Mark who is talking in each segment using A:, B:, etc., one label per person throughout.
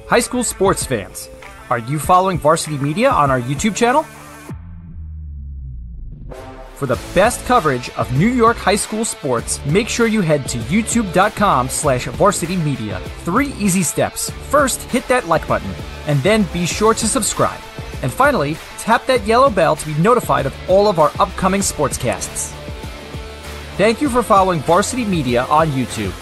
A: High school sports fans, are you following Varsity Media on our YouTube channel? For the best coverage of New York high school sports, make sure you head to youtube.com/varsitymedia. 3 easy steps. First, hit that like button, and then be sure to subscribe. And finally, tap that yellow bell to be notified of all of our upcoming sportscasts. Thank you for following Varsity Media on YouTube.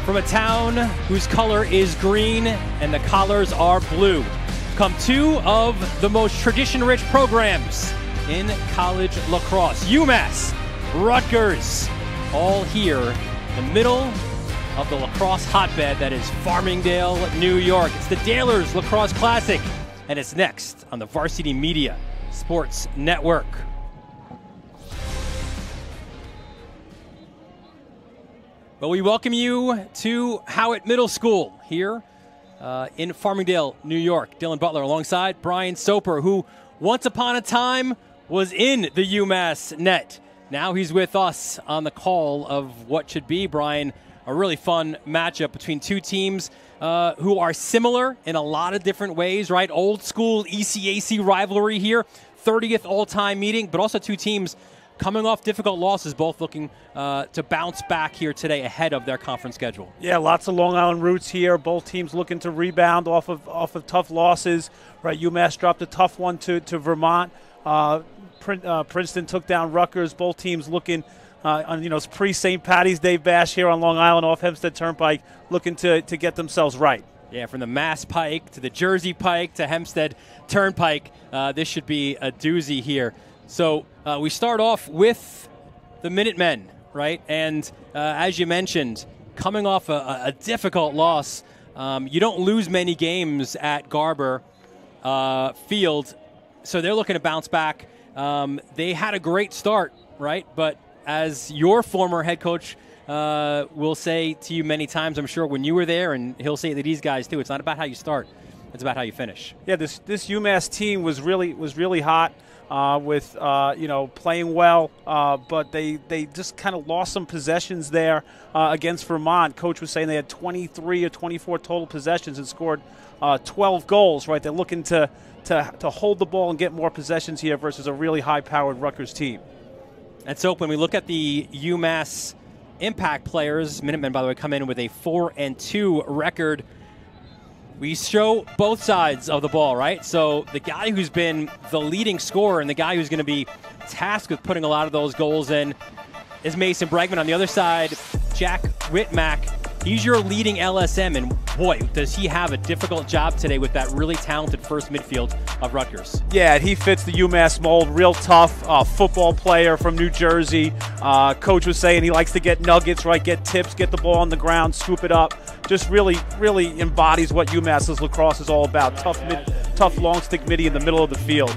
B: From a town whose color is green and the collars are blue, come 2 of the most tradition-rich programs in college lacrosse. UMass, Rutgers, all here in the middle of the lacrosse hotbed that is Farmingdale, New York. It's the Dalers Lacrosse Classic, and it's next on the Varsity Media Sports Network. Well, we welcome you to Howitt Middle School here in Farmingdale, New York. Dylan Butler alongside Brian Soper, who once upon a time was in the UMass net. Now he's with us on the call of what should be, Brian, a really fun matchup between 2 teams who are similar in a lot of different ways, right? Old school ECAC rivalry here, 30th all-time meeting, but also 2 teams coming off difficult losses, both looking to bounce back here today ahead of their conference schedule. Yeah, lots of Long Island roots here. Both teams looking to rebound off of tough losses. Right, UMass dropped a tough one to Vermont. Princeton took down Rutgers. Both teams looking on pre-St. Patty's Day bash here on Long Island off Hempstead Turnpike, looking to get themselves right. Yeah, from the Mass Pike to the Jersey Pike to Hempstead Turnpike, this should be a doozy here. So we start off with the Minutemen, right? And as you mentioned, coming off a difficult loss, you don't lose many games at Garber Field, so they're looking to bounce back. They had a great start, right? But as your former head coach will say to you many times, I'm sure, when you were there, and he'll say to these guys too, it's not about how you start, it's about how you finish. Yeah, this UMass team was really hot. With playing well, but they just kind of lost some possessions there against Vermont. Coach was saying they had 23 or 24 total possessions and scored 12 goals. Right, they're looking to hold the ball and get more possessions here versus a really high-powered Rutgers team. And so when we look at the UMass impact players, Minutemen, by the way, come in with a 4-2 record. We show both sides of the ball, right? So the guy who's been the leading scorer and the guy who's going to be tasked with putting a lot of those goals in is Mason Bregman. On the other side, Jack Whitmack. He's your leading LSM, and boy, does he have a difficult job today with that really talented first midfield of Rutgers. Yeah, he fits the UMass mold. Real tough football player from New Jersey. Coach was saying he likes to get nuggets, right? Get tips, get the ball on the ground, scoop it up. Just really embodies what UMass's lacrosse is all about. Tough long stick midi in the middle of the field.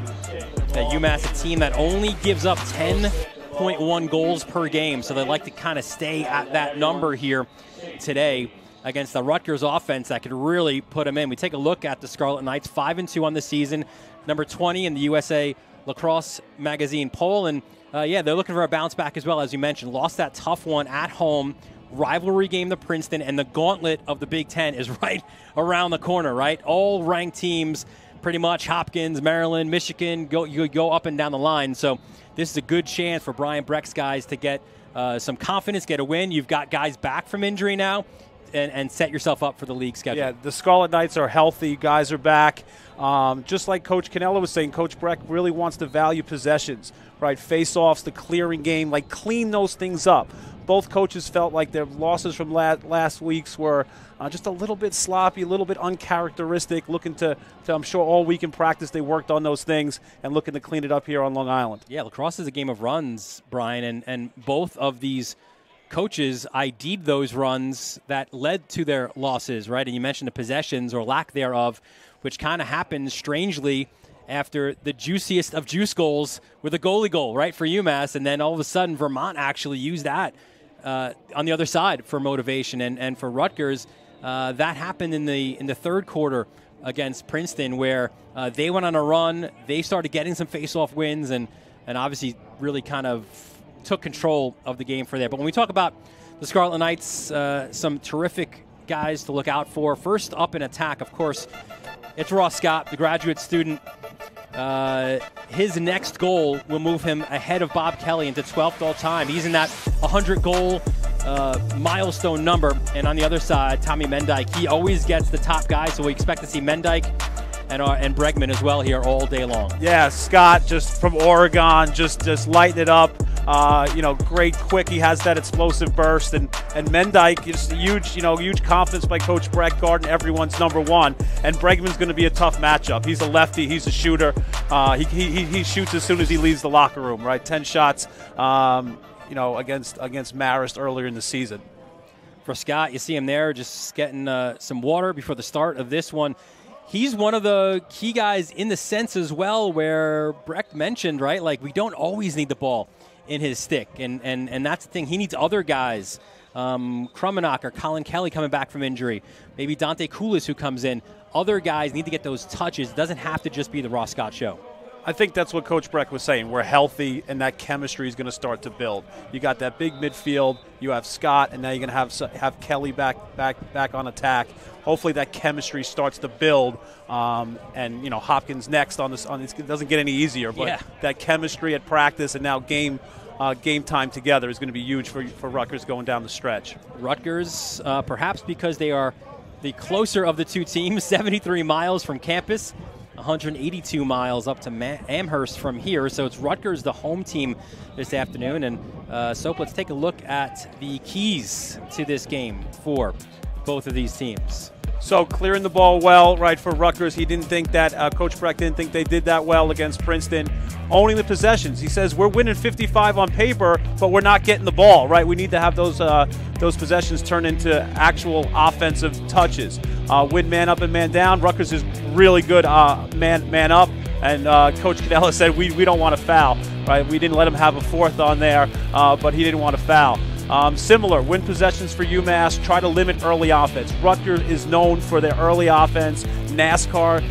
B: UMass, a team that only gives up 10.1 goals per game, so they like to kind of stay at that number here today against the Rutgers offense that could really put them in. We take a look at the Scarlet Knights, 5-2 on the season, number 20 in the USA Lacrosse Magazine poll, and yeah, they're looking for a bounce back as well, as you mentioned. Lost that tough one at home, rivalry game to Princeton, and the gauntlet of the Big Ten is right around the corner, right? All ranked teams, pretty much Hopkins, Maryland, Michigan, you go up and down the line. So this is a good chance for Brian Breck's guys to get some confidence, get a win. You've got guys back from injury now. and set yourself up for the league schedule.
C: Yeah, the Scarlet Knights are healthy. Guys are back. Just like Coach Cannella was saying, Coach Breck really wants to value possessions, right? Face-offs, the clearing game, like clean those things up. Both coaches felt like their losses from last week's were just a little bit sloppy, a little bit uncharacteristic, looking to I'm sure all week in practice they worked on those things and looking to clean it up here on Long Island.
B: Yeah, lacrosse is a game of runs, Brian, and both of these coaches ID'd those runs that led to their losses, right? And you mentioned the possessions or lack thereof, which kind of happened strangely after the juiciest of juice goals with a goalie goal, right, for UMass. And then all of a sudden Vermont actually used that on the other side for motivation. And for Rutgers, that happened in the third quarter against Princeton, where they went on a run. They started getting some face-off wins and obviously really kind of took control of the game for there. But when we talk about the Scarlet Knights, some terrific guys to look out for. First up in attack, of course, it's Ross Scott, the graduate student. His next goal will move him ahead of Bob Kelly into 12th all-time. He's in that 100-goal milestone number. And on the other side, Tommy Mendyke. He always gets the top guy, so we expect to see Mendyke and Bregman as well here all day long.
C: Yeah, Scott just from Oregon, just lighting it up. Great quick. He has that explosive burst, and Mendyke is huge confidence by Coach Breck, guarding everyone's number one. And Bregman's going to be a tough matchup. He's a lefty. He's a shooter. He shoots as soon as he leaves the locker room. Right, 10 shots. Against Marist earlier in the season.
B: For Scott, you see him there, just getting some water before the start of this one. He's one of the key guys in the sense as well, where Breck mentioned, right? Like, we don't always need the ball in his stick, and that's the thing. He needs other guys. Krummenacher, Colin Kelly coming back from injury, maybe Dante Koulis who comes in. Other guys need to get those touches. It doesn't have to just be the Ross Scott show.
C: I think that's what Coach Breck was saying. We're healthy, and that chemistry is going to start to build. You got that big midfield. You have Scott, and now you're going to have Kelly back on attack. Hopefully that chemistry starts to build, and Hopkins next on this. It doesn't get any easier, but that chemistry at practice and now game time together is going to be huge for Rutgers going down the stretch.
B: Rutgers, perhaps because they are the closer of the two teams, 73 miles from campus. 182 miles up to Amherst from here. So it's Rutgers, the home team this afternoon. And so let's take a look at the keys to this game for both of these teams.
C: So clearing the ball well, right, for Rutgers. He didn't think that, Coach Breck didn't think they did that well against Princeton. Owning the possessions. He says, we're winning 55 on paper, but we're not getting the ball, right? We need to have those possessions turn into actual offensive touches. Win man up and man down. Rutgers is really good man up. And Coach Cannella said, we don't want to foul, right? We didn't let him have a fourth on there, but he didn't want to foul. Similar, win possessions for UMass, try to limit early offense. Rutgers is known for their early offense, NASCAR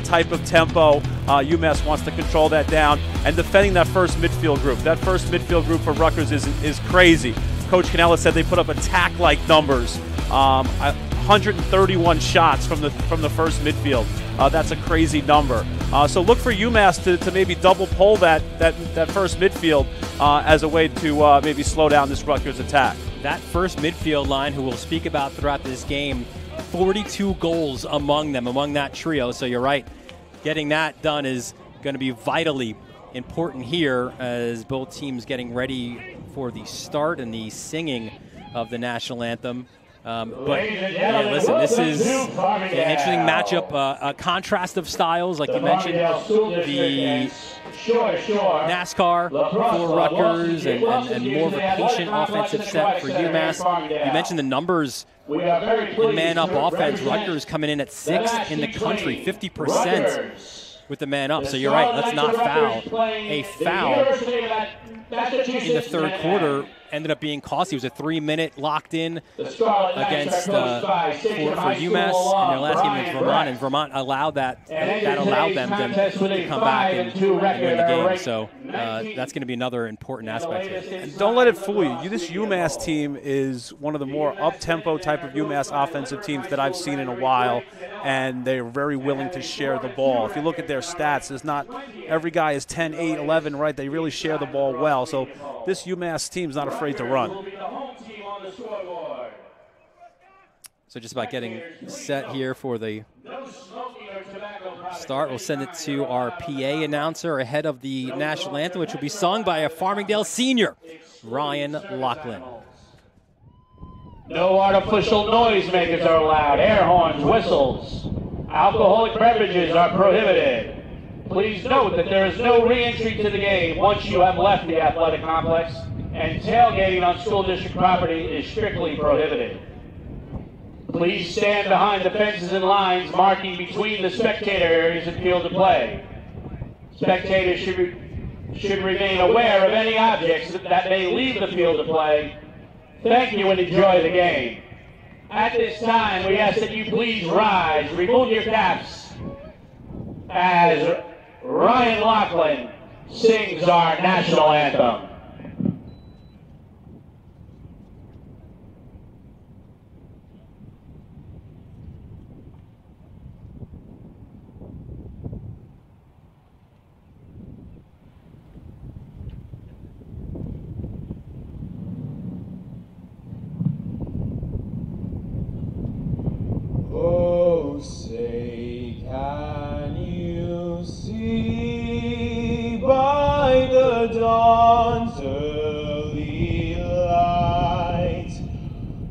C: type of tempo. UMass wants to control that down. And defending that first midfield group. That first midfield group for Rutgers is crazy. Coach Cannella said they put up attack-like numbers. 131 shots from the first midfield. That's a crazy number. So look for UMass to maybe double pole that first midfield as a way to maybe slow down this Rutgers attack.
B: That first midfield line, who we'll speak about throughout this game, 42 goals among that trio. So you're right, getting that done is going to be vitally important here as both teams getting ready for the start and the singing of the national anthem. Listen, this is an interesting matchup, a contrast of styles, like you mentioned, the NASCAR for Rutgers and more of a patient offensive set for UMass. You mentioned the numbers in man-up offense. Rutgers coming in at 6th in the country, 50% with the man-up. So you're right, let's not foul. A foul in the third quarter ended up being costly. It was a 3-minute locked in against for UMass in their last game against Vermont, and Vermont allowed that allowed them to come back and win the game. So that's going to be another important aspect here.
C: And don't let it fool you. This UMass team is one of the more up-tempo type of UMass offensive teams that I've seen in a while, and they're very willing to share the ball. If you look at their stats, there's not every guy is 10, 8, 11, right? They really share the ball well. So this UMass team's not afraid to run.
B: So just about getting set here for the start. We'll send it to our PA announcer ahead of the national anthem, which will be sung by a Farmingdale senior, Ryan Lachlan.
D: No artificial noisemakers are allowed. Air horns, whistles. Alcoholic beverages are prohibited. Please note that there is no re-entry to the game once you have left the athletic complex, and tailgating on school district property is strictly prohibited. Please stand behind the fences and lines marking between the spectator areas and field of play. Spectators should remain aware of any objects that may leave the field of play. Thank you and enjoy the game. At this time, we ask that you please rise, remove your caps, as Ryan Lachlan sings our national anthem.
E: Oh, say, can you see by the dawn's early light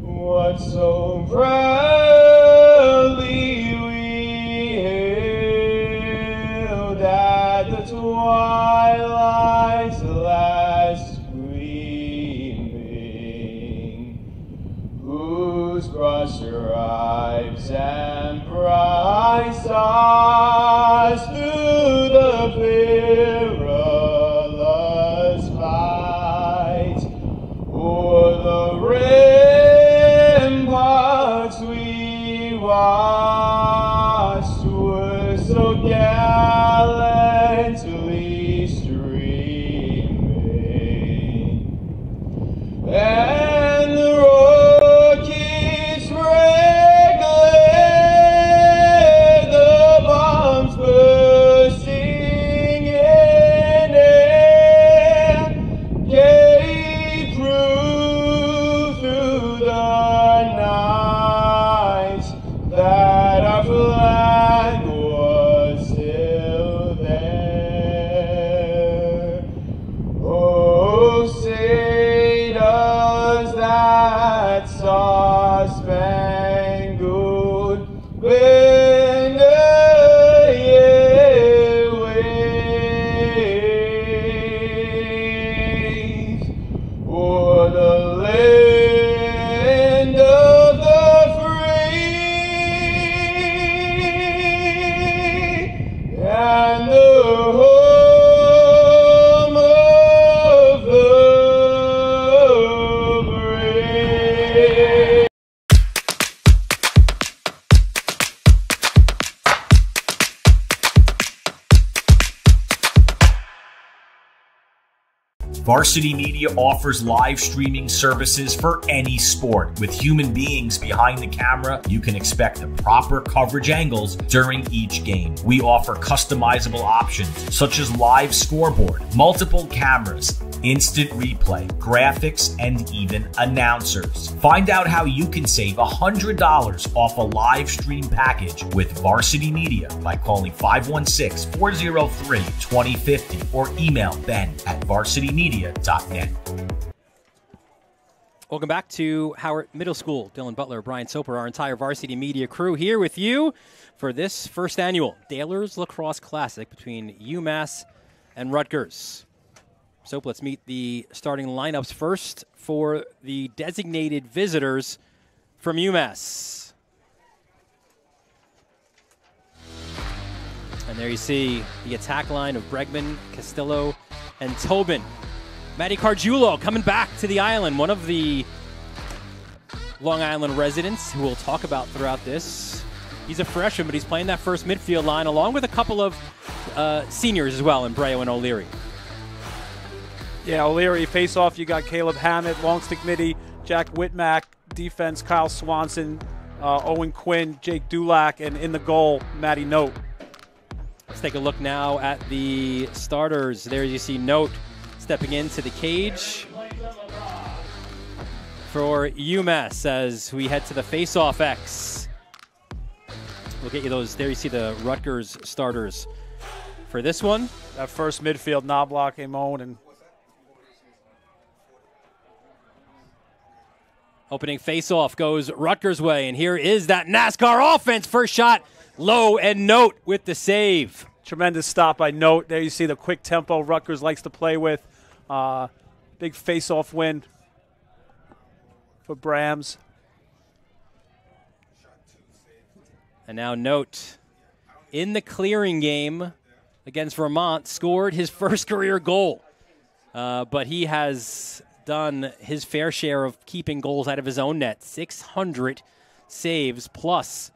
E: what so proudly we hailed at the twilight's last gleaming, whose broad stripes and bright stars through the perilous fight o'er the ramparts we watched were so gallantly streaming, and the rockets regulated, the bombs bursting in air, gave proof through the night that our flag was still there. Oh, say does that star-spangled banner yet wave o'er the land of the free and the home of the brave.
F: Varsity Media offers live streaming services for any sport. With human beings behind the camera, you can expect the proper coverage angles during each game. We offer customizable options such as live scoreboard, multiple cameras, instant replay, graphics, and even announcers. Find out how you can save $100 off a live stream package with Varsity Media by calling 516-403-2050 or email ben@varsitymedia.net.
B: Welcome back to Howard Middle School. Dylan Butler, Brian Soper, our entire Varsity Media crew here with you for this first annual Dailers Lacrosse Classic between UMass and Rutgers. So let's meet the starting lineups first for the designated visitors from UMass. And there you see the attack line of Bregman, Castillo, and Tobin. Matty Cargiulo coming back to the island, one of the Long Island residents who we'll talk about throughout this. He's a freshman, but he's playing that first midfield line along with a couple of seniors as well in Breo and O'Leary.
C: Yeah, O'Leary face-off. You got Caleb Hammett, long stick midi, Jack Whitmack, defense, Kyle Swanson, Owen Quinn, Jake Dulac, and in the goal, Matty Note.
B: Let's take a look now at the starters. There you see Note stepping into the cage for UMass as we head to the face-off X. We'll get you those. There you see the Rutgers starters for this one.
C: That first midfield, Knobloch, Amon, and
B: opening face-off goes Rutgers' way, and here is that NASCAR offense. First shot, low, and Note with the save.
C: Tremendous stop by Note. There you see the quick tempo Rutgers likes to play with. Big face-off win for Brams.
B: And now Note in the clearing game against Vermont scored his first career goal. But he has done his fair share of keeping goals out of his own net. 600 saves plus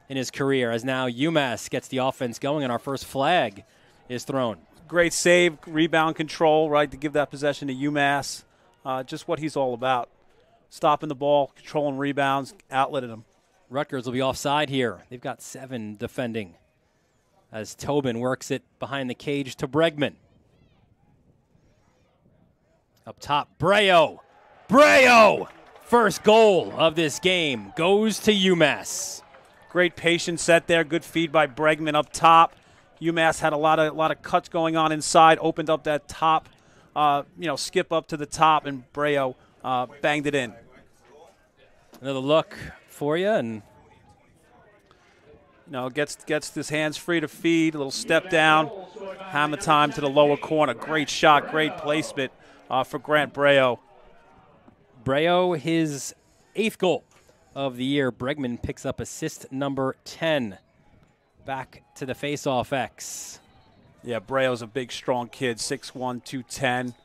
B: in his career, as now UMass gets the offense going and our first flag is thrown.
C: Great save, rebound control, right, to give that possession to UMass. Just what he's all about. Stopping the ball, controlling rebounds, outletting them.
B: Rutgers will be offside here. They've got 7 defending as Tobin works it behind the cage to Bregman. Up top, Breo. Breo! First goal of this game goes to UMass.
C: Great patience set there. Good feed by Bregman up top. UMass had a lot of cuts going on inside. Opened up that top, skip up to the top, and Breo banged it in.
B: Another look for you, and
C: gets his hands free to feed. A little step down, hammer time to the lower corner. Great shot, great placement for Grant Breo.
B: Breo, his 8th goal of the year. Bregman picks up assist number 10. Back to the face-off X.
C: Yeah, Breo's a big, strong kid, 6'1", 210.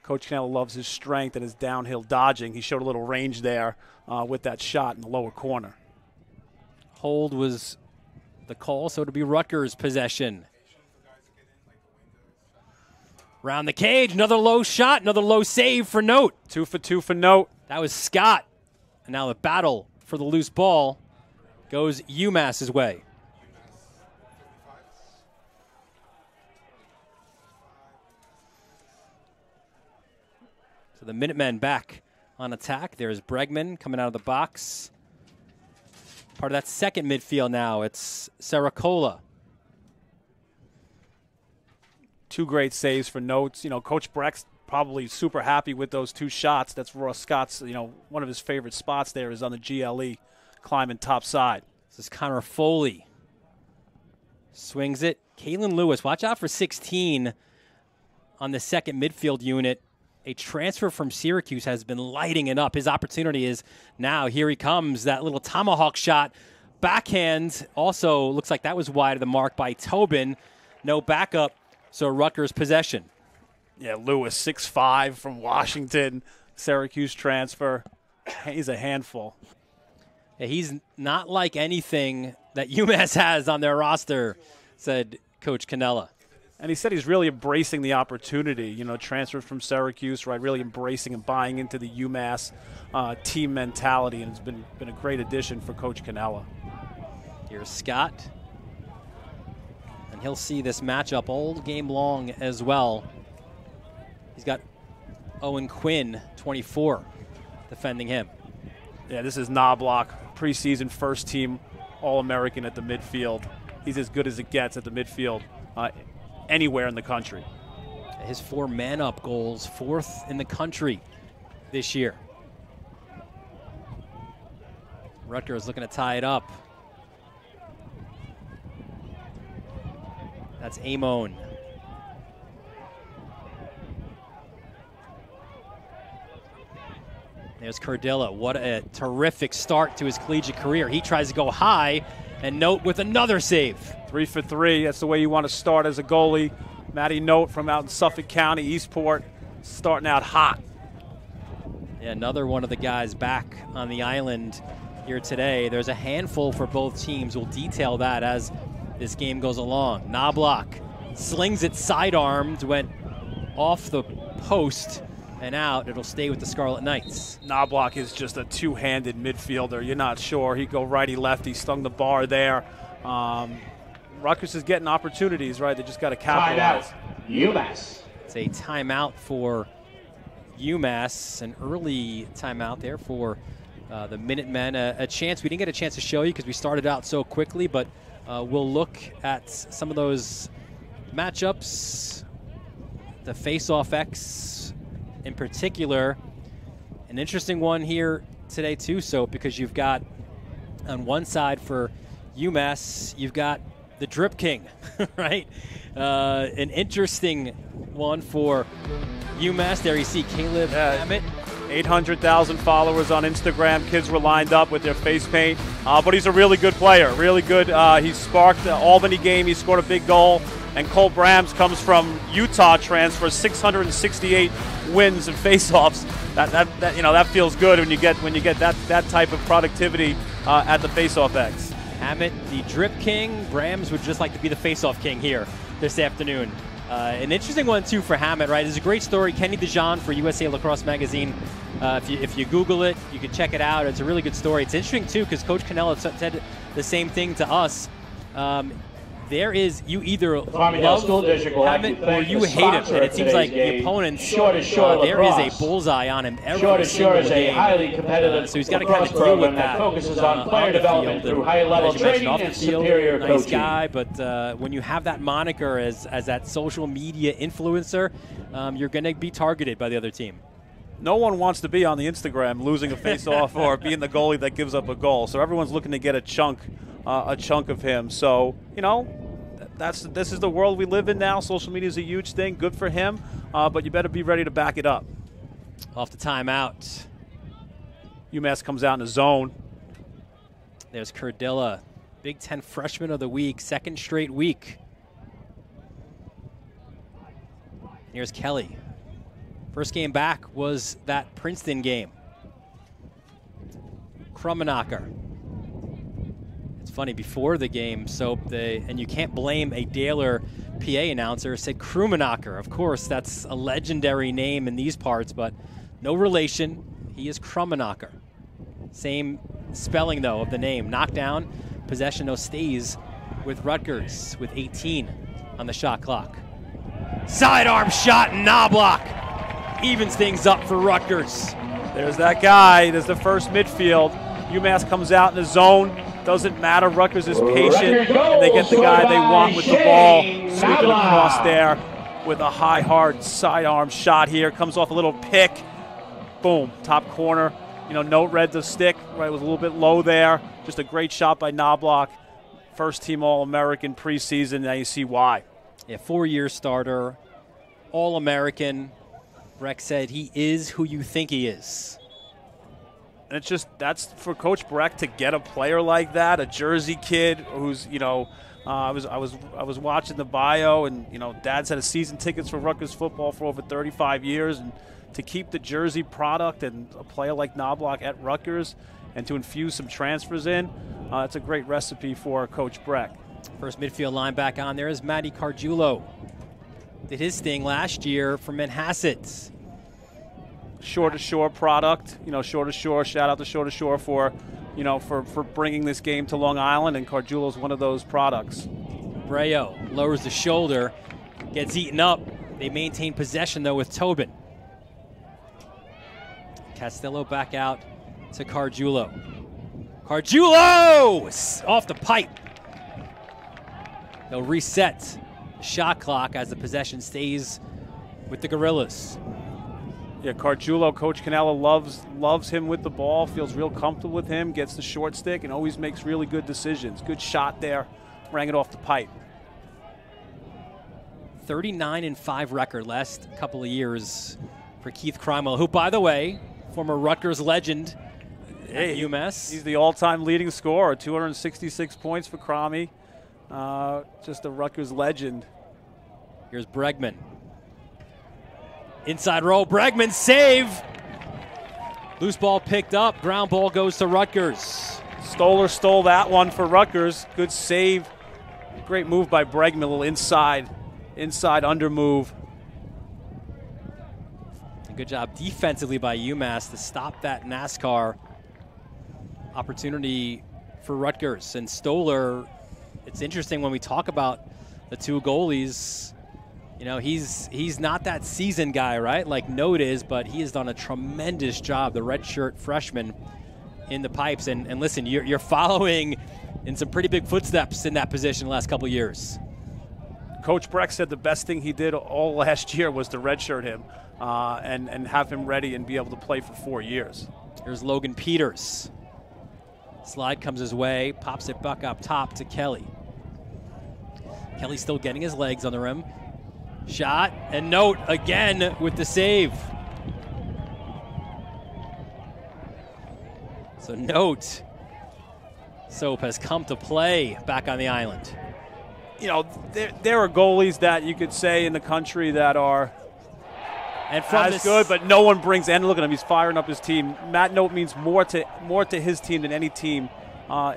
C: Coach Cannella loves his strength and his downhill dodging. He showed a little range there with that shot in the lower corner.
B: Hold was the call, so it'll be Rutgers' possession. Round the cage, another low shot, another low save for Note.
C: 2 for 2 for Note.
B: That was Scott. And now the battle for the loose ball goes UMass's way. So the Minutemen back on attack. There's Bregman coming out of the box. Part of that second midfield now. It's Saracola.
C: 2 great saves for Notes. Coach Breck's probably super happy with those 2 shots. That's Ross Scott's, one of his favorite spots there is on the GLE, climbing top side.
B: This is Connor Foley. Swings it. Kalen Lewis, watch out for 16 on the second midfield unit. A transfer from Syracuse has been lighting it up. His opportunity is now. Here he comes. That little tomahawk shot. Backhand also looks like that was wide of the mark by Tobin. No backup, so Rutgers possession.
C: Yeah, Lewis, 6'5", from Washington. Syracuse transfer. He's a handful.
B: Yeah, he's not like anything that UMass has on their roster, said Coach Cannella.
C: And he said he's really embracing the opportunity, transfer from Syracuse, right, really embracing and buying into the UMass team mentality, and it's been a great addition for Coach Cannella.
B: Here's Scott. And he'll see this matchup all game long as well. He's got Owen Quinn, 24, defending him.
C: Yeah, this is Knobloch, preseason first-team All-American at the midfield. He's as good as it gets at the midfield anywhere in the country.
B: His 4 man-up goals, 4th in the country this year. Rutgers looking to tie it up. That's Amon. There's Cardilla. What a terrific start to his collegiate career. He tries to go high, and Note with another save.
C: 3 for 3. That's the way you want to start as a goalie. Matty Note from out in Suffolk County, Eastport, starting out hot.
B: Yeah, another one of the guys back on the island here today. There's a handful for both teams. We'll detail that as this game goes along. Knobloch slings it sidearmed, went off the post and out. It'll stay with the Scarlet Knights.
C: Knobloch is just a two-handed midfielder. You're not sure. He'd go righty-lefty, stung the bar there. Rutgers is getting opportunities, right? They just got to capitalize.
D: UMass.
B: It's a timeout for UMass. An early timeout there for the Minutemen. A chance we didn't get a chance to show you because we started out so quickly, but we'll look at some of those matchups. The face-off X in particular. An interesting one here today too, so because you've got on one side for UMass, you've got the Drip King, right? An interesting one for UMass. There you see Caleb Hammett.
C: 800,000 followers on Instagram. Kids were lined up with their face paint. But he's a really good player, really good. He sparked the Albany game. He scored a big goal. And Cole Brams comes from Utah transfer, 668 wins and faceoffs. That feels good when you get that type of productivity at the faceoff X.
B: Hammett, the Drip King. Brams would just like to be the faceoff king here this afternoon. An interesting one too for Hammett, right? It's a great story. Kenny DeJean for USA Lacrosse Magazine. If you Google it, you can check it out. It's a really good story. It's interesting too because Coach Cannella said the same thing to us. There is, you either love Hammett or you hate him, and it seems like the opponents, there is a bullseye on him every single game.
D: Highly competitive
B: So he's got to kind of deal with that.
D: Focuses on player development through high-level training and superior coaching.
B: Nice guy, but when you have that moniker as that social media influencer, you're going to be targeted by the other team.
C: No one wants to be on the Instagram losing a face-off or being the goalie that gives up a goal. So everyone's looking to get a chunk of him. So, this is the world we live in now. Social media is a huge thing. Good for him, but you better be ready to back it up.
B: Off the timeout.
C: UMass comes out in a zone.
B: There's Curdilla, Big Ten Freshman of the Week, second straight week. Here's Kelly. First game back was that Princeton game. Krummenacher. It's funny, before the game, and you can't blame a Daler PA announcer, said Krummenacher. Of course, that's a legendary name in these parts, but no relation. He is Krummenacher. Same spelling, though, of the name. Knockdown, possession, though, stays with Rutgers with 18 on the shot clock. Sidearm shot, Knobloch evens things up for Rutgers.
C: There's that guy. There's the first midfield. UMass comes out in the zone. Doesn't matter. Rutgers is patient, and they get the guy they want with the ball. Sweeping across there with a high, hard sidearm shot here. Comes off a little pick. Boom. Top corner. No red to stick. Right, was a little bit low there. Just a great shot by Knobloch. First team All-American preseason. Now you see why.
B: Yeah, 4-year starter, All-American. Breck said he is who you think he is.
C: And that's for Coach Breck to get a player like that, a Jersey kid who's, I was watching the bio, and Dad's had a season tickets for Rutgers football for over 35 years, and to keep the Jersey product and a player like Knobloch at Rutgers, and to infuse some transfers in, that's a great recipe for Coach Breck.
B: First midfield line back on there is Matty Cargiulo. Did his thing last year for Manhasset.
C: Shore-to-Shore product, Shore-to-Shore, shout out to Shore-to-Shore for bringing this game to Long Island, and Cargiulo's one of those products.
B: Breo lowers the shoulder, gets eaten up. They maintain possession, though, with Tobin. Castillo back out to Cargiulo. Cargiulo! Off the pipe. They'll reset the shot clock as the possession stays with the Gorillas.
C: Yeah, Cargiulo, Coach Cannella loves him with the ball, feels real comfortable with him, gets the short stick, and always makes really good decisions. Good shot there, rang it off the pipe.
B: 39-5 record last couple of years for Keith Crimewell, who, by the way, former Rutgers legend at UMass.
C: He's the all-time leading scorer, 266 points for Cromie. Just a Rutgers legend.
B: Here's Bregman. Inside row, Bregman save. Loose ball picked up, ground ball goes to Rutgers.
C: Stoller stole that one for Rutgers. Good save. Great move by Bregman, a little inside under move.
B: And good job defensively by UMass to stop that NASCAR opportunity for Rutgers. And Stoller, it's interesting when we talk about the two goalies, You know, he's not that seasoned guy, right? Like Note is, but he has done a tremendous job, the redshirt freshman in the pipes. And listen, you're following in some pretty big footsteps in that position the last couple of years.
C: Coach Breck said the best thing he did all last year was to redshirt him and have him ready and be able to play for 4 years.
B: Here's Logan Peters. Slide comes his way, pops it back up top to Kelly. Kelly still getting his legs on the rim. Shot, and Note again with the save. So Note, Soap has come to play back on the island.
C: You know, there are goalies that you could say in the country that are as good, but no one brings. And look at him; he's firing up his team. Matt Note means more to his team than any team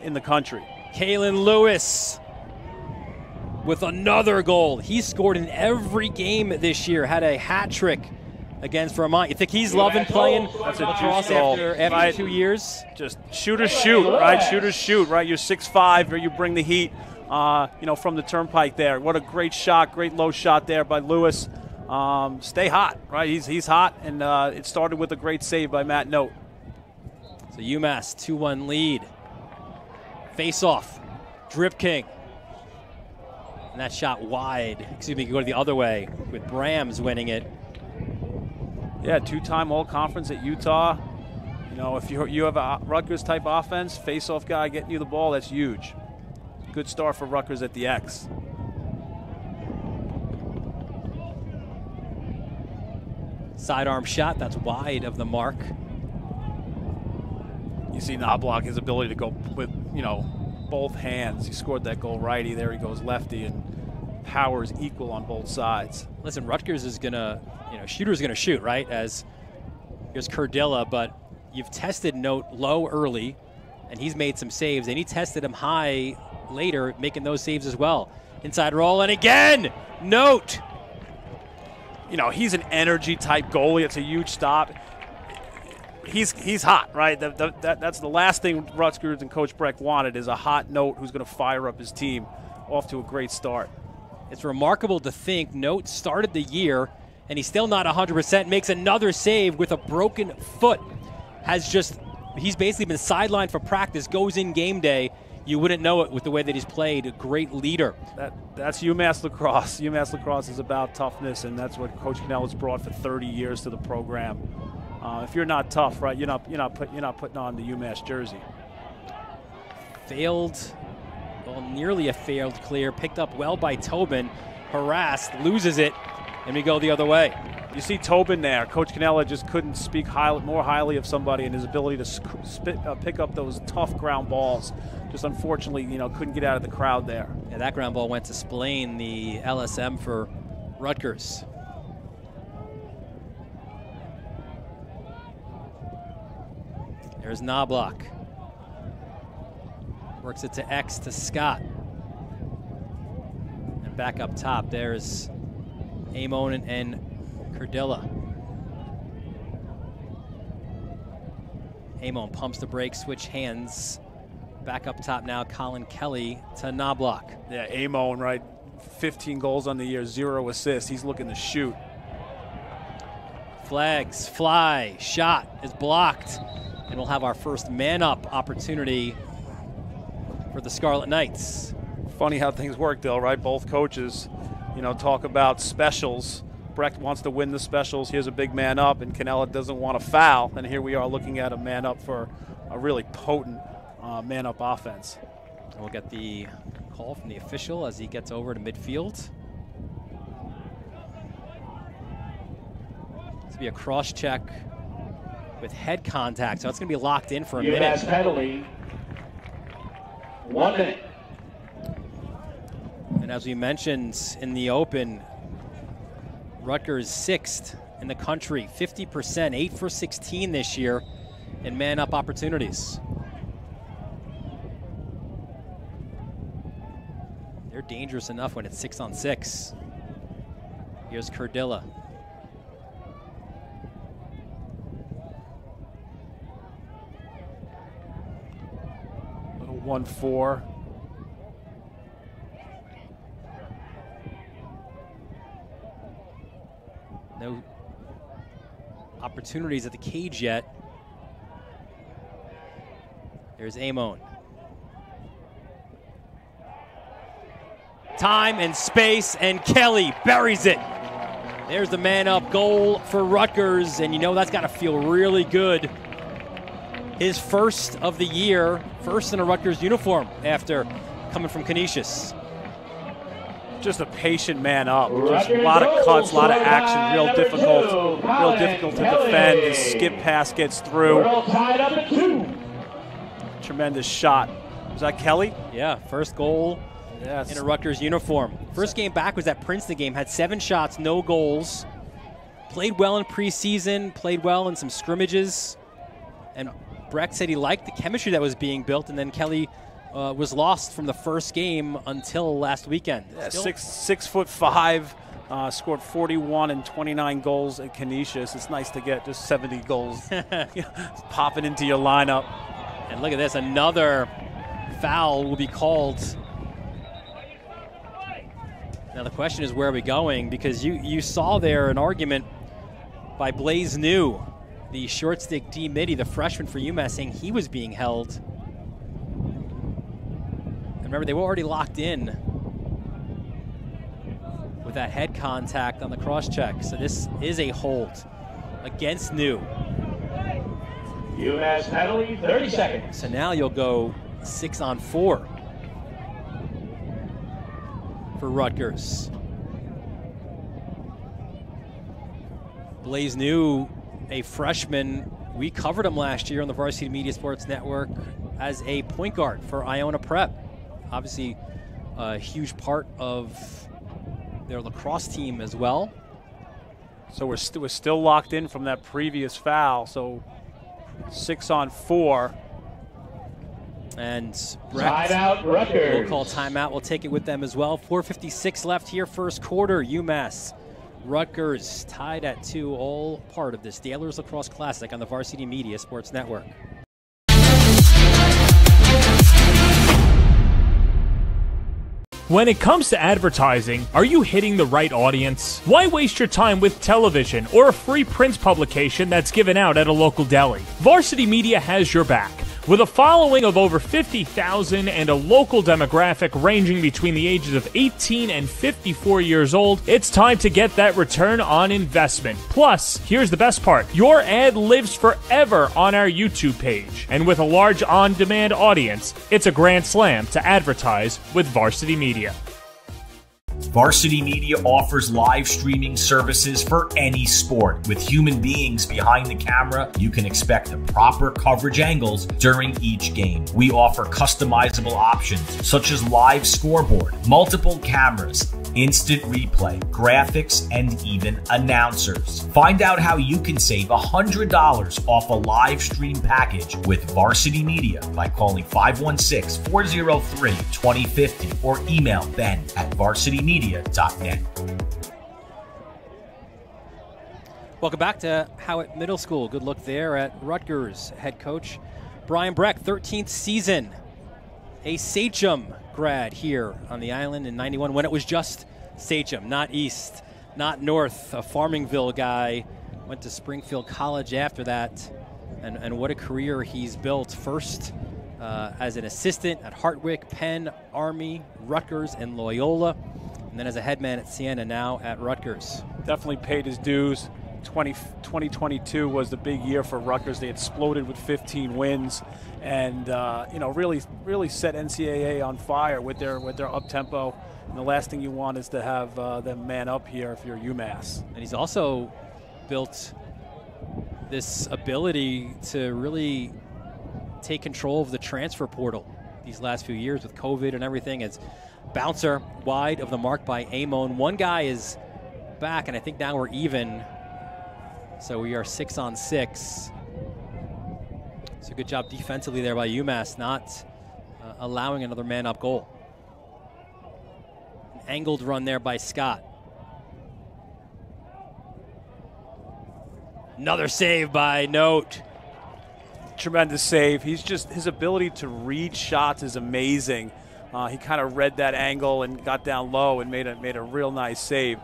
C: in the country.
B: Kalen Lewis with another goal. He scored in every game this year. Had a hat trick against Vermont. You think he's loving playing lacrosse after 2 years?
C: Just shoot or shoot, right? Shoot or shoot, right? You're 6'5", or you bring the heat. You know, from the turnpike there. What a great shot, great low shot there by Lewis. Stay hot, right? He's hot, and it started with a great save by Matt Note.
B: So UMass 2-1 lead. Face off, Drip King. And that shot wide. Excuse me, go to the other way with Brams winning it.
C: Yeah, 2-time All-Conference at Utah. You know, if you have a Rutgers type offense, face-off guy getting you the ball, that's huge. Good start for Rutgers at the X.
B: Sidearm shot, that's wide of the mark.
C: You see Knobloch, his ability to go with, you know, both hands. He scored that goal righty, there he goes lefty, and power is equal on both sides.
B: Listen, Rutgers is gonna, you know, shooter's gonna shoot, right? As here's Curdilla, but you've tested Note low early, and he's made some saves, and he tested him high later, making those saves as well. Inside roll, and again, Note.
C: You know, he's an energy type goalie. It's a huge stop. He's hot, right? That's the last thing Rutgers and Coach Breck wanted, is a hot Note who's going to fire up his team off to a great start.
B: It's remarkable to think Note started the year, and he's still not 100%, makes another save with a broken foot. He's basically been sidelined for practice, goes in game day. You wouldn't know it with the way that he's played. A great leader.
C: That's UMass Lacrosse. UMass Lacrosse is about toughness, and that's what Coach Cannell has brought for 30 years to the program. If you're not tough, right, you're not putting on the UMass jersey.
B: Nearly a failed clear. Picked up well by Tobin. Harassed, loses it, and we go the other way.
C: You see Tobin there. Coach Cannella just couldn't speak more highly of somebody and his ability to pick up those tough ground balls. Just unfortunately, you know, couldn't get out of the crowd there.
B: Yeah, that ground ball went to Splain, the LSM for Rutgers. There's Knobloch. Works it to X to Scott. And back up top, there's Amon and Curdilla. Amon pumps the brake, switch hands. Back up top now, Colin Kelly to Knobloch.
C: Yeah, Amon, right? 15 goals on the year, 0 assists. He's looking to shoot.
B: Flags fly, shot is blocked. And we'll have our first man-up opportunity for the Scarlet Knights.
C: Funny how things work, Dill, right? Both coaches, you know, talk about specials. Brecht wants to win the specials. Here's a big man up, and Cannella doesn't want to foul. And here we are looking at a man up for a really potent man up offense.
B: We'll get the call from the official as he gets over to midfield. This will be a cross check with head contact, so it's going to be locked in for a minute.
D: UMass penalty. 1 minute.
B: And as we mentioned in the open, Rutgers 6th in the country, 50%, 8 for 16 this year in man-up opportunities. They're dangerous enough when it's 6-on-6. Here's Curdilla.
C: Little 1-4.
B: No opportunities at the cage yet. There's Amon. Time and space, and Kelly buries it. There's the man-up goal for Rutgers, and you know that's got to feel really good. His first of the year, first in a Rutgers uniform after coming from Canisius.
C: Just a patient man up. Just a lot of cuts, a lot of action, real difficult to defend. The skip pass gets through.
D: Tied up at 2.
C: Tremendous shot. Was that Kelly?
B: Yeah, first goal
C: Yes.
B: in a Rutgers uniform. First game back was that Princeton game. Had 7 shots, no goals. Played well in preseason, played well in some scrimmages. And Brecht said he liked the chemistry that was being built, and then Kelly was lost from the first game until last weekend.
C: Yeah, 6'5", scored 41 and 29 goals at Canisius. It's nice to get just 70 goals popping into your lineup.
B: And look at this, another foul will be called. Now the question is, where are we going? Because you saw there an argument by Blaze New, the short stick D midi, the freshman for UMass, saying he was being held. And remember, they were already locked in with that head contact on the cross check. So this is a hold against New.
D: UMass penalty, 30 seconds.
B: So now you'll go 6-on-4 for Rutgers. Blaze New, a freshman. We covered him last year on the Varsity Media Sports Network as a point guard for Iona Prep. Obviously, a huge part of their lacrosse team as well.
C: So we're still locked in from that previous foul. So 6-on-4.
B: And
D: Timeout, Rutgers.
B: We'll call timeout. We'll take it with them as well. 4:56 left here, first quarter. UMass, Rutgers tied at 2, all part of this Dailers Lacrosse Classic on the Varsity Media Sports Network.
G: When it comes to advertising, are you hitting the right audience? Why waste your time with television or a free print publication that's given out at a local deli? Varsity Media has your back. With a following of over 50,000 and a local demographic ranging between the ages of 18 and 54 years old, it's time to get that return on investment. Plus, here's the best part. Your ad lives forever on our YouTube page. And with a large on-demand audience, it's a grand slam to advertise with Varsity Media.
F: Varsity Media offers live streaming services for any sport. With human beings behind the camera, you can expect the proper coverage angles during each game. We offer customizable options such as live scoreboard, multiple cameras, instant replay, graphics, and even announcers. Find out how you can save $100 off a live stream package with Varsity Media by calling 516-403-2050 or email ben@varsitymedia.net.
B: Welcome back to Howitt Middle School. Good look there at Rutgers head coach Brian Brecht, 13th season. A Sachem grad here on the island in 91 when it was just Sachem, not East, not North. A Farmingville guy, went to Springfield College after that, and what a career he's built. First as an assistant at Hartwick, Penn, Army, Rutgers, and Loyola, and then as a head man at Siena, now at Rutgers.
C: Definitely paid his dues. 2022 was the big year for Rutgers. They exploded with 15 wins, and really set NCAA on fire with their up tempo. And the last thing you want is to have them man up here if you're UMass. And
B: he's also built this ability to really take control of the transfer portal these last few years with COVID and everything. It's bouncer wide of the mark by Amon. One guy is back, and I think now we're even. So we are 6-on-6. So good job defensively there by UMass, not allowing another man-up goal. An angled run there by Scott. Another save by Note.
C: Tremendous save. His ability to read shots is amazing. He kind of read that angle and got down low and made a real nice save.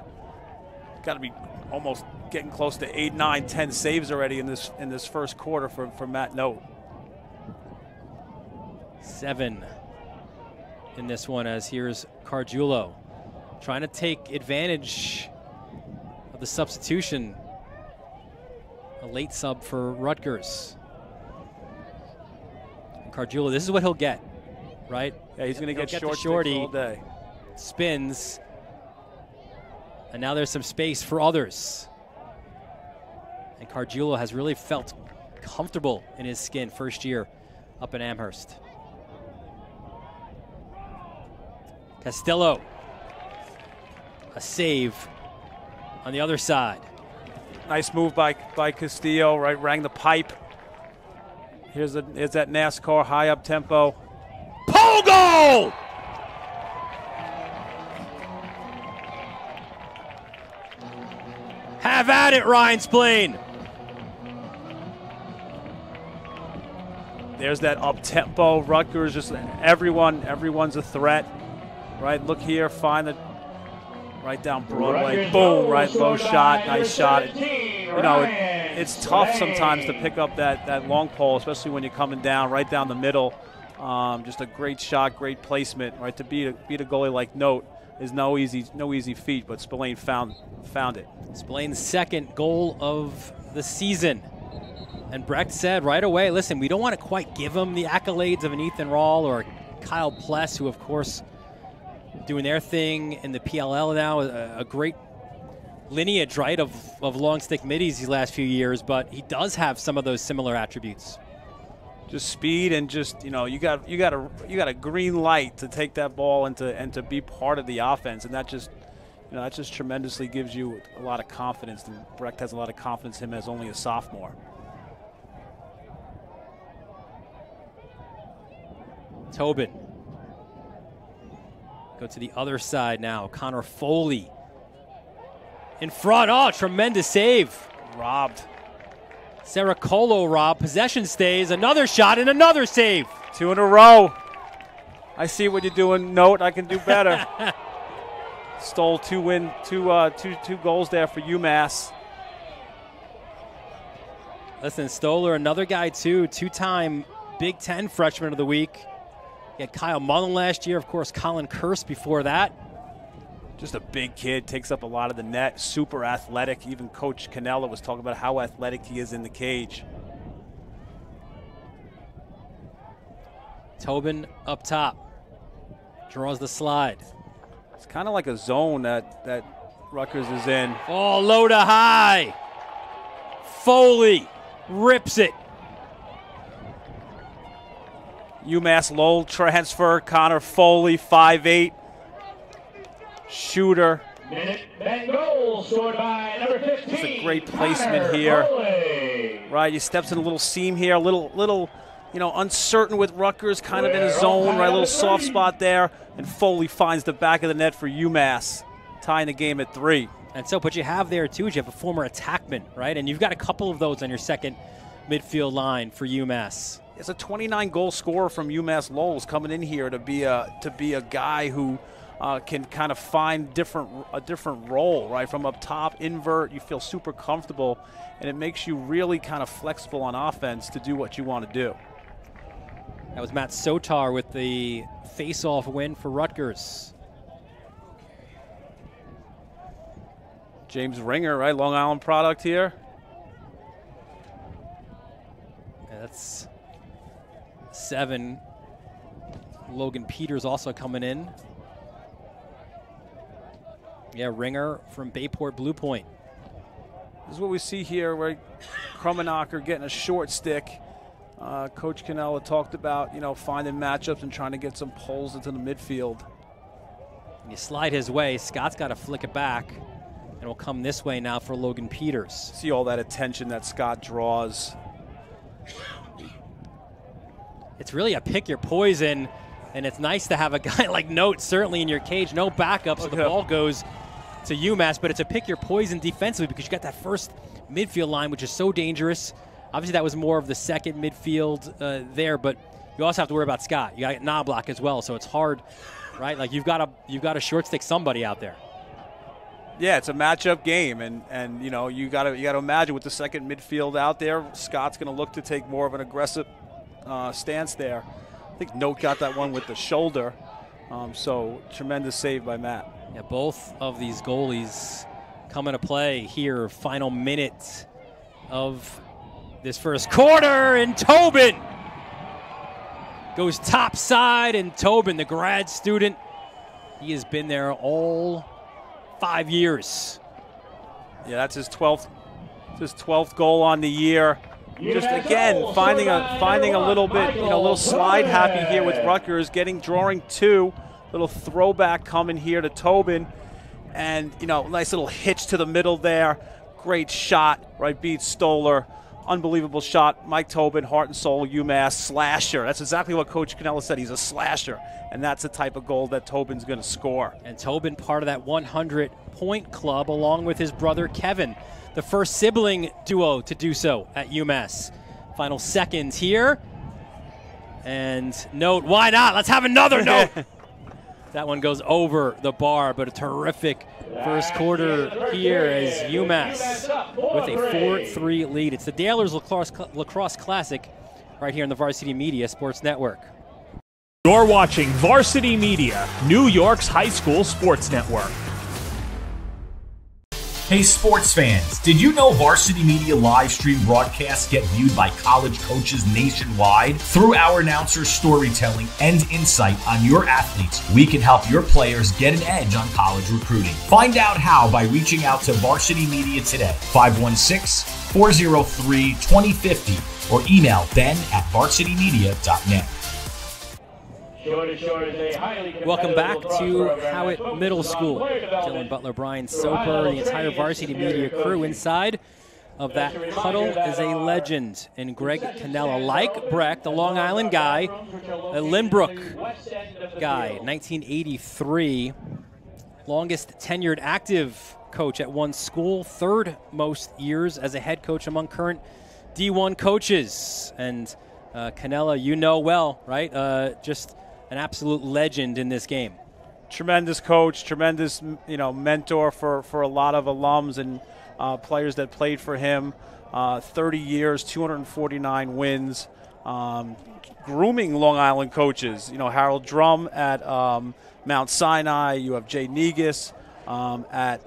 C: Got to be almost getting close to 8, 9, 10 saves already in this first quarter for Matt Note.
B: 7 in this one, as here's Cargiulo trying to take advantage of the substitution. A late sub for Rutgers. And Cargiulo, this is what he'll get, right?
C: Yeah, he's going to get short
B: shorty
C: all day.
B: Spins, and now there's some space for others. And Cargiulo has really felt comfortable in his skin first year up in Amherst. Castillo, a save on the other side.
C: Nice move by Castillo, right? Rang the pipe. Here's that NASCAR high up tempo.
B: Pole goal! Have at it, Ryan Spillane.
C: There's that up tempo. Rutgers, just everyone's a threat. Right, look here, find the right down Broadway. Boom, right, low shot, nice shot. You know, it's tough sometimes to pick up that long pole, especially when you're coming down right down the middle. Just a great shot, great placement. Right, to beat a goalie like Note is no easy feat, but Spillane found it.
B: Spillane's second goal of the season. And Brecht said right away, listen, we don't want to quite give him the accolades of an Ethan Rawl or Kyle Pless, who of course doing their thing in the PLL now, a great lineage, right, of long stick middies these last few years, but he does have some of those similar attributes.
C: Just speed and just, you know, you got a green light to take that ball and to be part of the offense, and that just tremendously gives you a lot of confidence. And Brecht has a lot of confidence in him as only a sophomore.
B: Tobin. Go to the other side now. Connor Foley in front. Oh, tremendous save.
C: Robbed.
B: Seracolo robbed. Possession stays. Another shot and another save.
C: 2 in a row. I see what you're doing, Note. I can do better. Stole two goals there for UMass.
B: Listen, Stoller, another guy too, 2-time Big Ten Freshman of the Week. You had Kyle Mullen last year, of course, Colin Kurse before that.
C: Just a big kid, takes up a lot of the net, super athletic. Even Coach Cannella was talking about how athletic he is in the cage.
B: Tobin up top, draws the slide.
C: It's kind of like a zone that Rutgers is in.
B: Oh, low to high. Foley rips it.
C: UMass Lowell transfer, Connor Foley, 5'8", shooter.
D: Minute and goal scored by number 15.
C: It's a great placement here. Right, he steps in a little seam here, a little, uncertain with Rutgers, kind of in a zone, right, a little soft spot there, and Foley finds the back of the net for UMass, tying the game at 3.
B: And so, what you have there too is you have a former attackman, right, and you've got a couple of those on your second midfield line for UMass.
C: It's a 29-goal scorer from UMass Lowell's coming in here to be a guy who can kind of find a different role, right? From up top, invert, you feel super comfortable, and it makes you really kind of flexible on offense to do what you want to do.
B: That was Matt Sotar with the face-off win for Rutgers.
C: James Ringer, right? Long Island product here.
B: Yeah, that's 7. Logan Peters also coming in. Yeah, Ringer from Bayport Blue Point.
C: This is what we see here, right? Krummenacher getting a short stick. Coach Cannella talked about, finding matchups and trying to get some pulls into the midfield.
B: And you slide his way. Scott's got to flick it back. And it'll come this way now for Logan Peters.
C: See all that attention that Scott draws.
B: It's really a pick your poison, and it's nice to have a guy like Note certainly in your cage. No backup, so the ball goes to UMass, but it's a pick your poison defensively because you got that first midfield line, which is so dangerous. Obviously, that was more of the second midfield there, but you also have to worry about Scott. You got to get Knobloch as well, so it's hard, right? Like you've got to short stick somebody out there.
C: Yeah, it's a matchup game, and you know you got to imagine with the second midfield out there, Scott's going to look to take more of an aggressive stance there. I think Note got that one with the shoulder, so tremendous save by Matt.
B: Yeah, both of these goalies come into play here. Final minute of this first quarter, and Tobin goes top side, and Tobin, the grad student, he has been there all 5 years.
C: Yeah, that's his 12th goal on the year. Just again finding a little bit, a little slide happy here with Rutgers, drawing two. Little throwback coming here to Tobin, and nice little hitch to the middle there. Great shot, right? Beats Stoller. Unbelievable shot. Mike Tobin, heart and soul, UMass slasher. That's exactly what Coach Cannella said. He's a slasher, and that's the type of goal that Tobin's going to score.
B: And Tobin, part of that 100-point club, along with his brother Kevin, the first sibling duo to do so at UMass. Final seconds here, and Note, why not? Let's have another Note. That one goes over the bar, but a terrific first quarter here as UMass with a 4-3 lead. It's the Dalers Lacrosse Classic right here on the Varsity Media Sports Network.
G: You're watching Varsity Media, New York's high school sports network.
F: Hey sports fans, did you know Varsity Media live stream broadcasts get viewed by college coaches nationwide? Through our announcers' storytelling and insight on your athletes, we can help your players get an edge on college recruiting. Find out how by reaching out to Varsity Media today, 516-403-2050, or email ben@varsitymedia.net.
B: Welcome back to Howitt Middle School. Dylan Butler, Brian Soper, the entire Varsity Media crew inside of that huddle is a legend in Greg Cannella. Like Breck, the Long Island guy, a Lynbrook guy, 1983. Longest tenured active coach at one school, third most years as a head coach among current D1 coaches. And Cannella, well, right? Just an absolute legend in this game.
C: Tremendous coach, tremendous mentor for a lot of alums and players that played for him. 30 years, 249 wins. Grooming Long Island coaches. Harold Drum at Mount Sinai. You have Jay Negus at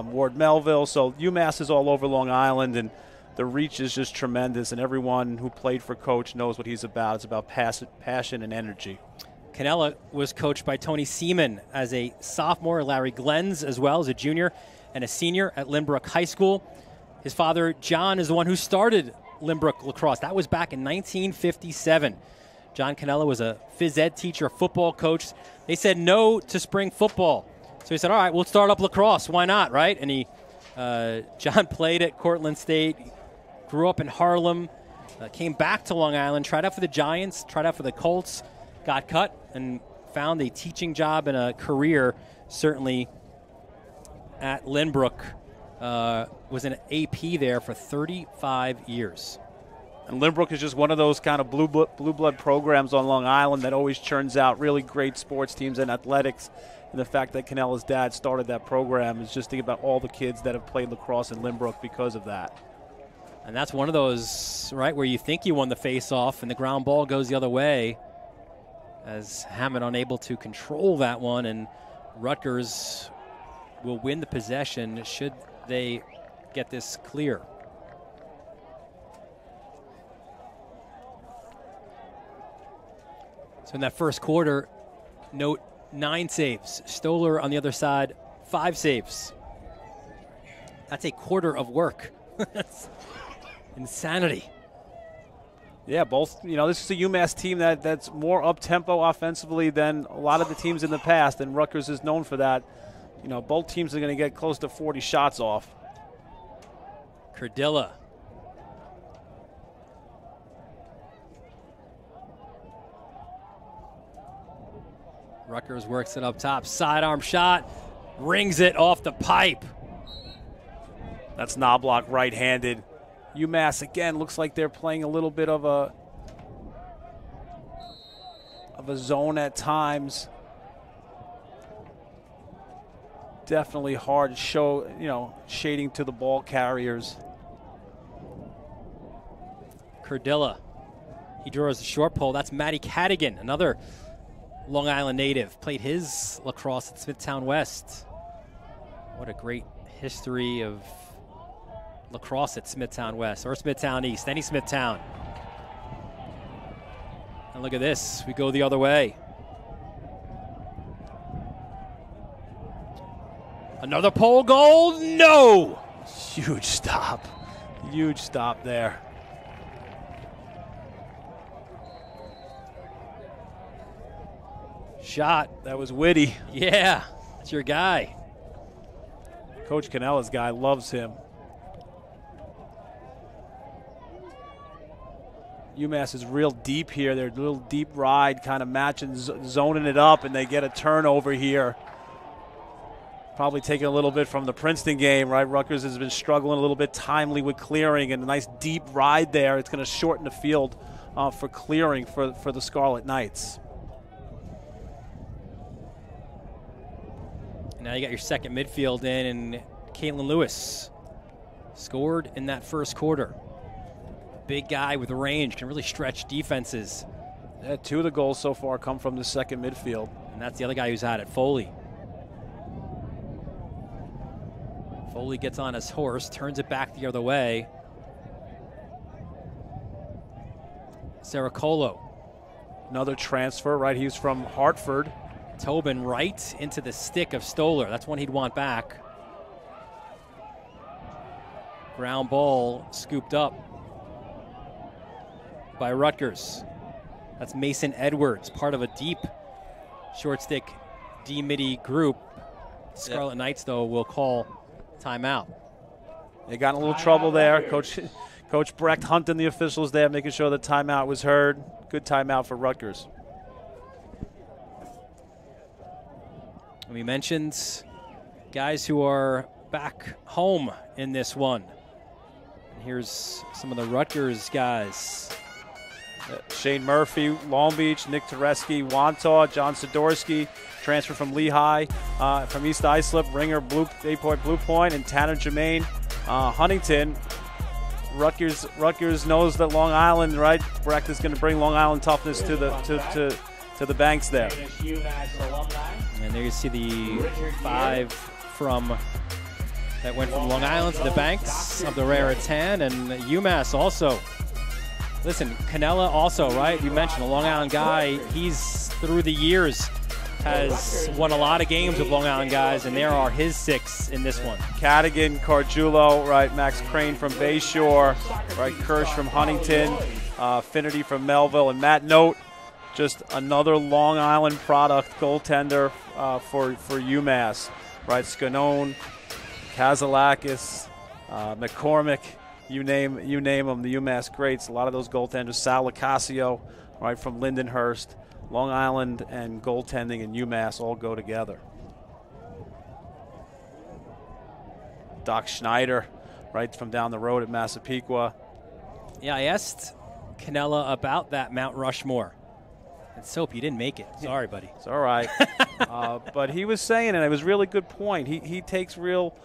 C: Ward Melville. So UMass is all over Long Island, and the reach is just tremendous. And everyone who played for Coach knows what he's about. It's about passion and energy.
B: Cannella was coached by Tony Seaman as a sophomore, Larry Glens as well as a junior and a senior at Lynbrook High School. His father, John, is the one who started Lynbrook Lacrosse. That was back in 1957. John Cannella was a phys ed teacher, football coach. They said no to spring football. So he said, all right, we'll start up lacrosse. Why not, right? And John played at Cortland State, grew up in Harlem, came back to Long Island, tried out for the Giants, tried out for the Colts, got cut, and found a teaching job and a career, certainly at Lynbrook. Was an AP there for 35 years.
C: And Lynbrook is just one of those kind of blue blood programs on Long Island that always churns out really great sports teams and athletics. And the fact that Cannella's dad started that program is just think about all the kids that have played lacrosse in Lynbrook because of that.
B: And that's one of those, right, where you think you won the face-off and the ground ball goes the other way, as Hammond unable to control that one, and Rutgers will win the possession should they get this clear. So in that first quarter, Note 9 saves. Stoller on the other side, 5 saves. That's a quarter of work. That's insanity.
C: Yeah, both. This is a UMass team that's more up-tempo offensively than a lot of the teams in the past, and Rutgers is known for that. Both teams are going to get close to 40 shots off.
B: Cardilla. Rutgers works it up top. Sidearm shot. Rings it off the pipe.
C: That's Knobloch right-handed. UMass, again, looks like they're playing a little bit of a zone at times. definitely hard to show, shading to the ball carriers.
B: Curdilla, he draws the short pole. That's Matty Cadigan, another Long Island native. Played his lacrosse at Smithtown West. What a great history of lacrosse at Smithtown West, or Smithtown East, any Smithtown. And look at this, we go the other way. Another pole goal, no!
C: Huge stop there.
B: Shot.
C: That was witty.
B: Yeah, that's your guy.
C: Coach Canella's guy loves him. UMass is real deep here. They're a little deep ride, kind of matching, zoning it up, and they get a turnover here. Probably taking a little bit from the Princeton game, right? Rutgers has been struggling a little bit timely with clearing, and a nice deep ride there. It's going to shorten the field for clearing for the Scarlet Knights.
B: Now you got your second midfield in, and Caitlin Lewis scored in that first quarter. Big guy with range, can really stretch defenses.
C: Yeah, 2 of the goals so far come from the second midfield.
B: And that's the other guy who's had it, Foley. Foley gets on his horse, turns it back the other way. Saracolo.
C: Another transfer, right? He's from Hartford.
B: Tobin right into the stick of Stoller. That's one he'd want back. Ground ball scooped up by Rutgers. That's Mason Edwards, part of a deep short stick D-midi group. Scarlet Knights, though, will call timeout.
C: They got in a little trouble there. Coach Brecht hunting the officials there, making sure the timeout was heard. Good timeout for Rutgers.
B: We mentioned guys who are back home in this one. And here's some of the Rutgers guys.
C: Shane Murphy, Long Beach, Nick Tereski, Wantagh, John Sidorsky, transfer from Lehigh, from East Islip, Ringer, Blue Point, and Tanner Jermaine, Huntington. Rutgers knows that Long Island, right? Brecht is going to bring Long Island toughness to the banks there.
B: And there you see the 5 that went from Long Island to the banks of the Raritan, and UMass also. Listen, Canella also, right? You mentioned a Long Island guy. He's, through the years, has won a lot of games with Long Island guys, and there are his 6 in this one.
C: Cadigan, Cargiulo, right? Max Crane from Bayshore, right? Kirsch from Huntington, Finnerty from Melville, and Matt Note, just another Long Island product goaltender for UMass, right? Scanone, Kazalakis, McCormick. You name them, the UMass greats. A lot of those goaltenders. Sal Lacasio, right, from Lindenhurst. Long Island and goaltending and UMass all go together. Doc Schneider, right, from down the road at Massapequa.
B: Yeah, I asked Canella about that Mount Rushmore. And Soap, you didn't make it. Sorry, buddy.
C: It's all right. But he was saying, and it was a really good point, he takes real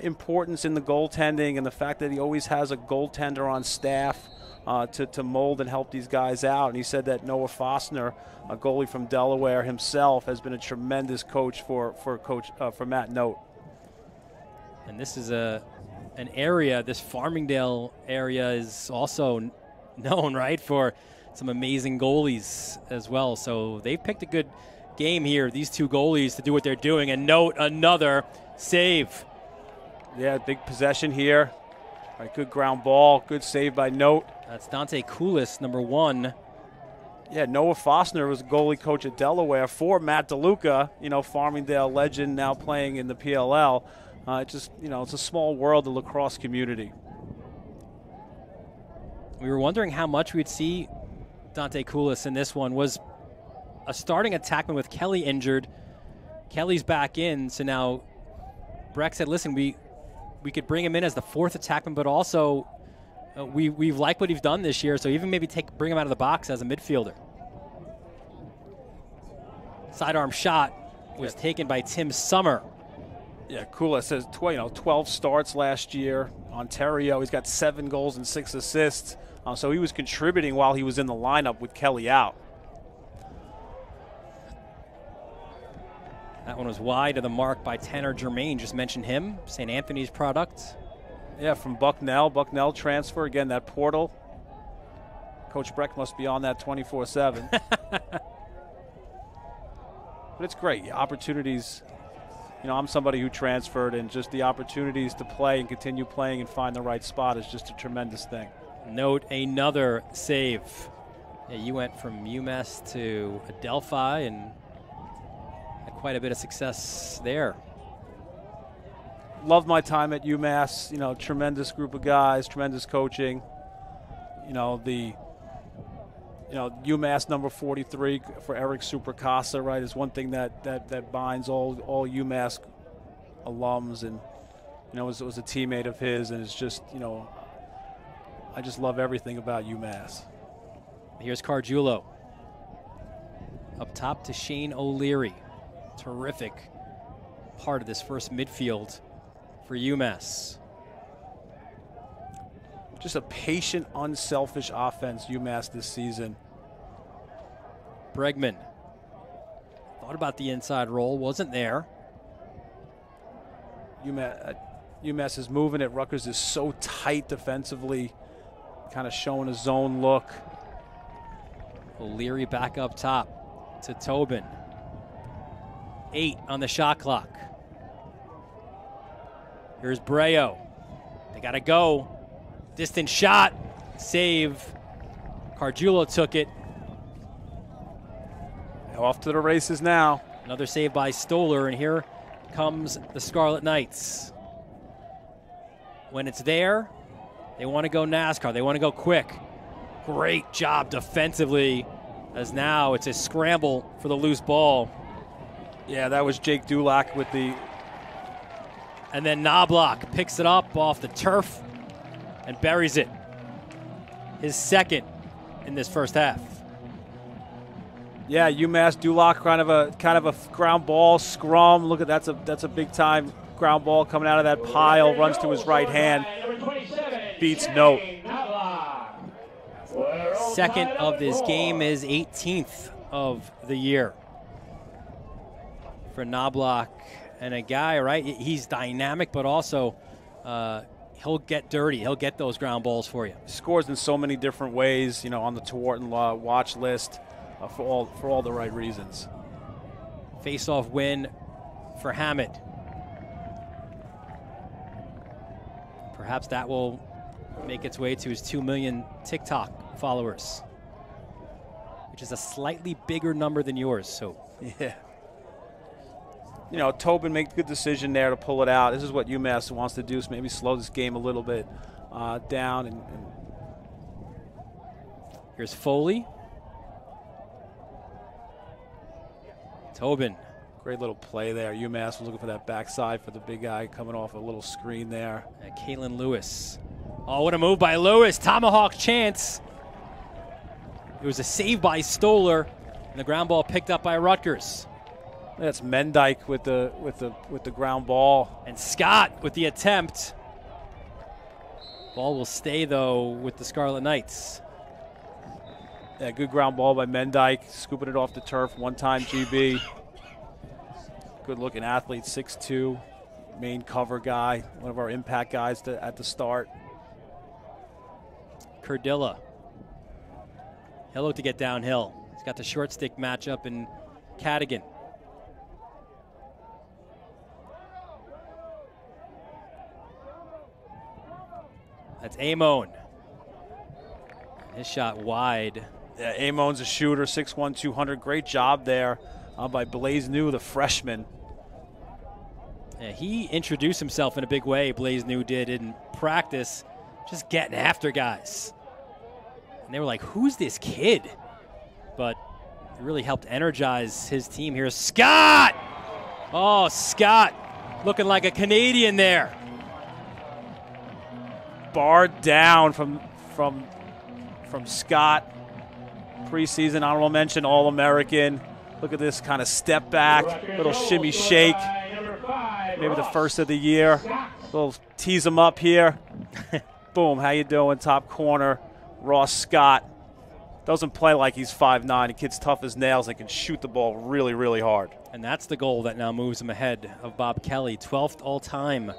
C: importance in the goaltending and the fact that he always has a goaltender on staff to mold and help these guys out. And he said that Noah Fostner, a goalie from Delaware himself, has been a tremendous coach for Matt Note.
B: And this is an area, this Farmingdale area is also known, right, for some amazing goalies as well. So they've picked a good game here, these 2 goalies, to do what they're doing. And Note, another save.
C: Yeah, big possession here. Right, good ground ball, good save by Note.
B: That's Dante Koulis, number 1.
C: Yeah, Noah Fostner was a goalie coach at Delaware for Matt DeLuca, Farmingdale legend, now playing in the PLL. It's a small world, the lacrosse community.
B: We were wondering how much we'd see Dante Koulis in this one. Was a starting attackman with Kelly injured. Kelly's back in, so now Brecht said, listen, we could bring him in as the 4th attackman, but also we like what he's done this year, so even maybe bring him out of the box as a midfielder. Sidearm shot was taken by Tim Summer.
C: Yeah, Kula says 12 starts last year. Ontario, he's got 7 goals and 6 assists. So he was contributing while he was in the lineup with Kelly out.
B: That one was wide of the mark by Tanner Germain. Just mentioned him, St. Anthony's product.
C: Yeah, from Bucknell. Bucknell transfer. Again, that portal. Coach Breck must be on that 24/7. But it's great. Opportunities. I'm somebody who transferred, and just the opportunities to play and continue playing and find the right spot is just a tremendous thing.
B: Note another save. Yeah, you went from UMass to Adelphi and had quite a bit of success there.
C: Loved my time at UMass. Tremendous group of guys, tremendous coaching. UMass number 43 for Eric Supercasa, right, is one thing that binds all UMass alums, and was a teammate of his, and it's just I just love everything about UMass.
B: Here's Cardullo up top to Shane O'Leary. Terrific part of this first midfield for UMass.
C: Just a patient, unselfish offense, UMass this season.
B: Bregman thought about the inside roll, wasn't there.
C: UMass is moving it. Rutgers is so tight defensively, kind of showing a zone look.
B: O'Leary back up top to Tobin. 8 on the shot clock. Here's Breo. They got to go. Distant shot, save. Cardullo took it.
C: Off to the races now.
B: Another save by Stoller, and here comes the Scarlet Knights. When it's there, they want to go NASCAR. They want to go quick. Great job defensively, as now it's a scramble for the loose ball.
C: Yeah, that was Jake Dulac with the...
B: And then Knobloch picks it up off the turf and buries it. His second in this first half.
C: Yeah, UMass Dulac kind of a ground ball scrum. Look at that's a big time ground ball coming out of that pile. Runs to his right hand. Beats Note.
B: Second of this game is 18th of the year for Knobloch, and a guy, right? He's dynamic, but also he'll get dirty. He'll get those ground balls for you.
C: Scores in so many different ways, on the Tewaaraton watch list for all the right reasons.
B: Face-off win for Hammett. Perhaps that will make its way to his 2 million TikTok followers, which is a slightly bigger number than yours. So
C: yeah. Tobin made a good decision there to pull it out. This is what UMass wants to do, so maybe slow this game a little bit down. And
B: here's Foley. Tobin.
C: Great little play there. UMass was looking for that backside for the big guy coming off a little screen there.
B: And Kalen Lewis. Oh, what a move by Lewis. Tomahawk chance. It was a save by Stoller, and the ground ball picked up by Rutgers.
C: That's Mendyke with the ground ball.
B: And Scott with the attempt. Ball will stay, though, with the Scarlet Knights.
C: Yeah, good ground ball by Mendyke, scooping it off the turf, one-time GB. Good-looking athlete, 6'2", main cover guy, one of our impact guys at the start.
B: Cardilla. He'll look to get downhill. He's got the short stick matchup in Cadigan. That's Amon. His shot wide.
C: Yeah, Amon's a shooter, 6'1", 200. Great job there by Blaze New, the freshman.
B: Yeah, he introduced himself in a big way, Blaze New did, in practice, just getting after guys. And they were like, who's this kid? But it really helped energize his team here. Scott! Oh, Scott looking like a Canadian there.
C: Barred down from Scott. Preseason honorable mention, All-American. Look at this kind of step back, little shimmy shake. maybe the first of the year. We'll tease him up here. Boom, how you doing? Top corner, Ross Scott. Doesn't play like he's 5'9". The kid's tough as nails and can shoot the ball really, really hard.
B: And that's the goal that now moves him ahead of Bob Kelly, 12th all-time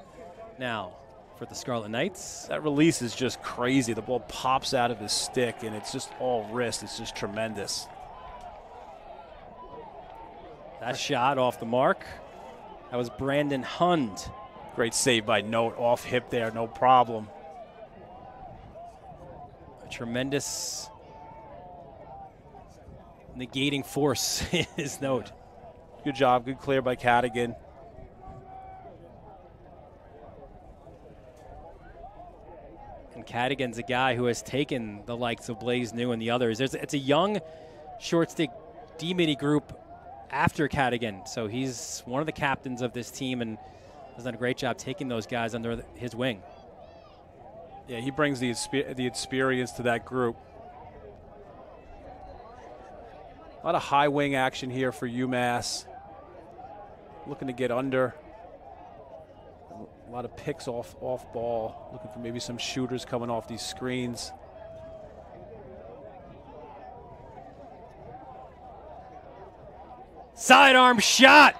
B: now for the Scarlet Knights.
C: That release is just crazy. The ball pops out of his stick, and it's just all wrist. It's just tremendous.
B: That shot off the mark. That was Brandon Hund.
C: Great save by Note, off hip there, no problem.
B: A tremendous negating force is Note.
C: Good job, good clear by Cadigan.
B: And Cadigan's a guy who has taken the likes of Blaze New and the others. It's a young short stick D-mini group after Cadigan, so he's one of the captains of this team and has done a great job taking those guys under his wing.
C: Yeah, he brings the experience to that group. A lot of high wing action here for UMass. Looking to get under. A lot of picks off ball. Looking for maybe some shooters coming off these screens.
B: Sidearm shot.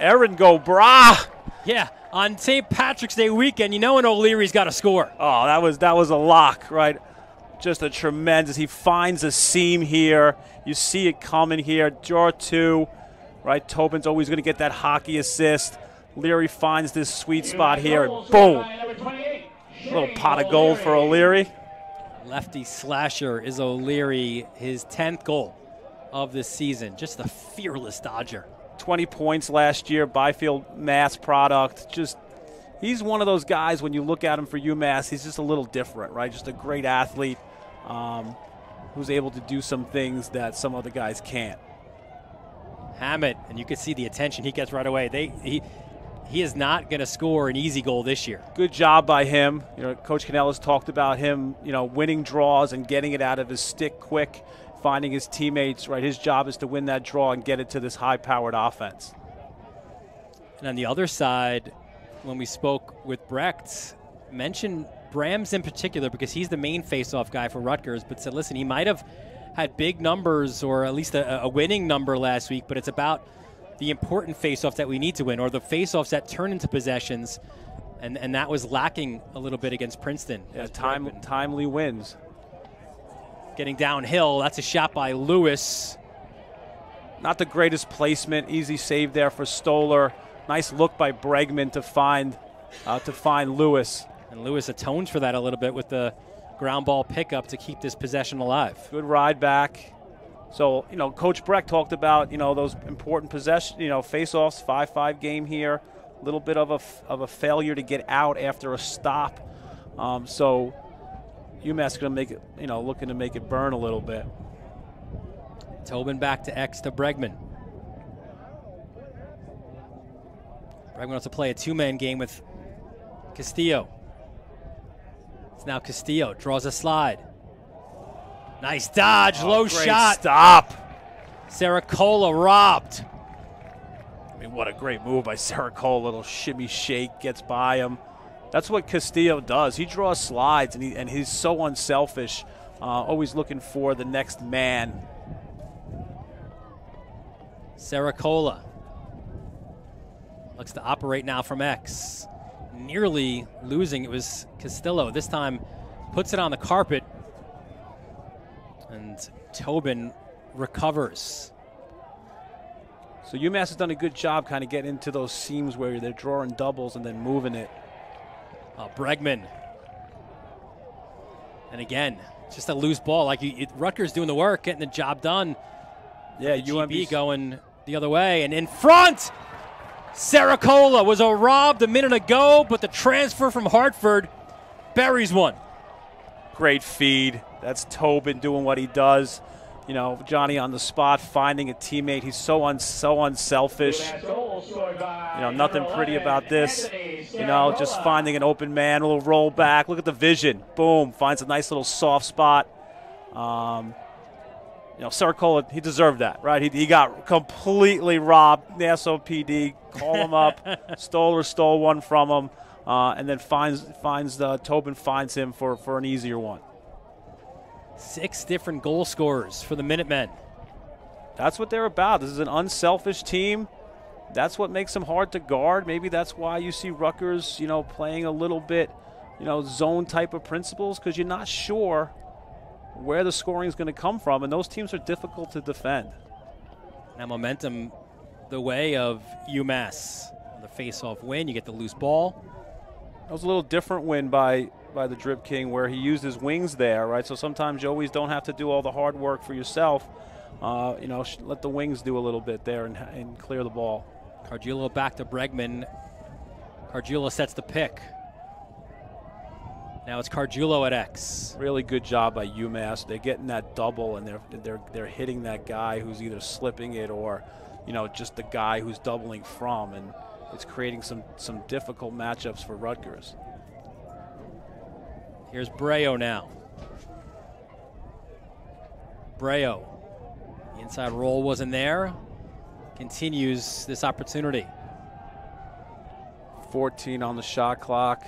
C: Aaron go brah.
B: Yeah, on St. Patrick's Day weekend, you know when O'Leary's got to score.
C: Oh, that was a lock, right? Just a tremendous. He finds a seam here. You see it coming here. Draw two, right? Tobin's always going to get that hockey assist. Leary finds this sweet spot here, and boom. A little pot of gold for O'Leary.
B: Lefty slasher is O'Leary, his 10th goal of this season. Just a fearless Dodger.
C: 20 points last year, Byfield Mass product. Just, he's one of those guys, when you look at him for UMass, he's just a little different, right? Just a great athlete who's able to do some things that some other guys can't.
B: Hammett, and you can see the attention he gets right away. He is not going to score an easy goal this year.
C: Good job by him. You know, Coach Canellas talked about him, you know, winning draws and getting it out of his stick quick, finding his teammates, right? His job is to win that draw and get it to this high-powered offense.
B: And on the other side, when we spoke with Brecht, mentioned Brams in particular because he's the main face-off guy for Rutgers, but said, listen, he might have had big numbers or at least a winning number last week, but it's about the important face-offs that we need to win or the face-offs that turn into possessions, and that was lacking a little bit against Princeton.
C: Yeah, timely wins.
B: Getting downhill, that's a shot by Lewis.
C: Not the greatest placement, easy save there for Stoller. Nice look by Bregman to find Lewis.
B: And Lewis atones for that a little bit with the ground ball pickup to keep this possession alive.
C: Good ride back. So, you know, Coach Brecht talked about, you know, those important possession, you know, face-offs, 5-5 game here. A little bit of a failure to get out after a stop. So UMass going to make it, you know, looking to make it burn a little bit.
B: Tobin back to X to Bregman. Bregman wants to play a two-man game with Castillo. It's now Castillo, draws a slide. Nice dodge, low shot.
C: Stop.
B: Saracola robbed.
C: I mean, what a great move by Saracola. Little shimmy shake, gets by him. That's what Castillo does. He draws slides, and he's so unselfish, always looking for the next man.
B: Saracola looks to operate now from X. Nearly losing. It was Castillo. This time puts it on the carpet. And Tobin recovers.
C: So UMass has done a good job kind of getting into those seams where they're drawing doubles and then moving it.
B: Bregman. And again, just a loose ball. Like Rutgers doing the work, getting the job done.
C: Yeah,
B: UMB going the other way. And in front, Saracola was robbed a minute ago, but the transfer from Hartford buries one.
C: Great feed. That's Tobin doing what he does. You know, Johnny on the spot, finding a teammate. He's so unselfish. You know, nothing pretty about this. You know, just finding an open man, a little roll back. Look at the vision. Boom, finds a nice little soft spot. Saracola, he deserved that, right? He got completely robbed. Nassau PD, call him up, stole one from him, and then Tobin finds him for an easier one.
B: 6 different goal scorers for the Minutemen.
C: That's what they're about. This is an unselfish team. That's what makes them hard to guard. Maybe that's why you see Rutgers, playing a little bit, zone type of principles, because you're not sure where the scoring is going to come from, and those teams are difficult to defend.
B: Now momentum the way of UMass. On the face-off win, you get the loose ball.
C: That was a little different win by the Drip King, where he used his wings there, right? So sometimes you always don't have to do all the hard work for yourself. Let the wings do a little bit there and clear the ball.
B: Cardullo back to Bregman. Cardullo sets the pick. Now it's Cardullo at X.
C: Really good job by UMass. They're getting that double, and they're hitting that guy who's either slipping it or, just the guy who's doubling from, and it's creating some difficult matchups for Rutgers.
B: Here's Breo now. Breo. The inside roll wasn't there. Continues this opportunity.
C: 14 on the shot clock.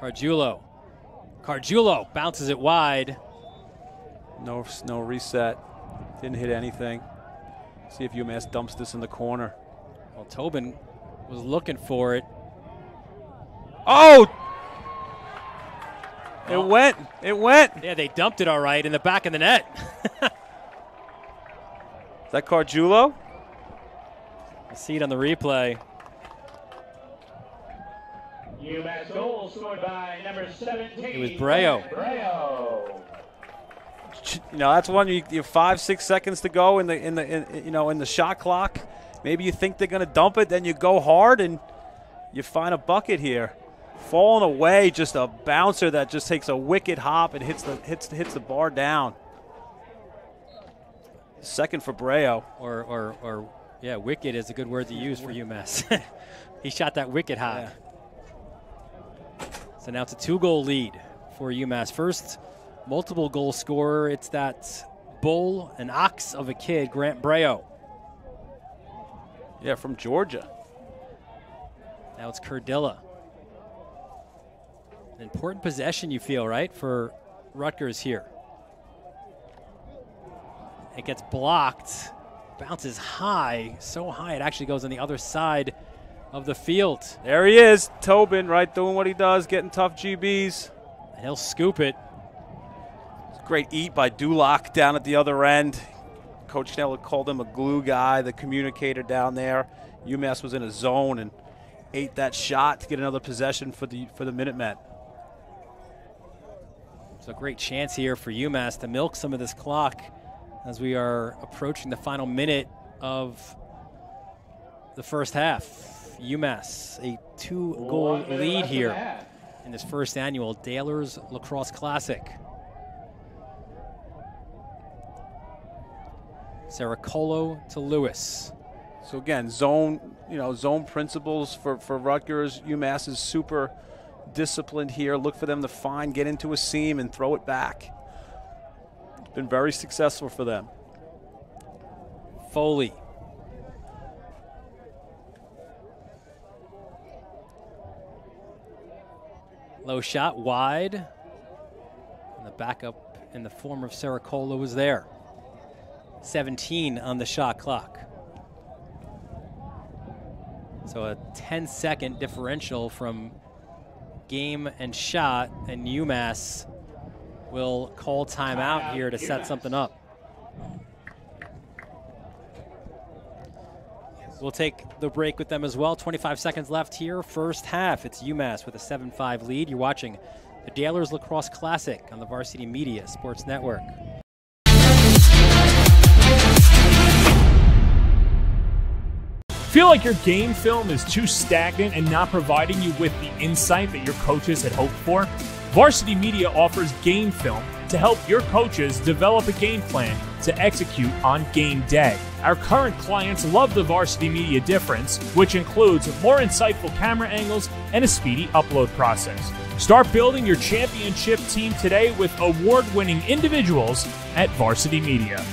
B: Cardullo bounces it wide.
C: No reset. Didn't hit anything. See if UMass dumps this in the corner.
B: Well, Tobin was looking for it.
C: Oh! It went.
B: Yeah, they dumped it all right in the back of the net.
C: Is that Cardullo?
B: I see it on the replay.
D: UMass goal scored by number 17.
B: It was Breo.
C: That's one you have 5-6 seconds to go in the shot clock. Maybe you think they're going to dump it, then you go hard and you find a bucket here. Falling away, just a bouncer that just takes a wicked hop and hits the bar down. Second for Breo.
B: Or wicked is a good word to use for UMass. He shot that wicked high. Yeah. So now it's a 2-goal lead for UMass. First multiple goal scorer, it's that bull, an ox of a kid, Grant Breo.
C: Yeah, from Georgia.
B: Now it's Cardilla. An important possession, you feel, right, for Rutgers here. It gets blocked, bounces high, so high it actually goes on the other side of the field.
C: There he is, Tobin, right, doing what he does, getting tough GBs.
B: And he'll scoop it.
C: Great eat by Dulac down at the other end. Coach Schnell called him a glue guy, the communicator down there. UMass was in a zone and ate that shot to get another possession for the Minutemen.
B: So a great chance here for UMass to milk some of this clock as we are approaching the final minute of the first half. UMass, a 2-goal lead here in this first annual Dailers Lacrosse Classic. Saracolo to Lewis.
C: So again, zone principles for Rutgers. UMass is super disciplined here. Look for them to get into a seam and throw it back. It's been very successful for them.
B: Foley. Low shot wide. And the backup in the form of Saracolo was there. 17 on the shot clock. So a 10-second differential from game and shot, and UMass will call timeout here to set something up. We'll take the break with them as well. 25 seconds left here, first half. It's UMass with a 7-5 lead. You're watching the Dailers Lacrosse Classic on the Varsity Media Sports Network.
G: Feel like your game film is too stagnant and not providing you with the insight that your coaches had hoped for? Varsity Media offers game film to help your coaches develop a game plan to execute on game day. Our current clients love the Varsity Media difference, which includes more insightful camera angles and a speedy upload process. Start building your championship team today with award-winning individuals at Varsity Media.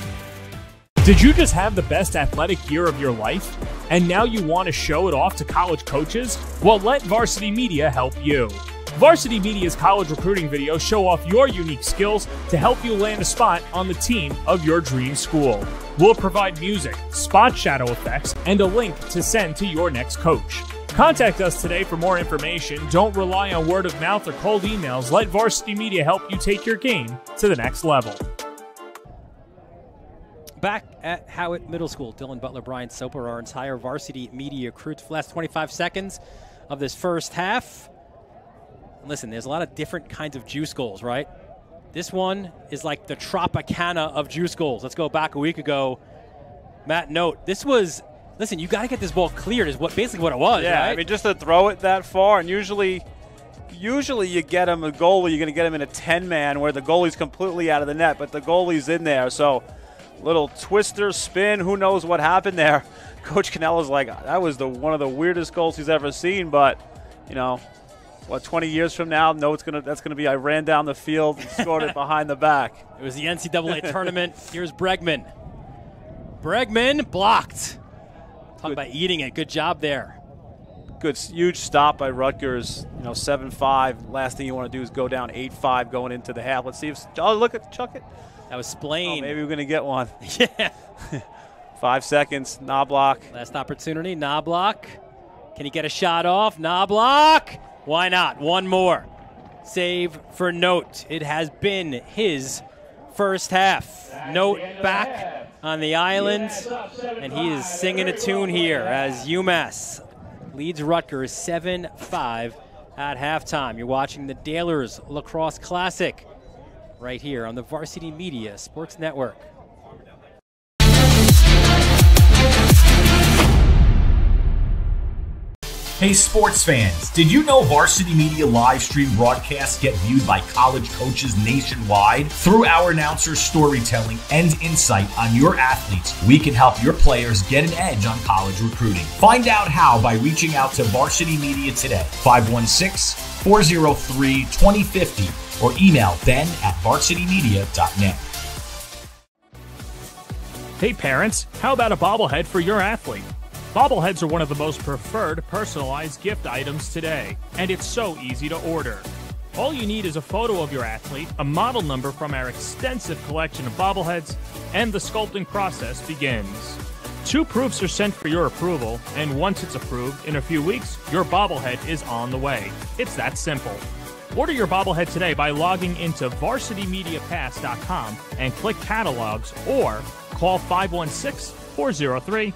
G: Did you just have the best athletic year of your life? And now you want to show it off to college coaches? Well, let Varsity Media help you. Varsity Media's college recruiting videos show off your unique skills to help you land a spot on the team of your dream school. We'll provide music, spot shadow effects, and a link to send to your next coach. Contact us today for more information. Don't rely on word of mouth or cold emails. Let Varsity Media help you take your game to the next level.
B: Back at Howitt Middle School, Dylan Butler, Brian Soper, our entire Varsity Media crew. For the last 25 seconds of this first half. Listen, there's a lot of different kinds of juice goals, right? This one is like the Tropicana of juice goals. Let's go back a week ago. Matt, note, this was, listen, you got to get this ball cleared is basically what it was,
C: yeah,
B: right?
C: I mean, just to throw it that far, and usually you get him a goalie, you're going to get him in a 10-man where the goalie's completely out of the net, but the goalie's in there, so little twister, spin, who knows what happened there. Coach Canella's like, that was one of the weirdest goals he's ever seen, but, you know, 20 years from now, that's gonna be I ran down the field and scored it behind the back.
B: It was the NCAA tournament. Here's Bregman. Bregman blocked. Talk about eating it. Good job there.
C: Good, huge stop by Rutgers. 7-5. Last thing you want to do is go down 8-5 going into the half. Let's see if look at Chuck it.
B: That was Splain.
C: Oh, maybe we're gonna get one.
B: Yeah.
C: 5 seconds. Knobloch.
B: Last opportunity. Knobloch. Can he get a shot off? Knobloch. Why not? One more. Save for Note. It has been his first half. Note back on the island, and he is singing a tune here as UMass leads Rutgers 7-5 at halftime. You're watching the Dalers Lacrosse Classic right here on the Varsity Media Sports Network.
F: Hey sports fans, did you know Varsity Media live stream broadcasts get viewed by college coaches nationwide? Through our announcers' storytelling and insight on your athletes, we can help your players get an edge on college recruiting. Find out how by reaching out to Varsity Media today, 516-403-2050, or email ben@varsitymedia.net.
G: Hey parents, how about a bobblehead for your athlete? Bobbleheads are one of the most preferred personalized gift items today, and it's so easy to order. All you need is a photo of your athlete, a model number from our extensive collection of bobbleheads, and the sculpting process begins. 2 proofs are sent for your approval, and once it's approved, in a few weeks, your bobblehead is on the way. It's that simple. Order your bobblehead today by logging into varsitymediapass.com and click catalogs, or call 516-403-2050.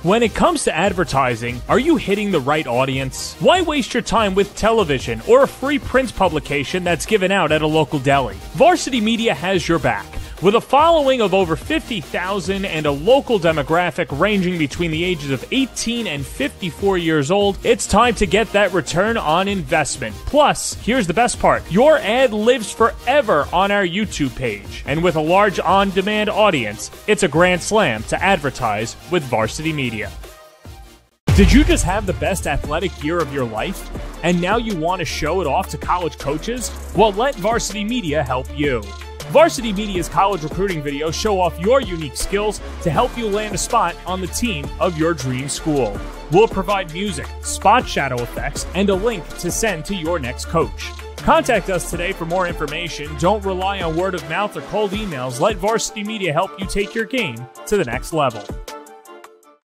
G: When it comes to advertising, are you hitting the right audience? Why waste your time with television or a free print publication that's given out at a local deli? Varsity Media has your back. With a following of over 50,000 and a local demographic ranging between the ages of 18 and 54 years old, it's time to get that return on investment. Plus, here's the best part. Your ad lives forever on our YouTube page. And with a large on-demand audience, it's a grand slam to advertise with Varsity Media. Did you just have the best athletic year of your life? And now you want to show it off to college coaches? Well, let Varsity Media help you. Varsity Media's college recruiting videos show off your unique skills to help you land a spot on the team of your dream school. We'll provide music, spot shadow effects, and a link to send to your next coach. Contact us today for more information. Don't rely on word of mouth or cold emails. Let Varsity Media help you take your game to the next level.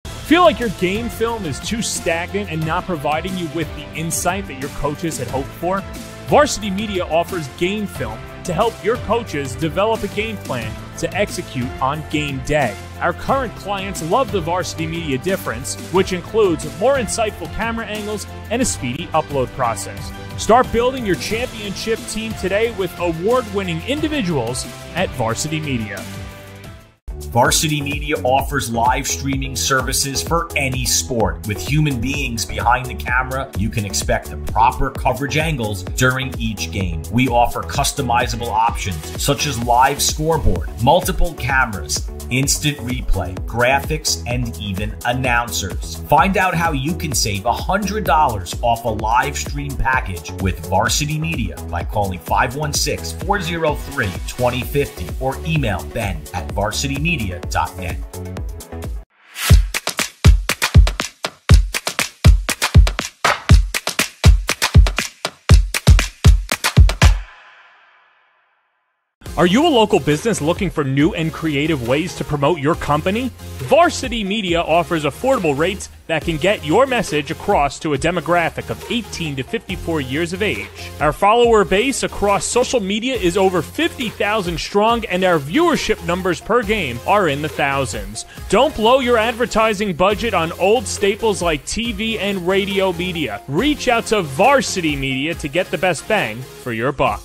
G: Feel like your game film is too stagnant and not providing you with the insight that your coaches had hoped for? Varsity Media offers game film to help your coaches develop a game plan to execute on game day. Our current clients love the Varsity Media difference, which includes more insightful camera angles and a speedy upload process. Start building your championship team today with award-winning individuals at Varsity Media.
F: Varsity Media offers live streaming services for any sport. With human beings behind the camera, you can expect the proper coverage angles during each game. We offer customizable options such as live scoreboard, multiple cameras, instant replay, graphics, and even announcers. Find out how you can save $100 off a live stream package with Varsity Media by calling 516-403-2050 or email ben@varsitymedia.net.
G: Are you a local business looking for new and creative ways to promote your company? Varsity Media offers affordable rates that can get your message across to a demographic of 18 to 54 years of age. Our follower base across social media is over 50,000 strong, and our viewership numbers per game are in the thousands. Don't blow your advertising budget on old staples like TV and radio media. Reach out to Varsity Media to get the best bang for your buck.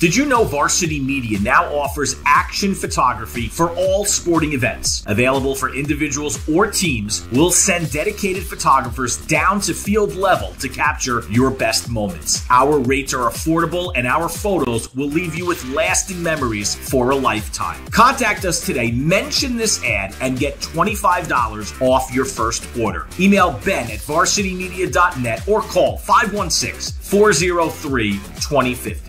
F: Did you know Varsity Media now offers action photography for all sporting events? Available for individuals or teams, we'll send dedicated photographers down to field level to capture your best moments. Our rates are affordable, and our photos will leave you with lasting memories for a lifetime. Contact us today, mention this ad, and get $25 off your first order. Email ben@varsitymedia.net or call 516-403-2050.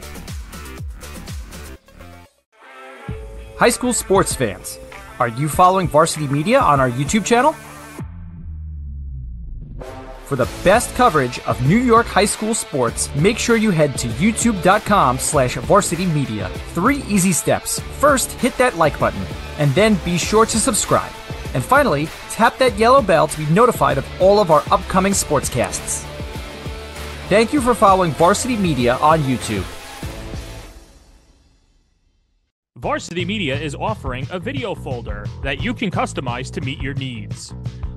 A: High school sports fans, are you following Varsity Media on our YouTube channel? For the best coverage of New York high school sports, make sure you head to youtube.com/varsitymedia. 3 easy steps. First, hit that like button, and then be sure to subscribe. And finally, tap that yellow bell to be notified of all of our upcoming sportscasts. Thank you for following Varsity Media on YouTube.
G: Varsity Media is offering a video folder that you can customize to meet your needs.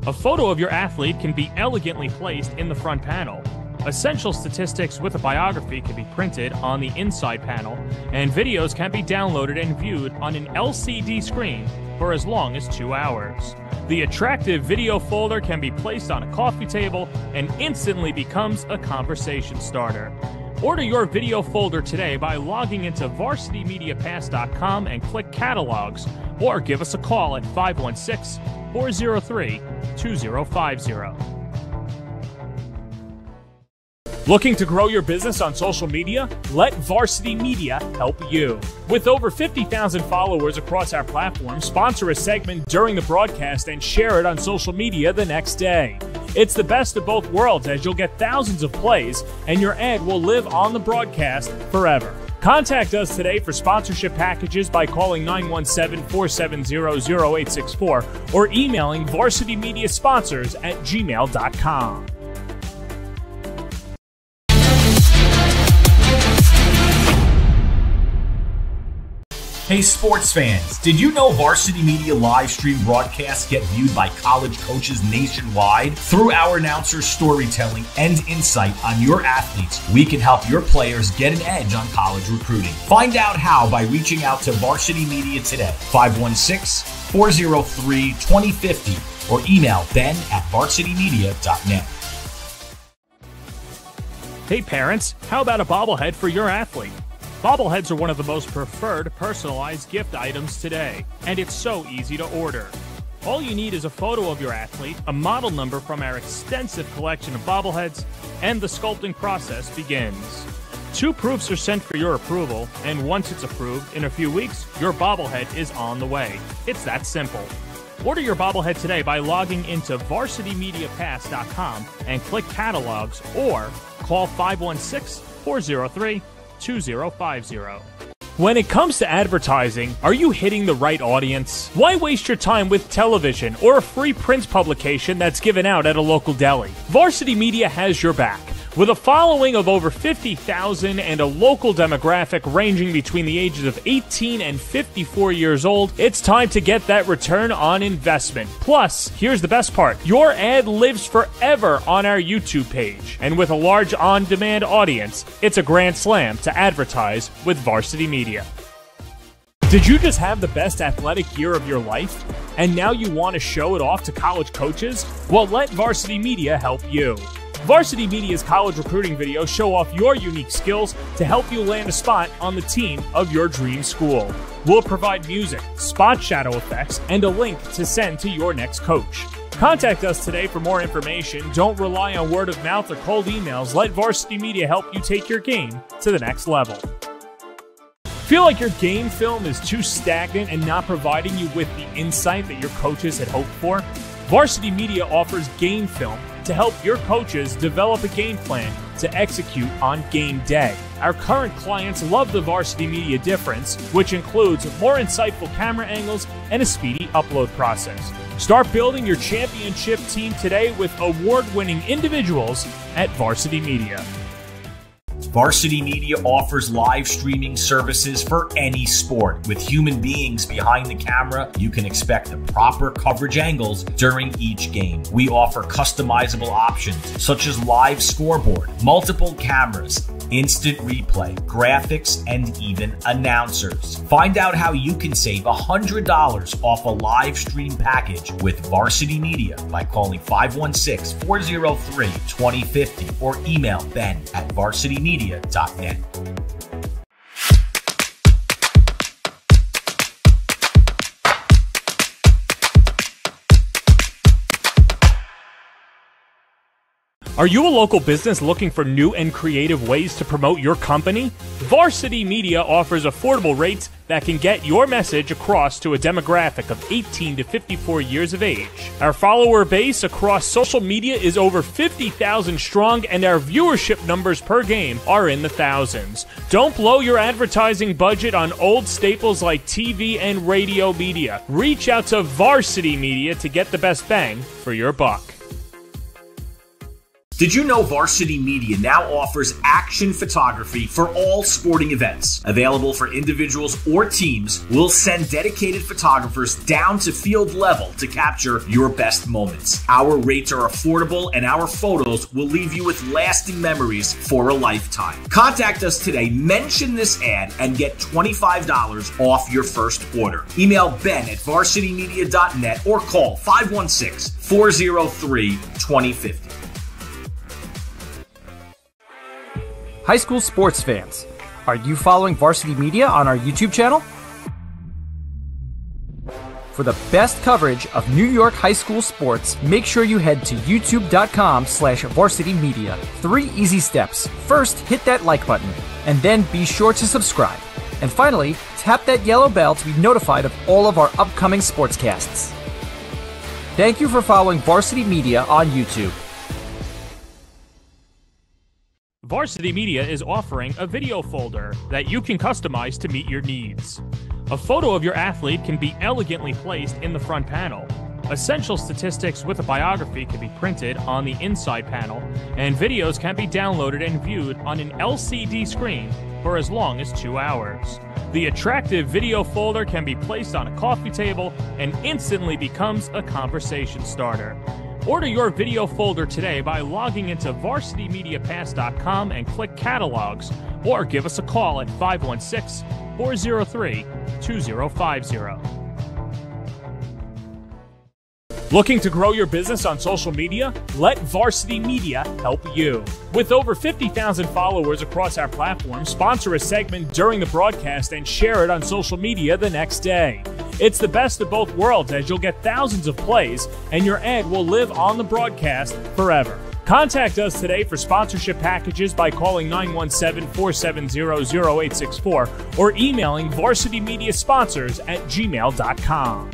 G: A photo of your athlete can be elegantly placed in the front panel. Essential statistics with a biography can be printed on the inside panel, and videos can be downloaded and viewed on an LCD screen for as long as 2 hours. The attractive video folder can be placed on a coffee table and instantly becomes a conversation starter. Order your video folder today by logging into varsitymediapass.com and click Catalogs, or give us a call at 516-403-2050. Looking to grow your business on social media? Let Varsity Media help you. With over 50,000 followers across our platform, sponsor a segment during the broadcast and share it on social media the next day. It's the best of both worlds, as you'll get thousands of plays and your ad will live on the broadcast forever. Contact us today for sponsorship packages by calling 917-470-0864 or emailing varsitymediasponsors@gmail.com.
F: Hey sports fans, did you know Varsity Media live stream broadcasts get viewed by college coaches nationwide? Through our announcers' storytelling and insight on your athletes, we can help your players get an edge on college recruiting. Find out how by reaching out to Varsity Media today, 516-403-2050, or email ben@varsitymedia.net.
G: Hey parents, how about a bobblehead for your athlete? Bobbleheads are one of the most preferred personalized gift items today, and it's so easy to order. All you need is a photo of your athlete, a model number from our extensive collection of bobbleheads, and the sculpting process begins. 2 proofs are sent for your approval, and once it's approved, in a few weeks, your bobblehead is on the way. It's that simple. Order your bobblehead today by logging into varsitymediapass.com and click Catalogs, or call 516-403-2050. When it comes to advertising, are you hitting the right audience? Why waste your time with television or a free print publication that's given out at a local deli? Varsity Media has your back. With a following of over 50,000 and a local demographic ranging between the ages of 18 and 54 years old, it's time to get that return on investment. Plus, here's the best part. Your ad lives forever on our YouTube page. And with a large on-demand audience, it's a grand slam to advertise with Varsity Media. Did you just have the best athletic year of your life? And now you want to show it off to college coaches? Well, let Varsity Media help you. Varsity Media's college recruiting videos show off your unique skills to help you land a spot on the team of your dream school. We'll provide music, spot shadow effects, and a link to send to your next coach. Contact us today for more information. Don't rely on word of mouth or cold emails. Let Varsity Media help you take your game to the next level. Feel like your game film is too stagnant and not providing you with the insight that your coaches had hoped for? Varsity Media offers game film to help your coaches develop a game plan to execute on game day. Our current clients love the Varsity Media difference, which includes more insightful camera angles and a speedy upload process. Start building your championship team today with award-winning individuals at Varsity Media.
F: Varsity Media offers live streaming services for any sport. With human beings behind the camera, you can expect the proper coverage angles during each game. We offer customizable options such as live scoreboard, multiple cameras, instant replay, graphics, and even announcers. Find out how you can save $100 off a live stream package with Varsity Media by calling 516-403-2050 or email ben@varsitymedia.net.
G: Are you a local business looking for new and creative ways to promote your company? Varsity Media offers affordable rates that can get your message across to a demographic of 18 to 54 years of age. Our follower base across social media is over 50,000 strong, and our viewership numbers per game are in the thousands. Don't blow your advertising budget on old staples like TV and radio media. Reach out to Varsity Media to get the best bang for your buck.
F: Did you know Varsity Media now offers action photography for all sporting events? Available for individuals or teams, we'll send dedicated photographers down to field level to capture your best moments. Our rates are affordable, and our photos will leave you with lasting memories for a lifetime. Contact us today, mention this ad, and get $25 off your first order. Email ben@varsitymedia.net or call 516-403-2050.
A: High school sports fans, are you following Varsity Media on our YouTube channel? For the best coverage of New York high school sports, make sure you head to youtube.com/varsitymedia. 3 easy steps. First, hit that like button, and then be sure to subscribe. And finally, tap that yellow bell to be notified of all of our upcoming sportscasts. Thank you for following Varsity Media on YouTube.
G: Varsity Media is offering a video folder that you can customize to meet your needs. A photo of your athlete can be elegantly placed in the front panel. Essential statistics with a biography can be printed on the inside panel, and videos can be downloaded and viewed on an LCD screen for as long as 2 hours. The attractive video folder can be placed on a coffee table and instantly becomes a conversation starter. Order your video folder today by logging into varsitymediapass.com and click Catalogs, or give us a call at 516-403-2050. Looking to grow your business on social media? Let Varsity Media help you. With over 50,000 followers across our platform, sponsor a segment during the broadcast and share it on social media the next day. It's the best of both worlds, as you'll get thousands of plays and your ad will live on the broadcast forever. Contact us today for sponsorship packages by calling 917-470-0864 or emailing varsitymediasponsors@gmail.com.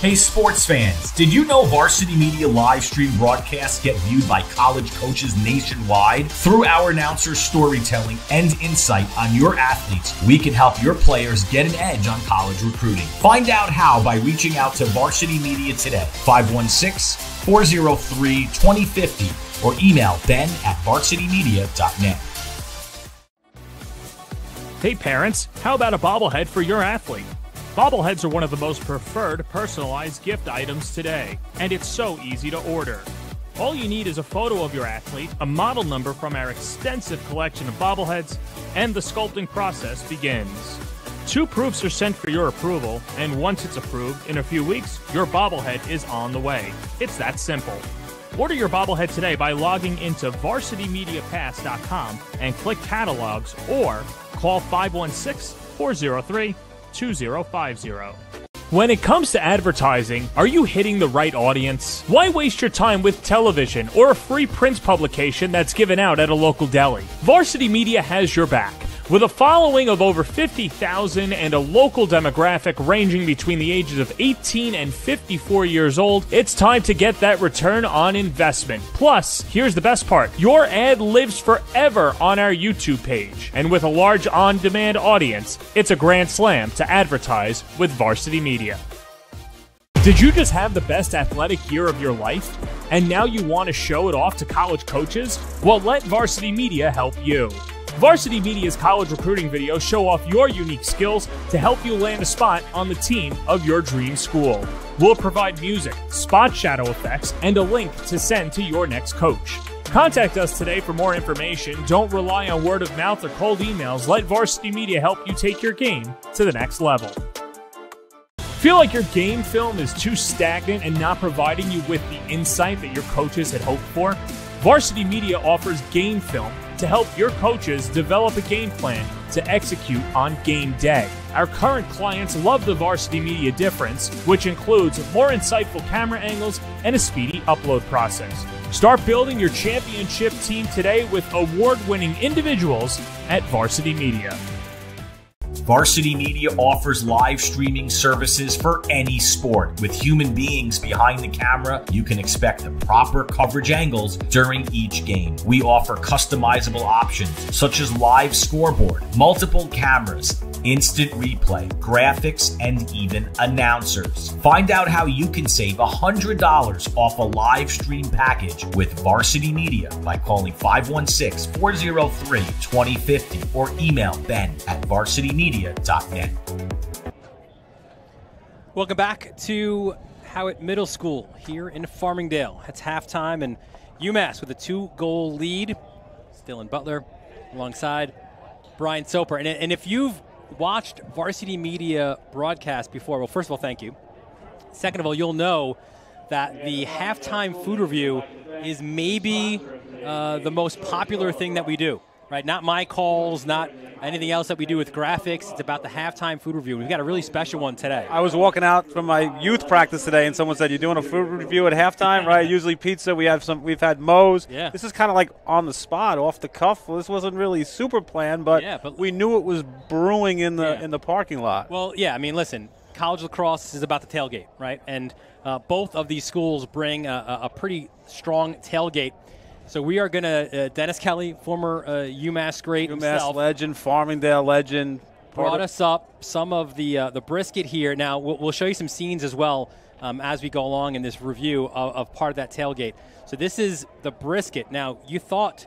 F: Hey sports fans, did you know Varsity Media live stream broadcasts get viewed by college coaches nationwide? Through our announcers' storytelling and insight on your athletes, we can help your players get an edge on college recruiting. Find out how by reaching out to Varsity Media today, 516-403-2050, or email ben@varsitymedia.net.
G: Hey parents, how about a bobblehead for your athlete? Bobbleheads are one of the most preferred personalized gift items today, and it's so easy to order. All you need is a photo of your athlete, a model number from our extensive collection of bobbleheads, and the sculpting process begins. 2 proofs are sent for your approval, and once it's approved, in a few weeks, your bobblehead is on the way. It's that simple. Order your bobblehead today by logging into varsitymediapass.com and click catalogs, or call 516-403-2050. When it comes to advertising, are you hitting the right audience? Why waste your time with television or a free print publication that's given out at a local deli? Varsity Media has your back. With a following of over 50,000 and a local demographic ranging between the ages of 18 and 54 years old, it's time to get that return on investment. Plus, here's the best part. Your ad lives forever on our YouTube page. And with a large on-demand audience, it's a grand slam to advertise with Varsity Media. Did you just have the best athletic year of your life? And now you want to show it off to college coaches? Well, let Varsity Media help you. Varsity Media's college recruiting videos show off your unique skills to help you land a spot on the team of your dream school. We'll provide music, spot shadow effects, and a link to send to your next coach. Contact us today for more information. Don't rely on word of mouth or cold emails. Let Varsity Media help you take your game to the next level. Feel like your game film is too stagnant and not providing you with the insight that your coaches had hoped for? Varsity Media offers game film to help your coaches develop a game plan to execute on game day. Our current clients love the Varsity Media difference, which includes more insightful camera angles and a speedy upload process. Start building your championship team today with award-winning individuals at Varsity Media.
F: Varsity Media offers live streaming services for any sport. With human beings behind the camera, you can expect the proper coverage angles during each game. We offer customizable options such as live scoreboard, multiple cameras, instant replay, graphics, and even announcers. Find out how you can save $100 off a live stream package with Varsity Media by calling 516-403-2050 or email ben@varsitymedia.net.
B: Welcome back to Howitt Middle School here in Farmingdale. It's halftime, and UMass with a 2-goal lead. Dylan Butler alongside Brian Soper. And if you've watched Varsity Media broadcast before, well, first of all, thank you. Second of all, you'll know that the halftime food review is maybe the most popular thing that we do, right? Not my calls, not anything else that we do with graphics. It's about the halftime food review. We've got a really special one today.
C: I was walking out from my youth practice today, and someone said, "You're doing a food review at halftime, right?" Usually pizza. We've had Moe's.
B: Yeah.
C: This is kind of like on the spot, off the cuff. Well, this wasn't really super planned, but we knew it was brewing in the parking lot.
B: Well, yeah. I mean, listen, college lacrosse is about the tailgate, right? And both of these schools bring a pretty strong tailgate. So we are going to, Dennis Kelly, former UMass great himself,
C: legend, Farmingdale legend,
B: brought us up some of the brisket here. Now, we'll show you some scenes as well as we go along in this review of part of that tailgate. So this is the brisket. Now, you thought,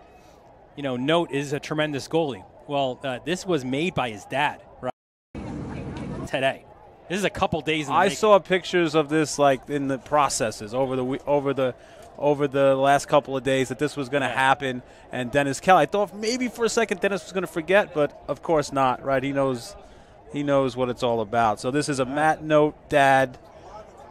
B: Note is a tremendous goalie. Well, this was made by his dad, right? Today. This is a couple days in the making.
C: Saw pictures of this like in the processes over the last couple of days that this was going to happen. And Dennis Kelly, I thought maybe for a second Dennis was going to forget, but of course not, right? He knows what it's all about. So this is a Matt Note dad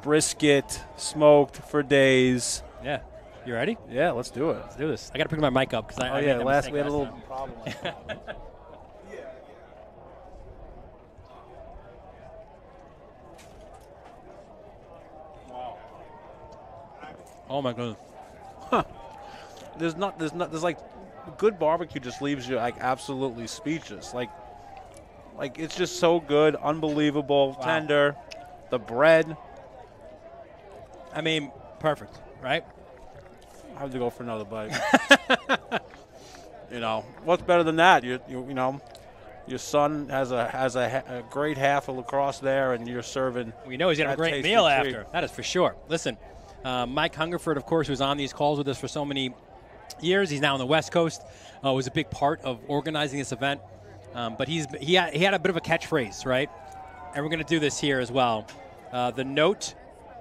C: brisket, smoked for days.
B: Yeah. You ready?
C: Yeah, let's do it.
B: Let's do this. I got to pick my mic up because I made
C: last we had a little problem.
B: Oh my goodness.
C: Huh. There's like good barbecue just leaves you like absolutely speechless. Like it's just so good, unbelievable, tender. The bread.
B: I mean, perfect, right?
C: I have to go for another bite. What's better than that? Your son has a great half of lacrosse there, and you're serving.
B: We know he's gonna have a great meal after. That is for sure. Listen. Mike Hungerford, of course, was on these calls with us for so many years. He's now on the West Coast. Was a big part of organizing this event. But he had a bit of a catchphrase, right? And we're going to do this here as well. The Note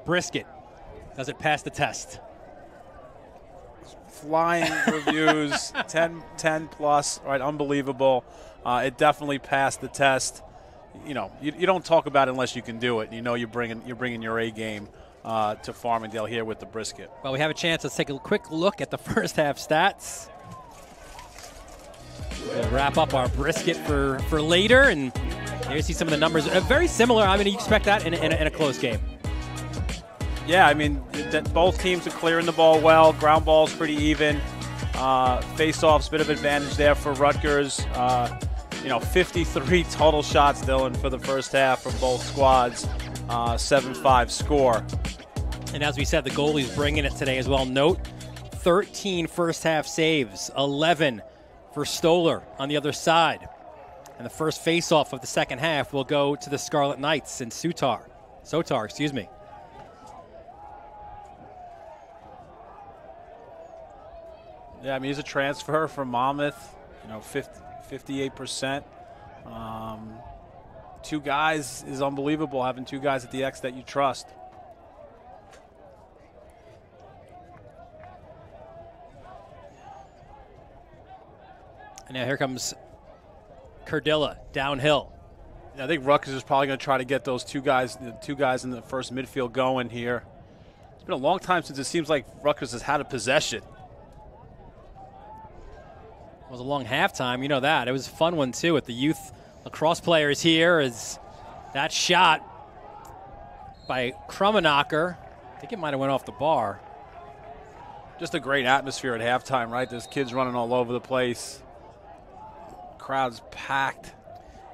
B: brisket. Does it pass the test?
C: flying reviews, 10 plus, right? Unbelievable. It definitely passed the test. You know, you don't talk about it unless you can do it. You know, you're bringing your A game to Farmingdale here with the brisket.
B: Well, we have a chance. Let's take a quick look at the first half stats. We'll wrap up our brisket for later, and there you see some of the numbers. Very similar. I mean, you expect that in a close game.
C: Yeah, I mean, both teams are clearing the ball well. Ground ball's pretty even. Face-offs, bit of advantage there for Rutgers. 53 total shots, Dylan, for the first half from both squads. 7-5 score.
B: And as we said, the goalie's bringing it today as well. Note, 13 first-half saves, 11 for Stoller on the other side. And the first face-off of the second half will go to the Scarlet Knights and Sotar, excuse me.
C: Yeah, I mean, he's a transfer from Monmouth, 58%. Two guys is unbelievable, having two guys at the X that you trust.
B: And now here comes Cardilla downhill.
C: Yeah, I think Rutgers is probably going to try to get those two guys in the first midfield going here. It's been a long time since it seems like Rutgers has had a possession.
B: It was a long halftime, you know that. It was a fun one, too, with the youth lacrosse players here. As that shot by Krummenacher, I think it might have went off the bar.
C: Just a great atmosphere at halftime, right? There's kids running all over the place. Crowd's packed.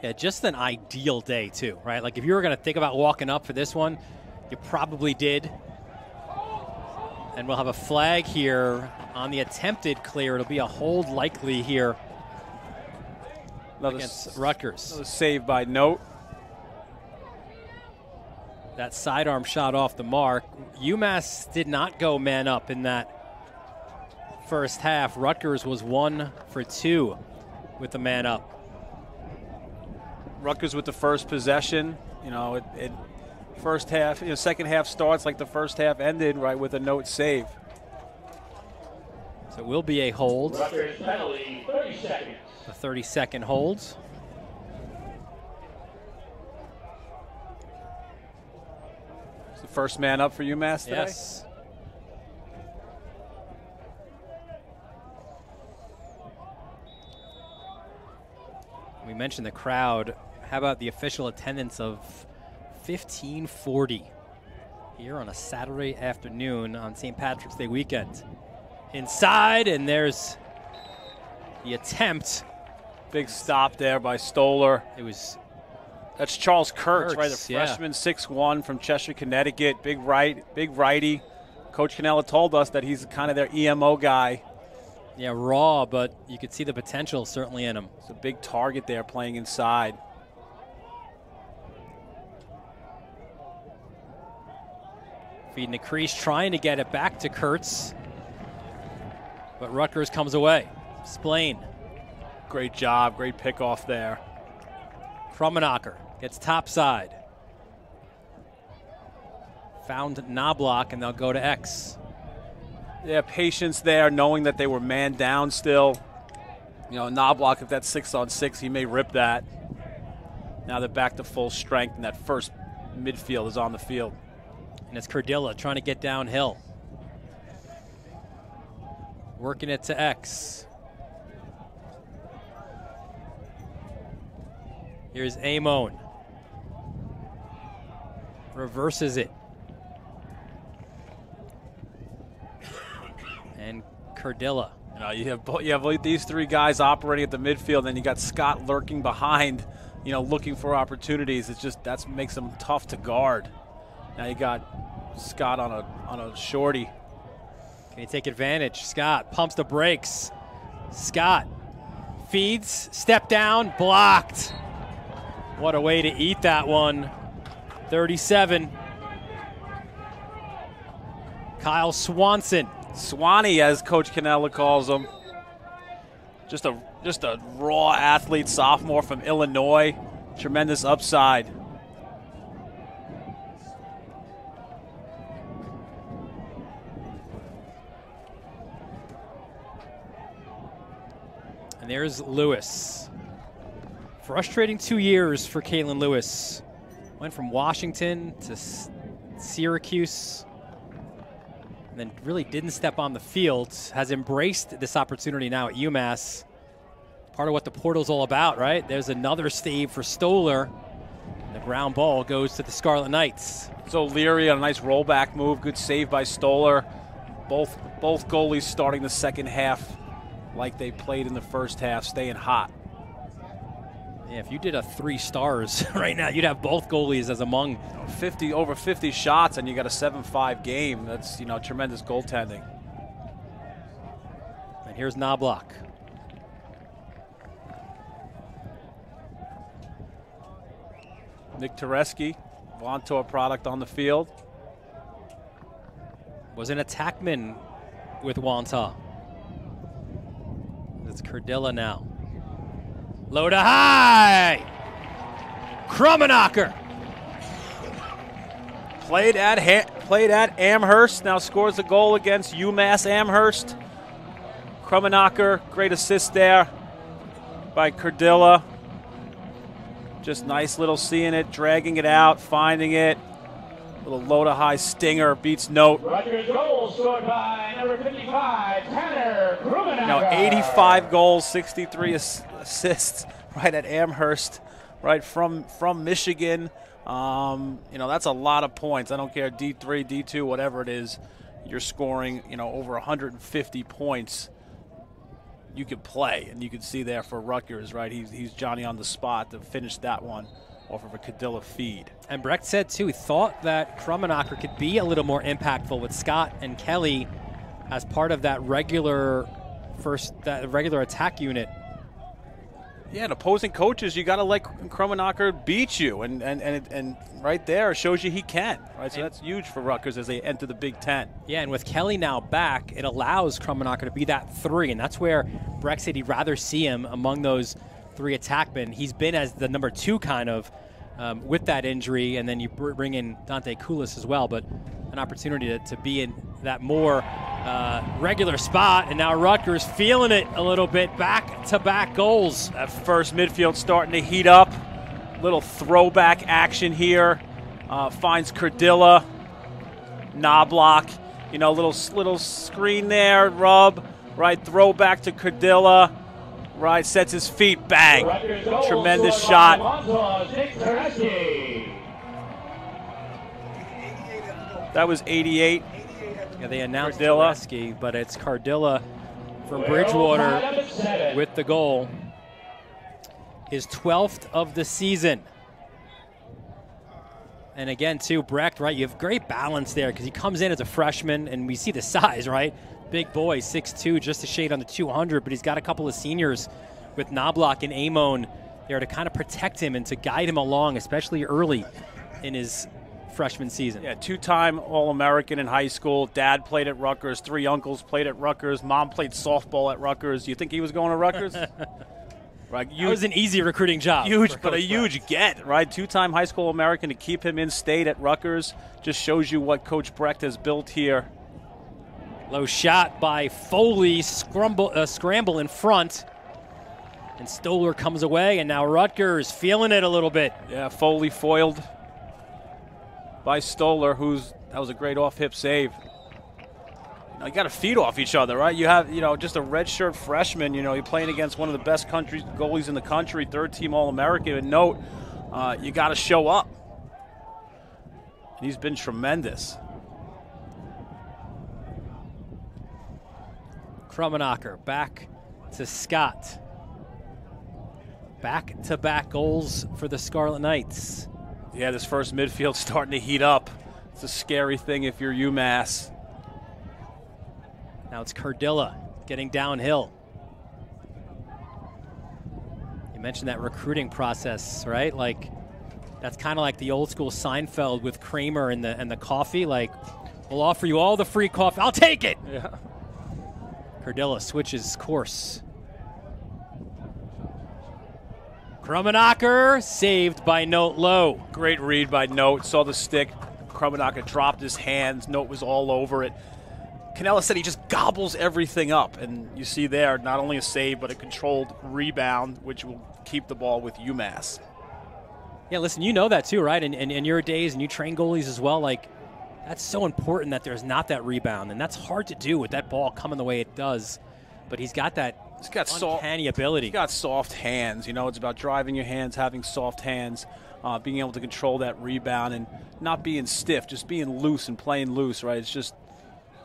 B: Yeah, just an ideal day, too, right? Like, if you were going to think about walking up for this one, you probably did. And we'll have a flag here on the attempted clear. It'll be a hold likely here against Rutgers.
C: Another save by Note.
B: That sidearm shot off the mark. UMass did not go man up in that first half. Rutgers was 1 for 2 with the man up.
C: Rutgers with the first possession. First half, second half starts like the first half ended, right, with a Note save.
B: So it will be a hold.
D: Rutgers penalty, 30 seconds.
B: A 30-second hold.
C: It's the first man up for UMass today?
B: Yes. We mentioned the crowd. How about the official attendance of 1540 here on a Saturday afternoon on St. Patrick's Day weekend? Inside, and there's the attempt.
C: Big stop there by Stoller. That's Charles Kurtz, right? The freshman, 6'1" from Cheshire, Connecticut. Big righty. Coach Cannella told us that he's kind of their EMO guy.
B: Yeah, raw, but you could see the potential certainly in him.
C: It's a big target there playing inside.
B: Feeding the crease, trying to get it back to Kurtz. But Rutgers comes away. Splain.
C: Great job, great pickoff there.
B: Krummenacher gets topside. Found Knobloch, and they'll go to X.
C: Yeah, patience there, knowing that they were man down still. Knobloch, if that's 6-on-6, he may rip that. Now they're back to full strength, and that first midfield is on the field.
B: And it's Cardilla trying to get downhill. Working it to X. Here's Amon. Reverses it. And Cardilla.
C: You have these three guys operating at the midfield, and you got Scott lurking behind, looking for opportunities. That makes them tough to guard. Now you got Scott on a shorty.
B: Can he take advantage? Scott pumps the brakes. Scott feeds, step down, blocked. What a way to eat that one. 37. Kyle Swanson.
C: Swanee, as Coach Cannella calls him. Just a raw athlete, sophomore from Illinois. Tremendous upside.
B: And there's Lewis. Frustrating 2 years for Caitlin Lewis. Went from Washington to Syracuse, and then really didn't step on the field. Has embraced this opportunity now at UMass. Part of what the portal's all about, right? There's another save for Stoller. And the ground ball goes to the Scarlet Knights.
C: So Leary on a nice rollback move. Good save by Stoller. Both goalies starting the second half like they played in the first half, staying hot.
B: Yeah, if you did a 3 stars right now, you'd have both goalies as among
C: over 50 shots, and you got a 7-5 game. That's, you know, tremendous goaltending.
B: And here's Knobloch.
C: Nick Tereski, Vontor product on the field.
B: Was an attackman with Wanta. It's Cardilla now. Low to high. Krummenacher.
C: Played at Amherst. Now scores a goal against UMass Amherst. Krummenacher, great assist there by Cardilla. Just nice little seeing it, dragging it out, finding it. Little low to high stinger, beats Note.
D: Rutgers goal scored by number 55, Tanner Krummenacher.
C: Now 85 goals, 63 assists right at Amherst, right from Michigan. You know, that's a lot of points. I don't care, D3, D2, whatever it is. You're scoring, you know, over 150 points. You could play, and you can see there for Rutgers, right? He's Johnny on the spot to finish that one off of a Cardilla feed.
B: And Brecht said, too, he thought that Krummenacher could be a little more impactful with Scott and Kelly as part of that regular attack unit.
C: Yeah, and opposing coaches, you got to let Krummenacher beat you, and right there it shows you he can. Right, so that's huge for Rutgers as they enter the Big Ten.
B: Yeah, and with Kelly now back, it allows Krummenacher to be that 3, and that's where Brecht said he'd rather see him among those 3 attackmen. He's been as the number 2 kind of with that injury, and then you bring in Dante Koulis as well, but an opportunity to be in that more regular spot, and now Rutgers feeling it a little bit, back-to-back goals.
C: That first midfield starting to heat up. Little throwback action here. Finds Cardilla, Knobloch, you know, little screen there, rub, right, throwback to Cardilla, right, sets his feet, bang. Tremendous shot. That was 88.
B: Yeah, they announced Tereski, but it's Cardilla from Bridgewater with the goal. His 12th of the season. And again, too, Brecht, right, you have great balance there because he comes in as a freshman, and we see the size, right? Big boy, 6'2", just a shade on the 200, but he's got a couple of seniors with Knobloch and Amon there to kind of protect him and to guide him along, especially early in his freshman season.
C: Yeah, 2-time All-American in high school. Dad played at Rutgers. 3 uncles played at Rutgers. Mom played softball at Rutgers. You think he was going to Rutgers? Right,
B: that was an easy recruiting job.
C: Huge, but a huge get, right? 2-time high school American to keep him in state at Rutgers just shows you what Coach Brecht has built here.
B: Low shot by Foley, scramble in front. And Stoller comes away, and now Rutgers feeling it a little bit.
C: Yeah, Foley foiled by Stoller, that was a great off-hip save. You got to feed off each other, right? You have, just a redshirt freshman, you're playing against one of the best goalies in the country, 3rd-team All-American. And note, you got to show up. He's been tremendous.
B: Krummenacher back to Scott. Back-to-back goals for the Scarlet Knights.
C: Yeah, this first midfield starting to heat up. It's a scary thing if you're UMass.
B: Now it's Cardilla getting downhill. You mentioned that recruiting process, right? Like, that's kind of like the old school Seinfeld with Kramer and the coffee. Like, we'll offer you all the free coffee. I'll take it.
C: Yeah.
B: Cardilla switches course. Krummenacher saved by Note Low.
C: Great read by Note. Saw the stick. Krummenacher dropped his hands. Note was all over it. Canella said he just gobbles everything up. And you see there, not only a save, but a controlled rebound, which will keep the ball with UMass.
B: Yeah, listen, you know that too, right? And in your days, and you train goalies as well, like, that's so important that there's not that rebound. And that's hard to do with that ball coming the way it does. But he's got that uncanny ability.
C: He's got soft hands. You know, it's about driving your hands, having soft hands, being able to control that rebound and not being stiff, just being loose and playing loose, right? It's just,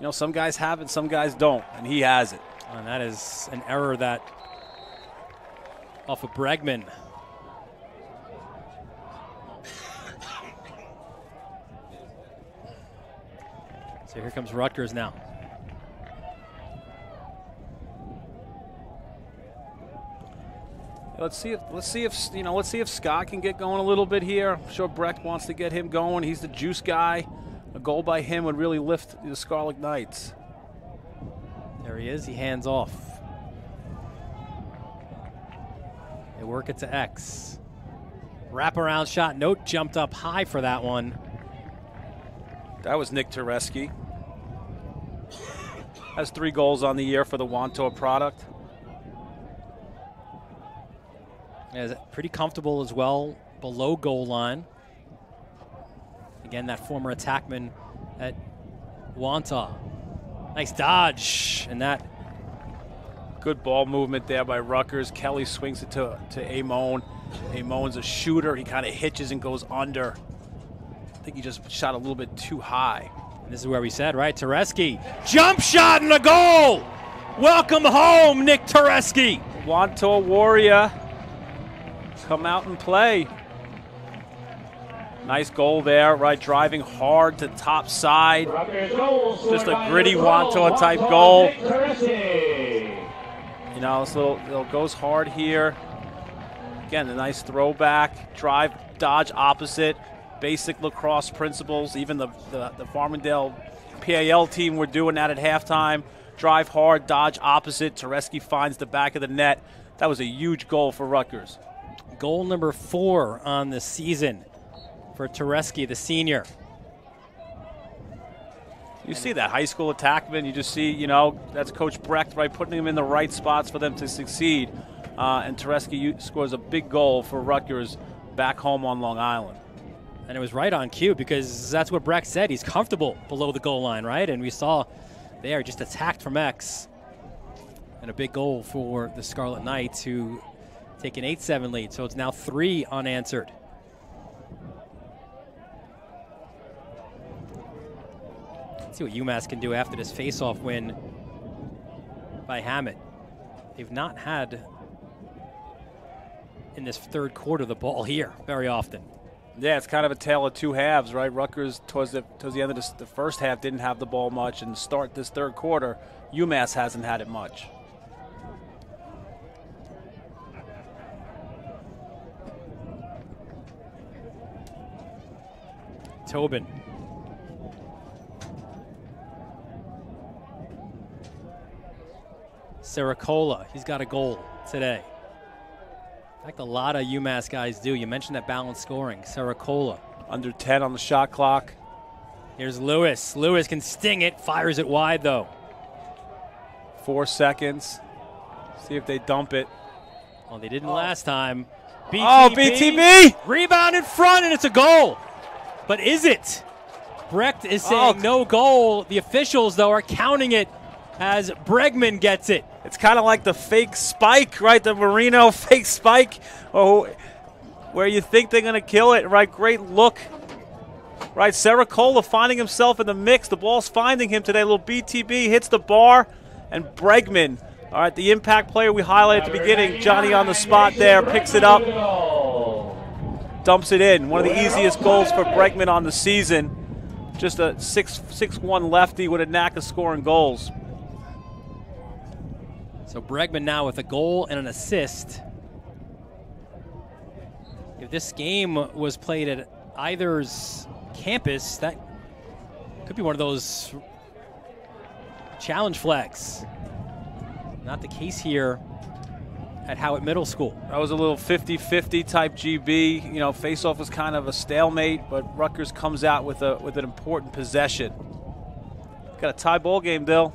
C: you know, some guys have it, some guys don't, and he has it.
B: And that is an error that off of Bregman. So here comes Rutgers now.
C: Let's see if Scott can get going a little bit here. I'm sure Brecht wants to get him going. He's the juice guy. A goal by him would really lift the Scarlet Knights.
B: There he is. He hands off. They work it to X. Wraparound shot. Note jumped up high for that one.
C: That was Nick Tereski. Has 3 goals on the year for the Wantor product.
B: Is pretty comfortable as well below goal line. Again, that former attackman at Wanta. Nice dodge, and that.
C: Good ball movement there by Rutgers. Kelly swings it to Amon. Amon's a shooter. He kind of hitches and goes under. I think he just shot a little bit too high.
B: And this is where we said, right? Tereski, jump shot and a goal! Welcome home, Nick Tereski.
C: Wantor Warrior. Come out and play. Nice goal there, right? Driving hard to top side. Just a gritty Wantor type goal. You know, this little goes hard here. Again, a nice throwback, drive, dodge opposite, basic lacrosse principles. Even the Farmingdale PAL team were doing that at halftime. Drive hard, dodge opposite. Tereski finds the back of the net. That was a huge goal for Rutgers.
B: Goal number 4 on the season for Tereski, the senior.
C: You see that high school attackman. You just see, you know, that's Coach Brecht, right, putting him in the right spots for them to succeed. And Tereski scores a big goal for Rutgers back home on Long Island.
B: And it was right on cue because that's what Brecht said. He's comfortable below the goal line, right? And we saw there just attacked from X. And a big goal for the Scarlet Knights, who take an 8-7 lead. So it's now 3 unanswered. Let's see what UMass can do after this face-off win by Hammett. They've not had, in this third quarter, the ball here very often.
C: Yeah, it's kind of a tale of two halves, right? Rutgers, towards the end of the first half, didn't have the ball much, and to start this third quarter, UMass hasn't had it much.
B: Tobin. Saracola, he's got a goal today. In fact, a lot of UMass guys do. You mentioned that balanced scoring. Saracola.
C: Under 10 on the shot clock.
B: Here's Lewis. Lewis can sting it, fires it wide, though.
C: 4 seconds. See if they dump it.
B: Well, they didn't last time. BTB.
C: Oh, BTB!
B: Rebound in front, and it's a goal. But is it? Brecht is saying no goal. The officials, though, are counting it as Bregman gets it.
C: It's kind of like the fake spike, right? The Marino fake spike, where you think they're going to kill it, right? Great look. Right, Saracola finding himself in the mix. The ball's finding him today. A little BTB hits the bar, and Bregman, all right, the impact player we highlighted at the beginning, Johnny on the spot there, picks it up, dumps it in. One of the easiest goals for Bregman on the season. Just a 6'1" lefty with a knack of scoring goals.
B: So Bregman now with a goal and an assist. If this game was played at either's campus, that could be one of those challenge flags. Not the case here at Howitt Middle School.
C: That was a little 50-50 type GB. You know, face-off was kind of a stalemate, but Rutgers comes out with an important possession. Got a tie ball game, Dill.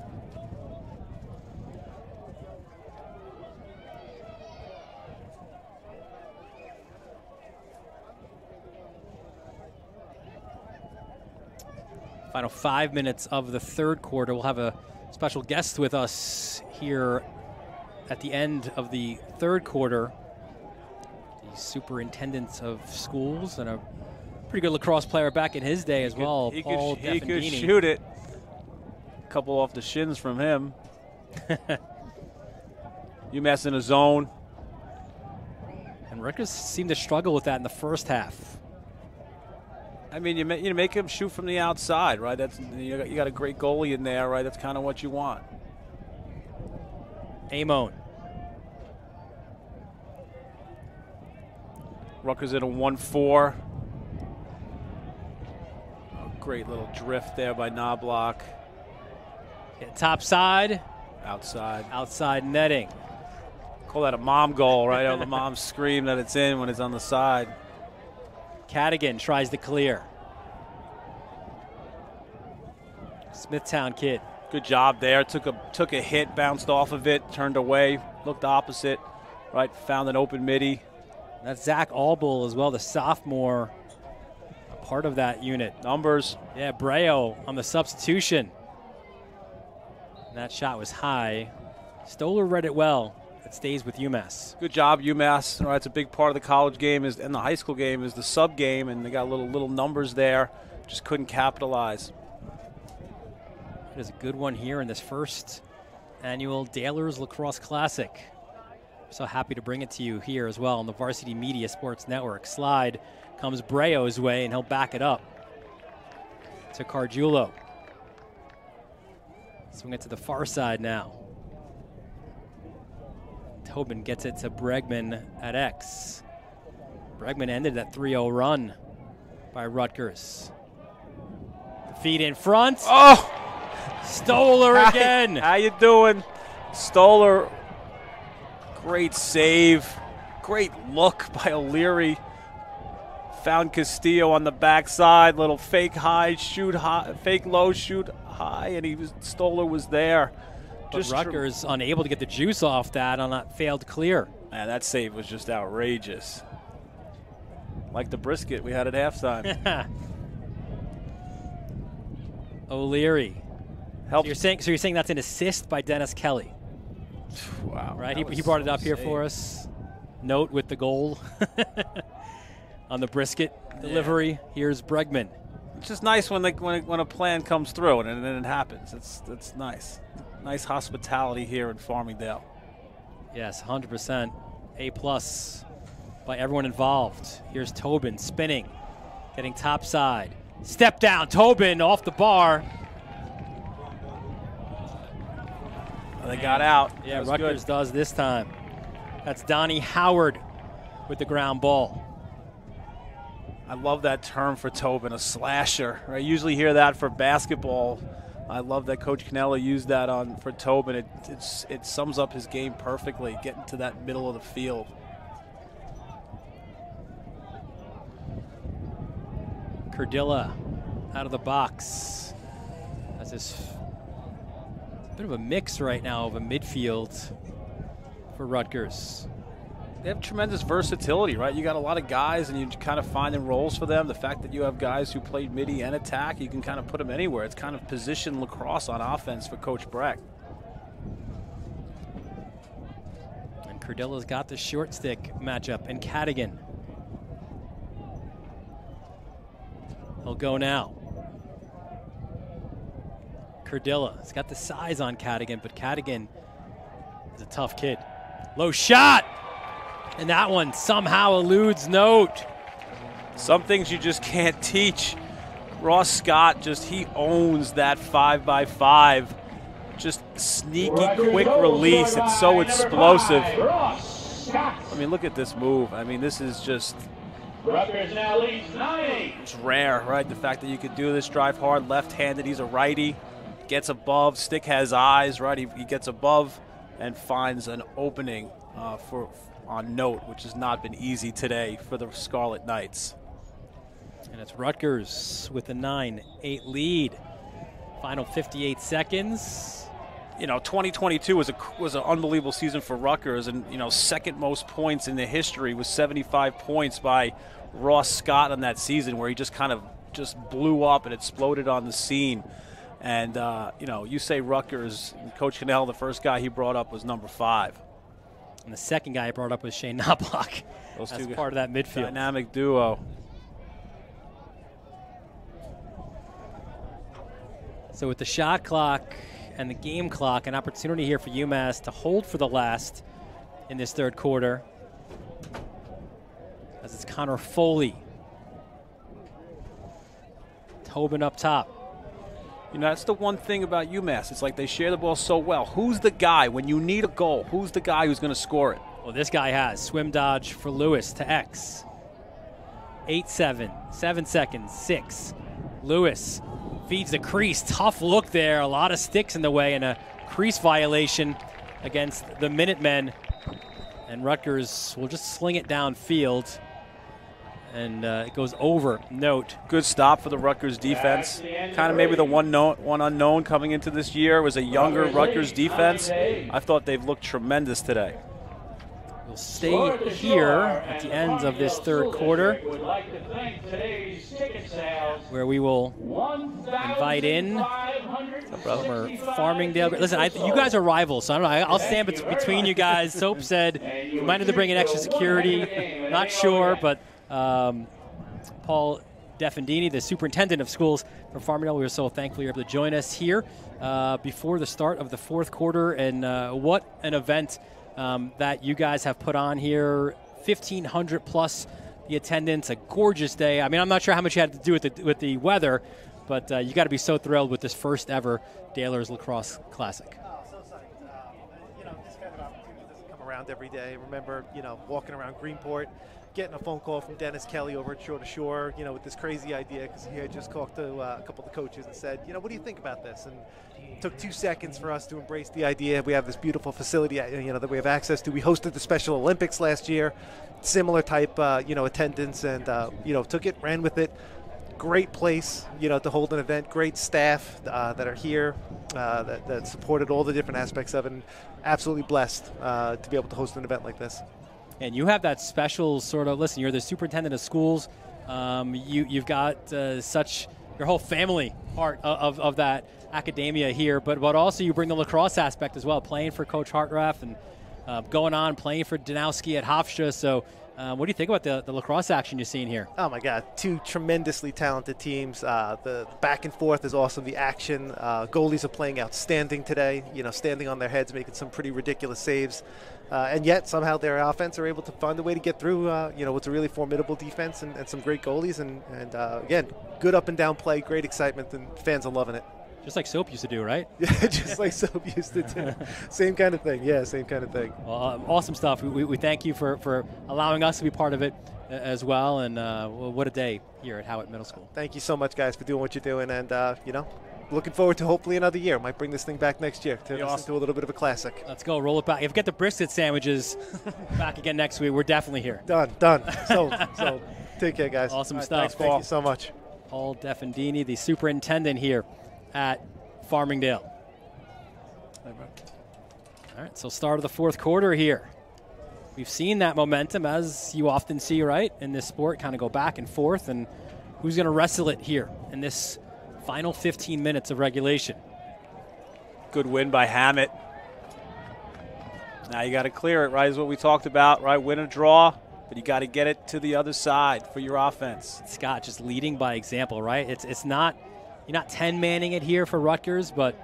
B: Final 5 minutes of the third quarter. We'll have a special guest with us here at the end of the third quarter. The superintendent of schools and a pretty good lacrosse player back in his day as well, Paul
C: He could
B: Defendini.
C: shoot it. A couple off the shins from him. UMass in a zone.
B: And Rutgers seemed to struggle with that in the first half.
C: I mean, you make him shoot from the outside, right? That's you got a great goalie in there, right? That's kind of what you want.
B: Amon.
C: Rutgers in a 1-4. Great little drift there by Knobloch.
B: Hit top side.
C: Outside.
B: Outside netting.
C: Call that a mom goal, right? Or the mom scream that it's in when it's on the side.
B: Cadigan tries to clear. Smithtown kid.
C: Good job there. Took a hit, bounced off of it, turned away, looked opposite, right? Found an open midi.
B: That's Zach Albull as well, the sophomore, a part of that unit.
C: Numbers.
B: Yeah, Breo on the substitution. And that shot was high. Stoller read it well. It stays with UMass.
C: Good job, UMass. Right, it's a big part of the college game and the high school game is the sub game, and they got little numbers there. Just couldn't capitalize.
B: There's a good one here in this first annual Dailers Lacrosse Classic. So happy to bring it to you here as well on the Varsity Media Sports Network. Slide comes Breo's way, and he'll back it up to Cargiulo. Swing it to the far side now. Tobin gets it to Bregman at X. Bregman ended that 3-0 run by Rutgers. The feed in front.
C: Oh!
B: Stoller again.
C: How you doing? Stoller. Great save. Great look by O'Leary. Found Castillo on the backside. Little fake high, shoot high, fake low, shoot high, and Stoller was there.
B: But Rutgers unable to get the juice off that on that failed clear.
C: Man, that save was just outrageous. Like the brisket we had at halftime.
B: O'Leary.
C: Helps.
B: So you're saying that's an assist by Dennis Kelly?
C: Wow.
B: Right, he brought it up here for us. Note with the goal on the brisket delivery. Here's Bregman.
C: It's just nice when a plan comes through and then it happens. It's nice. Nice hospitality here in Farmingdale.
B: Yes, 100%. A+ by everyone involved. Here's Tobin spinning, getting top side. Step down, Tobin off the bar.
C: They got out.
B: Yeah, Rutgers does this time. That's Donnie Howard with the ground ball.
C: I love that term for Tobin, a slasher. I usually hear that for basketball. I love that Coach Cannella used that for Tobin. It sums up his game perfectly, getting to that middle of the field.
B: Cardilla out of the box. That's his bit of a mix right now of a midfield for Rutgers.
C: They have tremendous versatility, right? You got a lot of guys, and you kind of finding roles for them. The fact that you have guys who played midi and attack, you can kind of put them anywhere. It's kind of position lacrosse on offense for Coach Breck.
B: And Cardilla's got the short stick matchup in Cadigan. He'll go now. Cardilla has got the size on Cadigan, but Cadigan is a tough kid. Low shot! And that one somehow eludes Note.
C: Some things you just can't teach. Ross Scott he owns that 5x5. Just sneaky, quick release. It's so explosive. I mean, look at this move. I mean, this is just...
D: Rutgers now leads 9-8.
C: It's rare, right? The fact that you could do this, drive hard, left-handed. He's a righty. Gets above. Stick has eyes, right? He gets above and finds an opening on Note, which has not been easy today for the Scarlet Knights.
B: And it's Rutgers with a 9-8 lead. Final 58 seconds.
C: 2022 was an unbelievable season for Rutgers, and second most points in the history was 75 points by Ross Scott on that season, where he just kind of blew up and exploded on the scene. And you say Rutgers, Coach Cannell, the first guy he brought up was number 5,
B: and the second guy he brought up was Shane Knobloch.
C: Those
B: as
C: two
B: part of that midfield
C: dynamic duo.
B: So with the shot clock and the game clock, an opportunity here for UMass to hold for the last in this third quarter, as it's Connor Foley. Tobin up top.
C: That's the one thing about UMass. It's like they share the ball so well. Who's the guy when you need a goal? Who's the guy who's going to score it?
B: Well, this guy has swim dodge for Lewis to X. 8-7, 7 seconds, 6. Lewis feeds the crease. Tough look there. A lot of sticks in the way and a crease violation against the Minutemen. And Rutgers will just sling it downfield. And it goes over Note.
C: Good stop for the Rutgers defense. Kind of maybe the one unknown coming into this year was a younger Rutgers defense. I thought they've looked tremendous today.
B: We'll stay here at the end of this third quarter, where we will invite in former Farmingdale. Listen, you guys are rivals, so I don't know. I'll stand between you guys. Soap said you might have to bring in extra security. Not sure, but Paul Defendini, the superintendent of schools for Farmingdale, we were so thankful you're able to join us here before the start of the fourth quarter. And what an event that you guys have put on here. 1,500 plus the attendance, a gorgeous day. I mean, I'm not sure how much you had to do with the weather, but you got to be so thrilled with this first ever Dailers Lacrosse Classic.
H: So psyched. This kind of opportunity doesn't come around every day. Remember, walking around Greenport, getting a phone call from Dennis Kelly over at Shore to Shore, with this crazy idea, because he had just talked to a couple of the coaches and said, what do you think about this? And it took 2 seconds for us to embrace the idea. We have this beautiful facility, that we have access to. We hosted the Special Olympics last year, similar type, attendance, and, took it, ran with it. Great place, to hold an event. Great staff that are here that supported all the different aspects of it. And absolutely blessed to be able to host an event like this.
B: And you have that special sort of, listen, you're the superintendent of schools. You've got your whole family part of that academia here, but also you bring the lacrosse aspect as well, playing for Coach Hartraff and going on, playing for Danowski at Hofstra. So what do you think about the lacrosse action you're seeing here?
H: Oh, my God. 2 tremendously talented teams. The back and forth is awesome. The action. Goalies are playing outstanding today, standing on their heads, making some pretty ridiculous saves. And yet somehow their offense are able to find a way to get through, what's a really formidable defense and some great goalies. And again, good up and down play, great excitement, and fans are loving it.
B: Just like Soap used to do, right?
H: Yeah, just like Soap used to do. Same kind of thing. Yeah, same kind of thing.
B: Well, awesome stuff. We thank you for allowing us to be part of it as well. And what a day here at Howitt Middle School.
H: Thank you so much, guys, for doing what you're doing. And, looking forward to hopefully another year. Might bring this thing back next year to listen to a little bit of a classic.
B: Let's go. Roll it back. If you get the brisket sandwiches back again next week, we're definitely here.
H: Done. So take care, guys.
B: Awesome stuff.
H: Thanks, Paul. Thank you so much.
B: Paul Defendini, the superintendent here at Farmingdale. All right, so start of the fourth quarter here. We've seen that momentum, as you often see, right, in this sport, kind of go back and forth, and who's going to wrestle it here in this final 15 minutes of regulation.
C: Good win by Hammett. Now you got to clear it, right, is what we talked about, right? Win or draw, but you got to get it to the other side for your offense.
B: Scott just leading by example, right? It's not, you're not 10-manning it here for Rutgers, but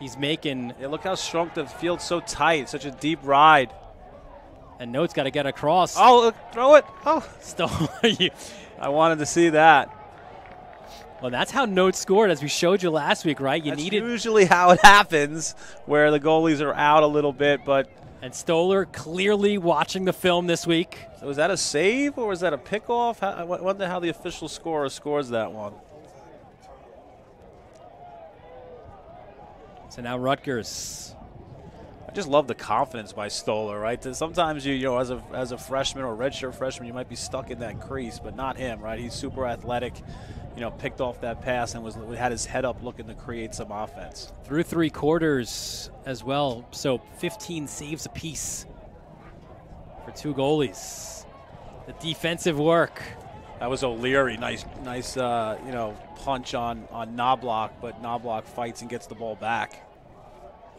B: he's making.
C: Yeah, look how strong the field's so tight, such a deep ride.
B: And Note's got to get across.
C: Oh, look, throw it. Oh.
B: Stole.
C: I wanted to see that.
B: Well, that's how Note scored, as we showed you last week, right?
C: That's usually how it happens, where the goalies are out a little bit, but.
B: And Stoller clearly watching the film this week.
C: So is that a save or is that a pickoff? I wonder how the official scorer scores that one.
B: So now Rutgers.
C: I just love the confidence by Stoller, right? Sometimes you as a freshman or redshirt freshman, you might be stuck in that crease, but not him, right? He's super athletic. picked off that pass and had his head up looking to create some offense.
B: Through 3 quarters as well, so 15 saves apiece for 2 goalies. The defensive work.
C: That was O'Leary. Nice, punch on Knobloch, but Knobloch fights and gets the ball back.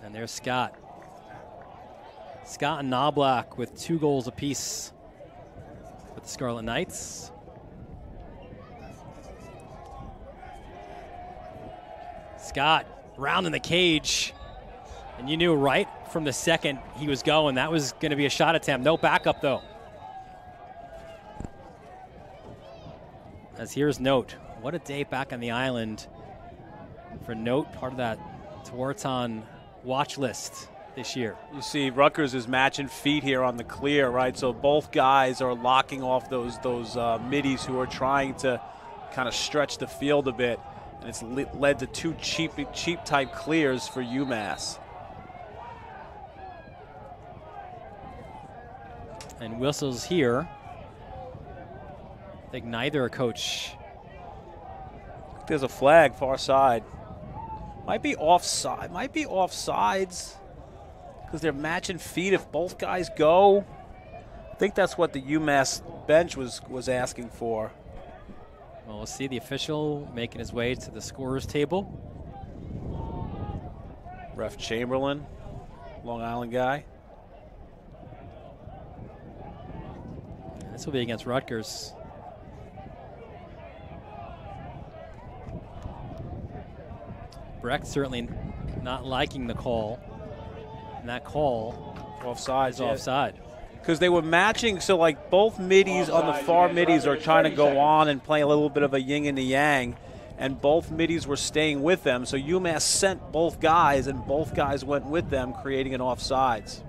B: And there's Scott. Scott and Knobloch with 2 goals apiece with the Scarlet Knights. Scott rounding the cage, and you knew right from the second he was going that was going to be a shot attempt. No backup though. As here's Note. What a day back on the island for Note, part of that Tewaaraton watch list this year.
C: You see Rutgers is matching feet here on the clear, right? So both guys are locking off those middies who are trying to kind of stretch the field a bit. And it's led to 2 cheap type clears for UMass.
B: And whistles here. I think neither are coach.
C: There's a flag far side. Might be offside. Might be offsides because they're matching feet if both guys go. I think that's what the UMass bench was asking for.
B: Well, we'll see the official making his way to the scorer's table.
C: Ref Chamberlain, Long Island guy.
B: This will be against Rutgers. Brecht certainly not liking the call. And that call
C: offside.
B: Is offside.
C: Because they were matching, so like both middies on the far middies are trying to go on and play a little bit of a yin and a yang, and both middies were staying with them. So UMass sent both guys, and both guys went with them, creating an offsides.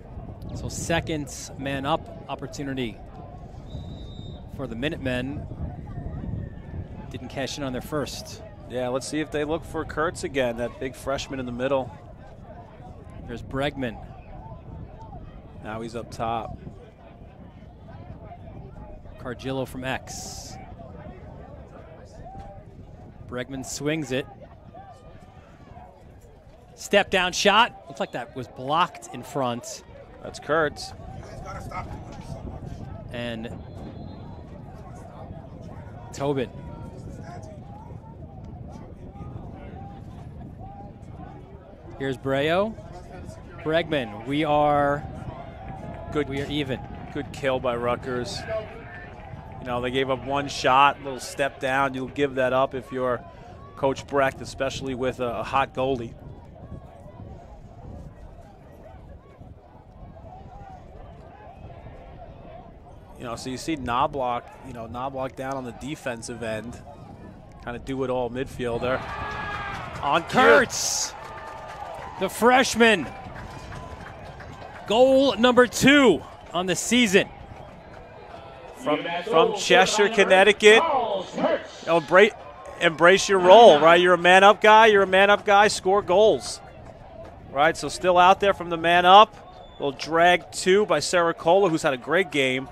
B: So second man up opportunity for the Minutemen. Didn't cash in on their first.
C: Yeah, let's see if they look for Kurtz again, that big freshman in the middle.
B: There's Bregman.
C: Now he's up top.
B: Cargillo from X. Bregman swings it. Step down shot. Looks like that was blocked in front.
C: That's Kurtz.
B: And Tobin. Here's Breo. Bregman, we are even.
C: Good kill by Rutgers. They gave up 1 shot, little step down. You'll give that up if you're Coach Brecht, especially with a hot goalie. So you see Knobloch, Knobloch down on the defensive end, kind of do it all midfielder. On
B: Kurtz, the freshman. Goal number 2 on the season.
C: From Cheshire, Connecticut. Embrace your role, right? You're a man-up guy, score goals. Right, so still out there from the man-up. Little drag 2 by Saracola, who's had a great game.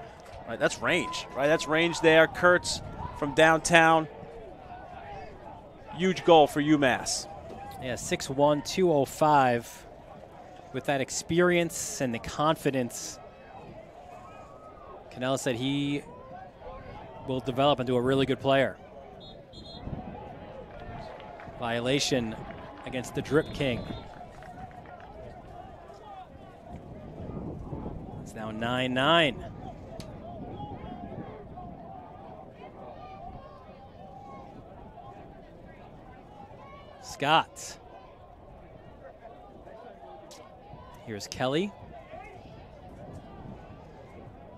C: Right, that's range, right? That's range there. Kurtz from downtown. Huge goal for UMass.
B: Yeah, 6'1", 205. With that experience and the confidence, Cannella said he will develop into a really good player. Violation against the Drip King. It's now 9-9. Scott. Here's Kelly.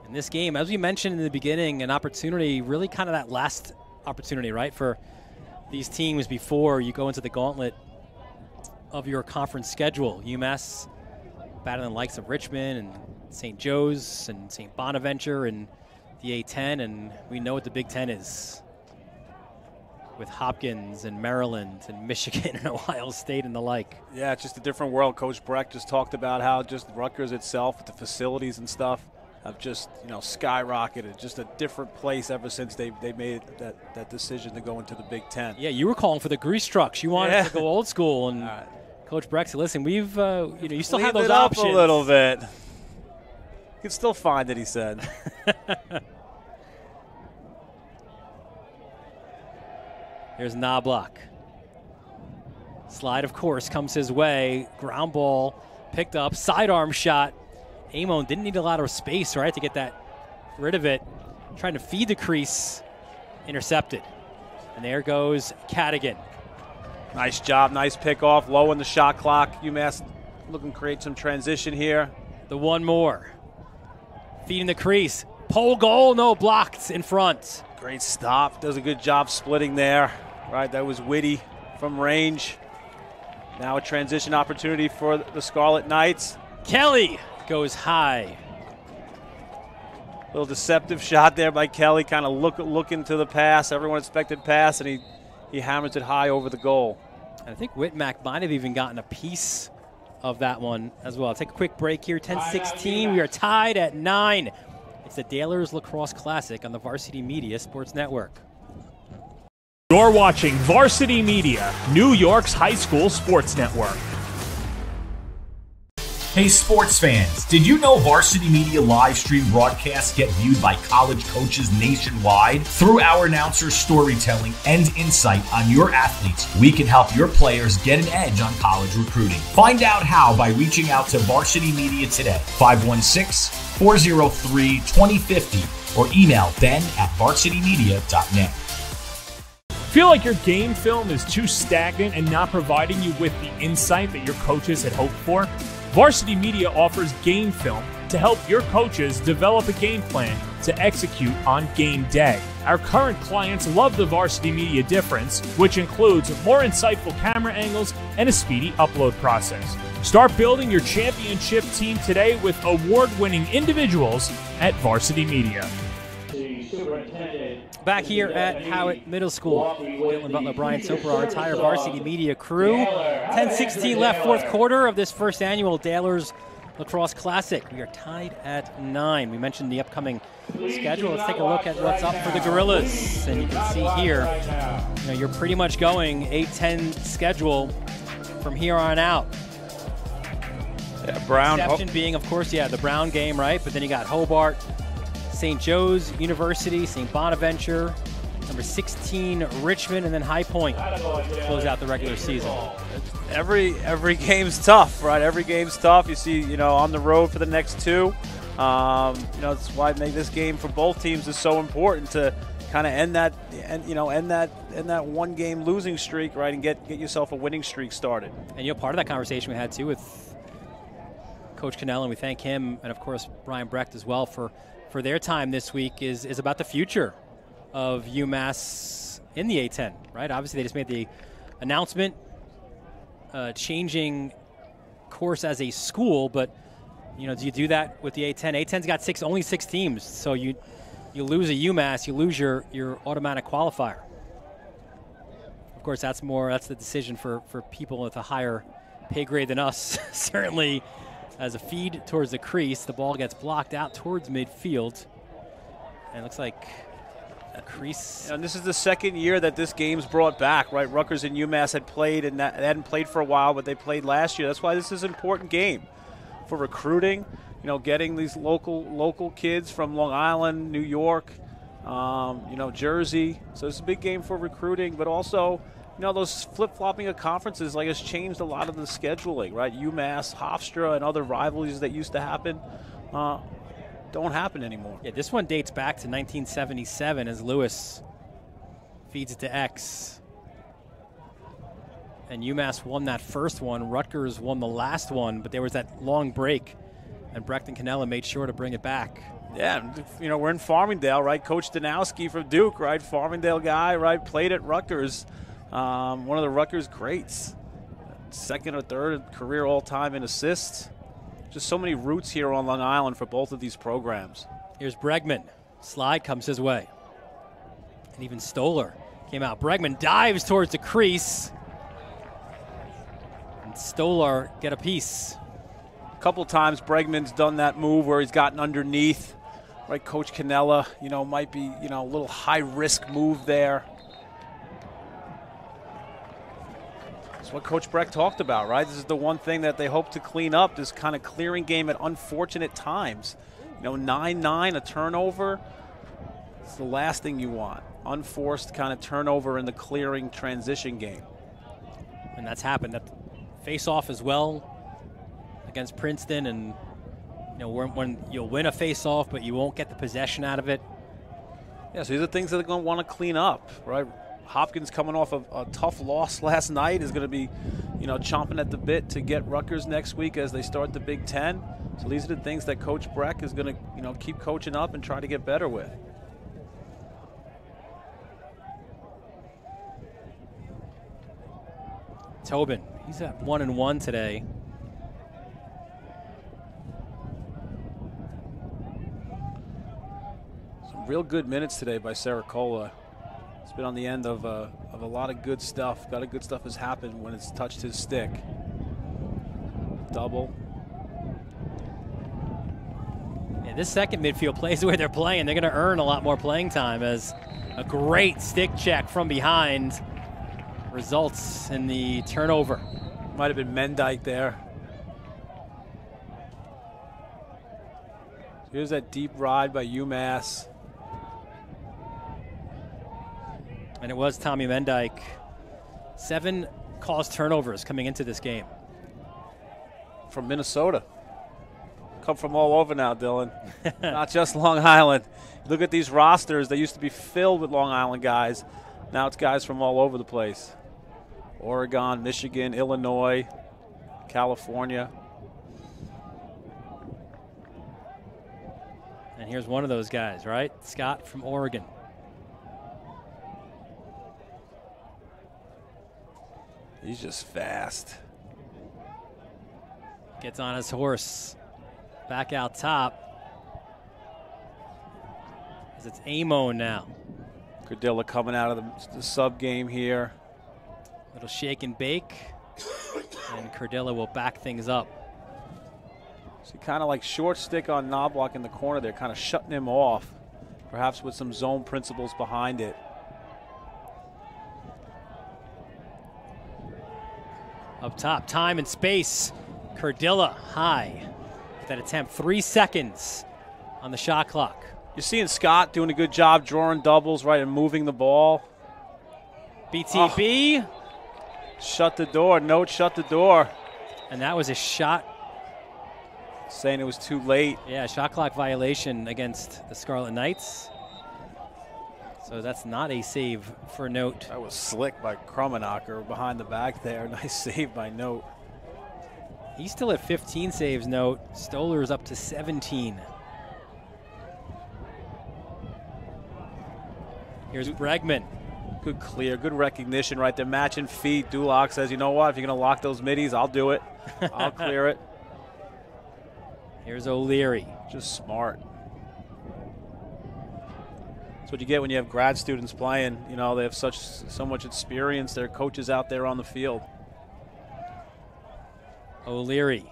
B: In this game, as we mentioned in the beginning, an opportunity, really kind of that last opportunity, right, for these teams before you go into the gauntlet of your conference schedule. UMass battling the likes of Richmond and St. Joe's and St. Bonaventure and the A-10, and we know what the Big Ten is with Hopkins and Maryland and Michigan and Ohio State and the like.
C: Yeah, it's just a different world. Coach Brecht just talked about how just Rutgers itself, with the facilities and stuff, have just, skyrocketed. Just a different place ever since they made that decision to go into the Big Ten.
B: Yeah, you were calling for the grease trucks. You wanted to go old school, and Coach Breck said, "Listen, we've you still have those options
C: a little bit. You can still find it," he said.
B: Here's Knobloch. Slide, of course, comes his way. Ground ball picked up. Sidearm shot. Amon didn't need a lot of space, right, to get rid of it. Trying to feed the crease. Intercepted. And there goes Cadigan.
C: Nice job. Nice pickoff. Low in the shot clock. UMass looking to create some transition here.
B: The one more. Feeding the crease. Pole goal. No, blocked in front.
C: Great stop. Does a good job splitting there. Right, that was witty from range. Now a transition opportunity for the Scarlet Knights.
B: Kelly goes high.
C: Little deceptive shot there by Kelly, kind of looking to the pass. Everyone expected pass, and he hammers it high over the goal.
B: And I think Whitmack might have even gotten a piece of that one as well. I'll take a quick break here. 10-16. We are tied at 9. It's the Dailers Lacrosse Classic on the Varsity Media Sports Network.
G: You're watching Varsity Media, New York's high school sports network.
F: Hey sports fans, did you know Varsity Media live stream broadcasts get viewed by college coaches nationwide? Through our announcers' storytelling and insight on your athletes, we can help your players get an edge on college recruiting. Find out how by reaching out to Varsity Media today, 516-403-2050, or email ben@varsitymedia.net.
G: Feel like your game film is too stagnant and not providing you with the insight that your coaches had hoped for? Varsity Media offers game film to help your coaches develop a game plan to execute on game day. Our current clients love the Varsity Media difference, which includes more insightful camera angles and a speedy upload process. Start building your championship team today with award-winning individuals at Varsity Media.
B: Back here at Howitt Middle School, Dylan Butler, Brian Soper, our entire Varsity Media crew. 10-16 left, fourth quarter of this first annual Dailers Lacrosse Classic. We are tied at 9. We mentioned the upcoming schedule. Let's take a look at what's up for the Gorillas. And you can see here, you're pretty much going 8-10 schedule from here on out.
C: Yeah, Brown.
B: Exception being, of course, the Brown game, right? But then you got Hobart, St. Joe's University, St. Bonaventure, number 16 Richmond, and then High Point to close out the regular season.
C: Every game's tough, right? Every game's tough. You see, on the road for the next two. That's why this game for both teams is so important to kind of end that one game losing streak, right, and get yourself a winning streak started.
B: And part of that conversation we had too with Coach Cannell, and we thank him, and of course Brian Brecht as well for their time this week is about the future of UMass in the A-10, right? Obviously, they just made the announcement changing course as a school, but, do you do that with the A-10? A-10's got only six teams, so you lose a UMass, you lose your automatic qualifier. Of course, that's the decision for people with a higher pay grade than us, certainly. As a feed towards the crease, the ball gets blocked out towards midfield. And it looks like a crease.
C: And this is the second year that this game's brought back, right? Rutgers and UMass had played, and they hadn't played for a while, but they played last year. That's why this is an important game for recruiting, getting these local kids from Long Island, New York, Jersey. So it's a big game for recruiting, but also those flip-flopping of conferences has changed a lot of the scheduling, right? UMass, Hofstra, and other rivalries that used to happen don't happen anymore.
B: Yeah, this one dates back to 1977 as Lewis feeds it to X. And UMass won that first one. Rutgers won the last one, but there was that long break, and Brecht and Cannella made sure to bring it back.
C: Yeah, we're in Farmingdale, right? Coach Danowski from Duke, right? Farmingdale guy, right? Played at Rutgers. One of the Rutgers greats. Second or third career all-time in assists. Just so many roots here on Long Island for both of these programs.
B: Here's Bregman. Slide comes his way. And even Stoller came out. Bregman dives towards the crease. And Stoller get a piece.
C: A couple times Bregman's done that move where he's gotten underneath. Right, Coach Cannella, might be, a little high-risk move there. That's what Coach Breck talked about, right? This is the one thing that they hope to clean up, this kind of clearing game at unfortunate times. 9-9, a turnover, it's the last thing you want. Unforced kind of turnover in the clearing transition game.
B: And that's happened. That face-off as well against Princeton, and when you'll win a face-off, but you won't get the possession out of it.
C: Yeah, so these are things that they're going to want to clean up, right? Hopkins coming off of a tough loss last night is going to be, chomping at the bit to get Rutgers next week as they start the Big Ten. So these are the things that Coach Breck is going to, keep coaching up and try to get better with.
B: Tobin, he's at 1-1 today.
C: Some real good minutes today by Saracola. It's been on the end of a lot of good stuff. A lot of good stuff has happened when it's touched his stick. Double.
B: Yeah, this second midfield plays the way they're playing. They're going to earn a lot more playing time as a great stick check from behind results in the turnover.
C: Might have been Mendyke there. Here's that deep ride by UMass.
B: And it was Tommy Mendyke. 7 caused turnovers coming into this game.
C: From Minnesota. Come from all over now, Dylan. Not just Long Island. Look at these rosters. They used to be filled with Long Island guys. Now it's guys from all over the place. Oregon, Michigan, Illinois, California.
B: And here's one of those guys, right? Scott from Oregon.
C: He's just fast.
B: Gets on his horse. Back out top. As it's Amon now.
C: Cardilla coming out of the sub game here.
B: Little shake and bake. And Cardilla will back things up.
C: See, kind of like short stick on Knobloch in the corner there, kind of shutting him off. Perhaps with some zone principles behind it.
B: Up top, time and space. Cardilla high. That attempt, 3 seconds on the shot clock.
C: You're seeing Scott doing a good job drawing doubles, right, and moving the ball.
B: BTB.
C: Oh. Shut the door. Note, shut the door.
B: And that was a shot.
C: Saying it was too late.
B: Yeah, shot clock violation against the Scarlet Knights. So that's not a save for Note.
C: That was slick by Krummenacher behind the back there. Nice save by Note.
B: He's still at 15 saves, Note. Stoller is up to 17. Here's Bregman.
C: Good clear, good recognition right there. Matching feet. Duloc says, you know what? If you're going to lock those middies, I'll do it. I'll clear it.
B: Here's O'Leary.
C: Just smart. That's what you get when you have grad students playing. You know, they have so much experience. They're coaches out there on the field.
B: O'Leary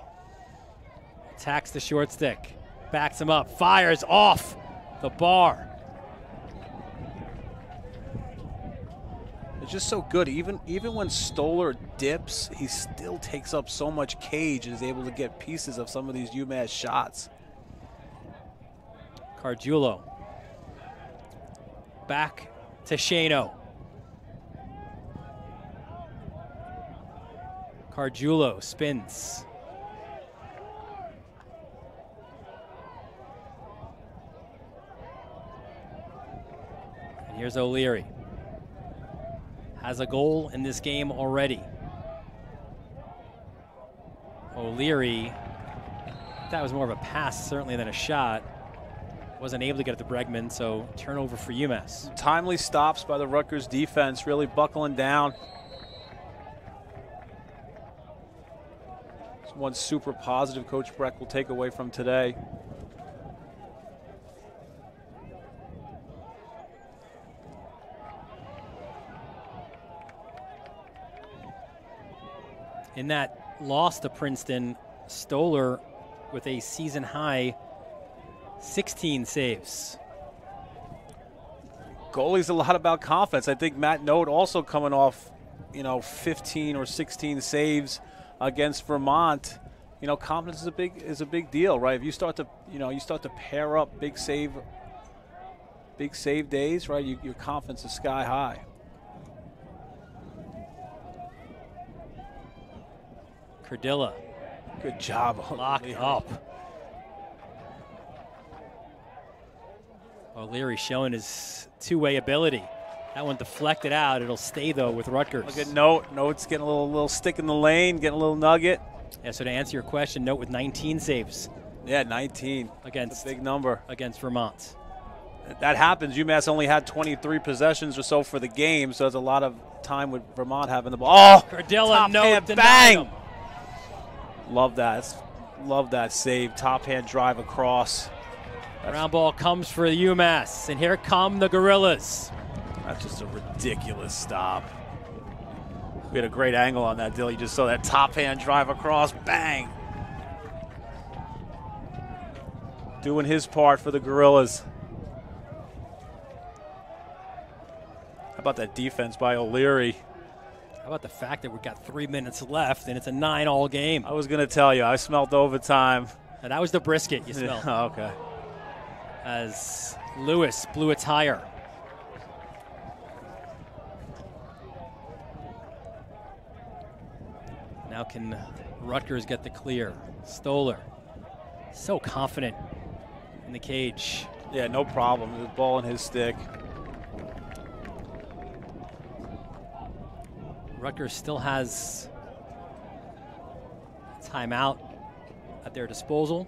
B: attacks the short stick, backs him up, fires off the bar.
C: It's just so good. Even when Stoller dips, he still takes up so much cage and is able to get pieces of some of these UMass shots.
B: Cargiulo back to Shano. Cargiulo spins. And here's O'Leary. Has a goal in this game already. O'Leary, that was more of a pass certainly than a shot. Wasn't able to get it to Bregman, so turnover for UMass.
C: Timely stops by the Rutgers defense, really buckling down. It's one super positive Coach Breck will take away from today.
B: In that loss to Princeton, Stoller with a season-high 16 saves.
C: Goalie's a lot about confidence. I think Matt Note also coming off, 15 or 16 saves against Vermont. Confidence is a big deal, right? If you start to pair up big save days, right? Your confidence is sky high.
B: Cardilla.
C: Good job.
B: Locked up. O'Leary showing his two-way ability. That one deflected out. It'll stay, though, with Rutgers.
C: Look at Note. Note's getting a little stick in the lane, getting a little nugget.
B: Yeah, so to answer your question, Note with 19 saves.
C: Yeah, 19.
B: Against
C: That's a big number.
B: Against Vermont.
C: That happens. UMass only had 23 possessions or so for the game, so there's a lot of time with Vermont having the ball. Oh,
B: Cardilla, Note,
C: bang! Love that. Love that save. Top hand drive across.
B: Ground ball comes for the UMass, and here come the Gorillas.
C: That's just a ridiculous stop. We had a great angle on that deal. You just saw that top hand drive across. Bang! Doing his part for the Gorillas. How about that defense by O'Leary?
B: How about the fact that we've got 3 minutes left and it's a 9-all game?
C: I was going to tell you. I smelled overtime.
B: And that was the brisket you smelled.
C: Oh, okay.
B: As Lewis blew a tire. Now can Rutgers get the clear? Stoller, so confident in the cage.
C: Yeah, no problem. The ball in his stick.
B: Rutgers still has a timeout at their disposal.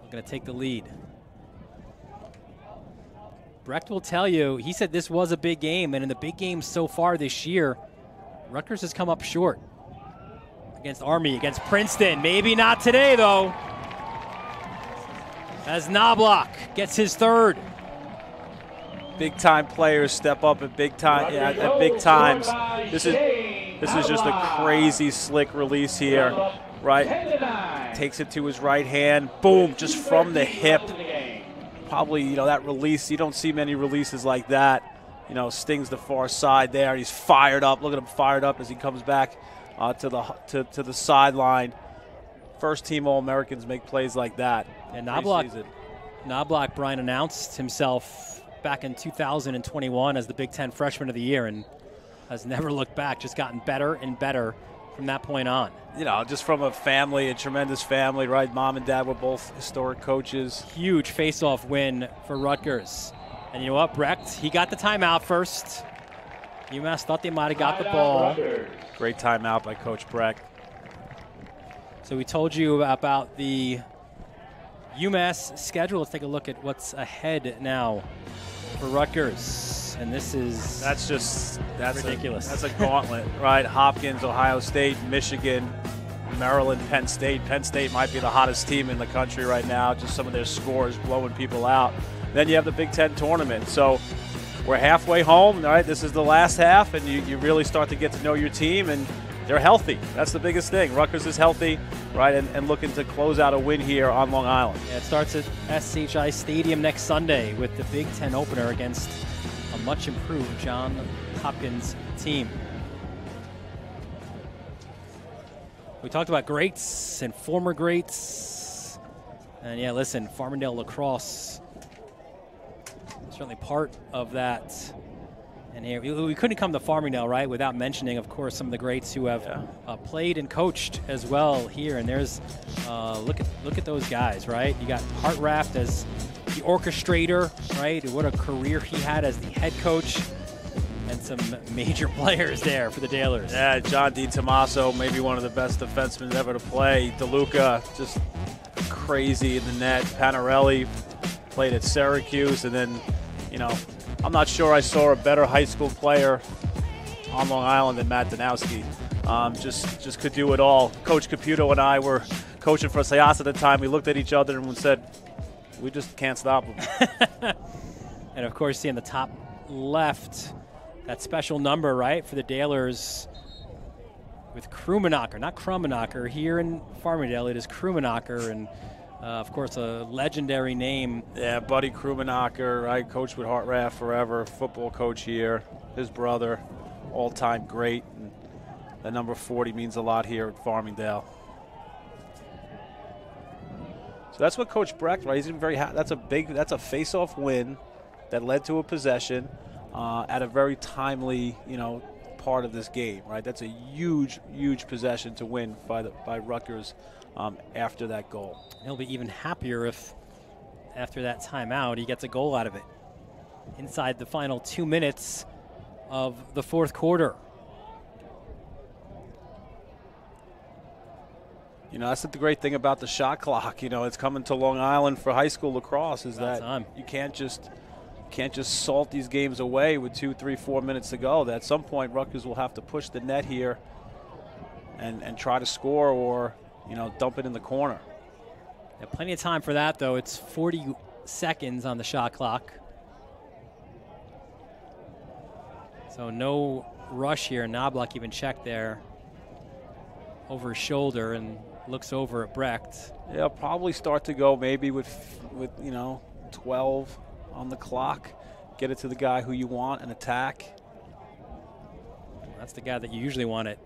B: We're going to take the lead. Brecht will tell you, he said this was a big game, and in the big games so far this year, Rutgers has come up short. Against Army, against Princeton. Maybe not today, though. As Knobloch gets his third.
C: Big-time players step up at big time. Yeah, at big times. This is just a crazy slick release here, right? Takes it to his right hand. Boom, just from the hip. Probably, that release. You don't see many releases like that. Stings the far side there. He's fired up. Look at him fired up as he comes back to the sideline. First team All-Americans make plays like that.
B: And Knobloch, Brian, announced himself back in 2021 as the Big Ten Freshman of the Year and has never looked back, just gotten better and better from that point on.
C: Just from a tremendous family, right? Mom and dad were both historic coaches.
B: Huge face-off win for Rutgers. And you know what, Brecht, he got the timeout first. UMass thought they might have got the ball.
C: Great timeout by Coach Brecht.
B: So we told you about the UMass schedule. Let's take a look at what's ahead now for Rutgers. And this is that's ridiculous.
C: That's a gauntlet, right? Hopkins, Ohio State, Michigan, Maryland, Penn State. Penn State might be the hottest team in the country right now. Just some of their scores blowing people out. Then you have the Big Ten tournament. So we're halfway home, right? This is the last half, and you really start to get to know your team, and they're healthy. That's the biggest thing. Rutgers is healthy, right, and looking to close out a win here on Long Island.
B: Yeah, it starts at SHI Stadium next Sunday with the Big Ten opener against a much-improved John Hopkins team. We talked about greats and former greats. And, yeah, listen, Farmingdale Lacrosse, certainly part of that. And here, we couldn't come to Farmingdale, right, without mentioning, of course, some of the greats who have played and coached as well here. And there's, look at those guys, right? You got Hartraft as the orchestrator, right? What a career he had as the head coach. And some major players there for the Dalers.
C: Yeah, John DiTomaso, maybe one of the best defensemen ever to play. DeLuca, just crazy in the net. Panarelli played at Syracuse, and then, I'm not sure I saw a better high school player on Long Island than Matt Danowski. Just could do it all. Coach Caputo and I were coaching for Sayas at the time. We looked at each other and said, we just can't stop him.
B: And, of course, see in the top left, that special number, right, for the Dalers, with Krummenacher, not Krummenacher. Here in Farmingdale, it is Krummenacher, and of course, a legendary name.
C: Yeah, Buddy Krummenacher. I coached with Hartraff forever, football coach here. His brother, all-time great. And the number 40 means a lot here at Farmingdale. So that's what Coach Brecht, right? He's been very happy. That's a face-off win that led to a possession at a very timely, part of this game, right? That's a huge, huge possession to win by Rutgers after that goal.
B: He'll be even happier if after that timeout he gets a goal out of it inside the final 2 minutes of the fourth quarter.
C: That's the great thing about the shot clock. It's coming to Long Island for high school lacrosse is that you can't just salt these games away with 2, 3, 4 minutes to go. At some point, Rutgers will have to push the net here and try to score or, dump it in the corner.
B: Yeah, plenty of time for that, though. It's 40 seconds on the shot clock. So no rush here. Knobloch even checked there over his shoulder and looks over at Brecht.
C: Yeah, probably start to go maybe with 12 on the clock. Get it to the guy who you want and attack.
B: That's the guy that you usually want it.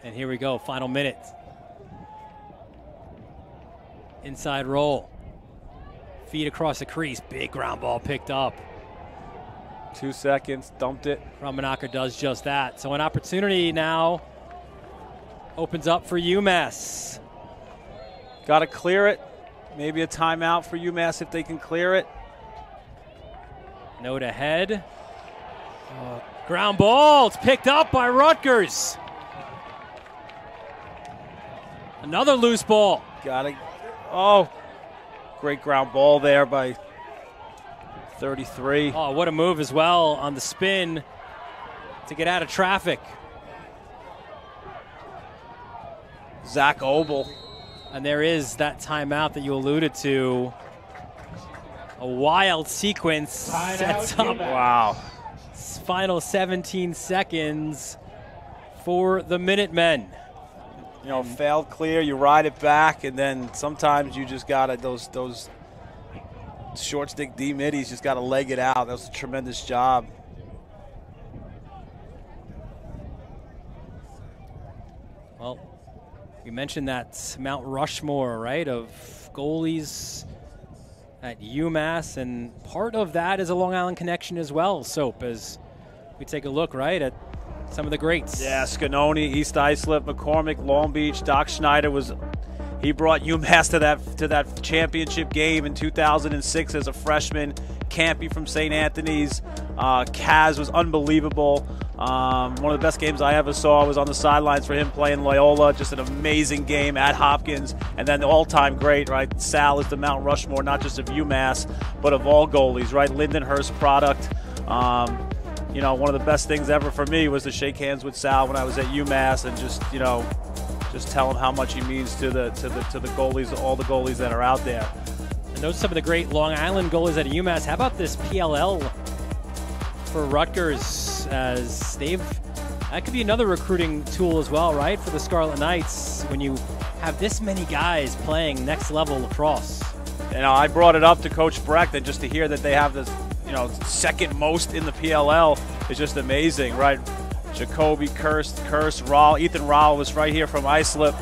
B: And here we go, final minute. Inside roll. Feed across the crease. Big ground ball picked up.
C: 2 seconds, dumped it.
B: Krummenacher does just that. So an opportunity now opens up for UMass.
C: Got to clear it. Maybe a timeout for UMass if they can clear it.
B: Note ahead. Ground ball. It's picked up by Rutgers. Another loose ball.
C: Great ground ball there by 33.
B: Oh, what a move as well on the spin to get out of traffic.
C: Zach Obel.
B: And there is that timeout that you alluded to. A wild sequence sets up.
C: Wow.
B: Final 17 seconds for the Minutemen.
C: Failed clear, you ride it back, and then sometimes you just got to, those short stick D middies just got to leg it out. That was a tremendous job.
B: Well, we mentioned that Mount Rushmore, right, of goalies at UMass, and part of that is a Long Island connection as well, Soap, as we take a look, right, at some of the greats.
C: Yeah, Scanoni, East Islip, McCormick, Long Beach. Doc Schneider he brought UMass to that championship game in 2006 as a freshman. Campy from St. Anthony's. Kaz was unbelievable. One of the best games I ever saw was on the sidelines for him playing Loyola. Just an amazing game at Hopkins. And then the all-time great, right? Sal is the Mount Rushmore, not just of UMass, but of all goalies, right? Lindenhurst product. One of the best things ever for me was to shake hands with Sal when I was at UMass and just tell him how much he means to the goalies, all the goalies that are out there.
B: And those are some of the great Long Island goalies at UMass. How about this PLL for Rutgers, as that could be another recruiting tool as well, right, for the Scarlet Knights when you have this many guys playing next level lacrosse.
C: I brought it up to Coach Brecht, and just to hear that they have this, second most in the PLL is just amazing, right? Jacoby, Kurst, Rahl. Ethan Rahl was right here from Islip.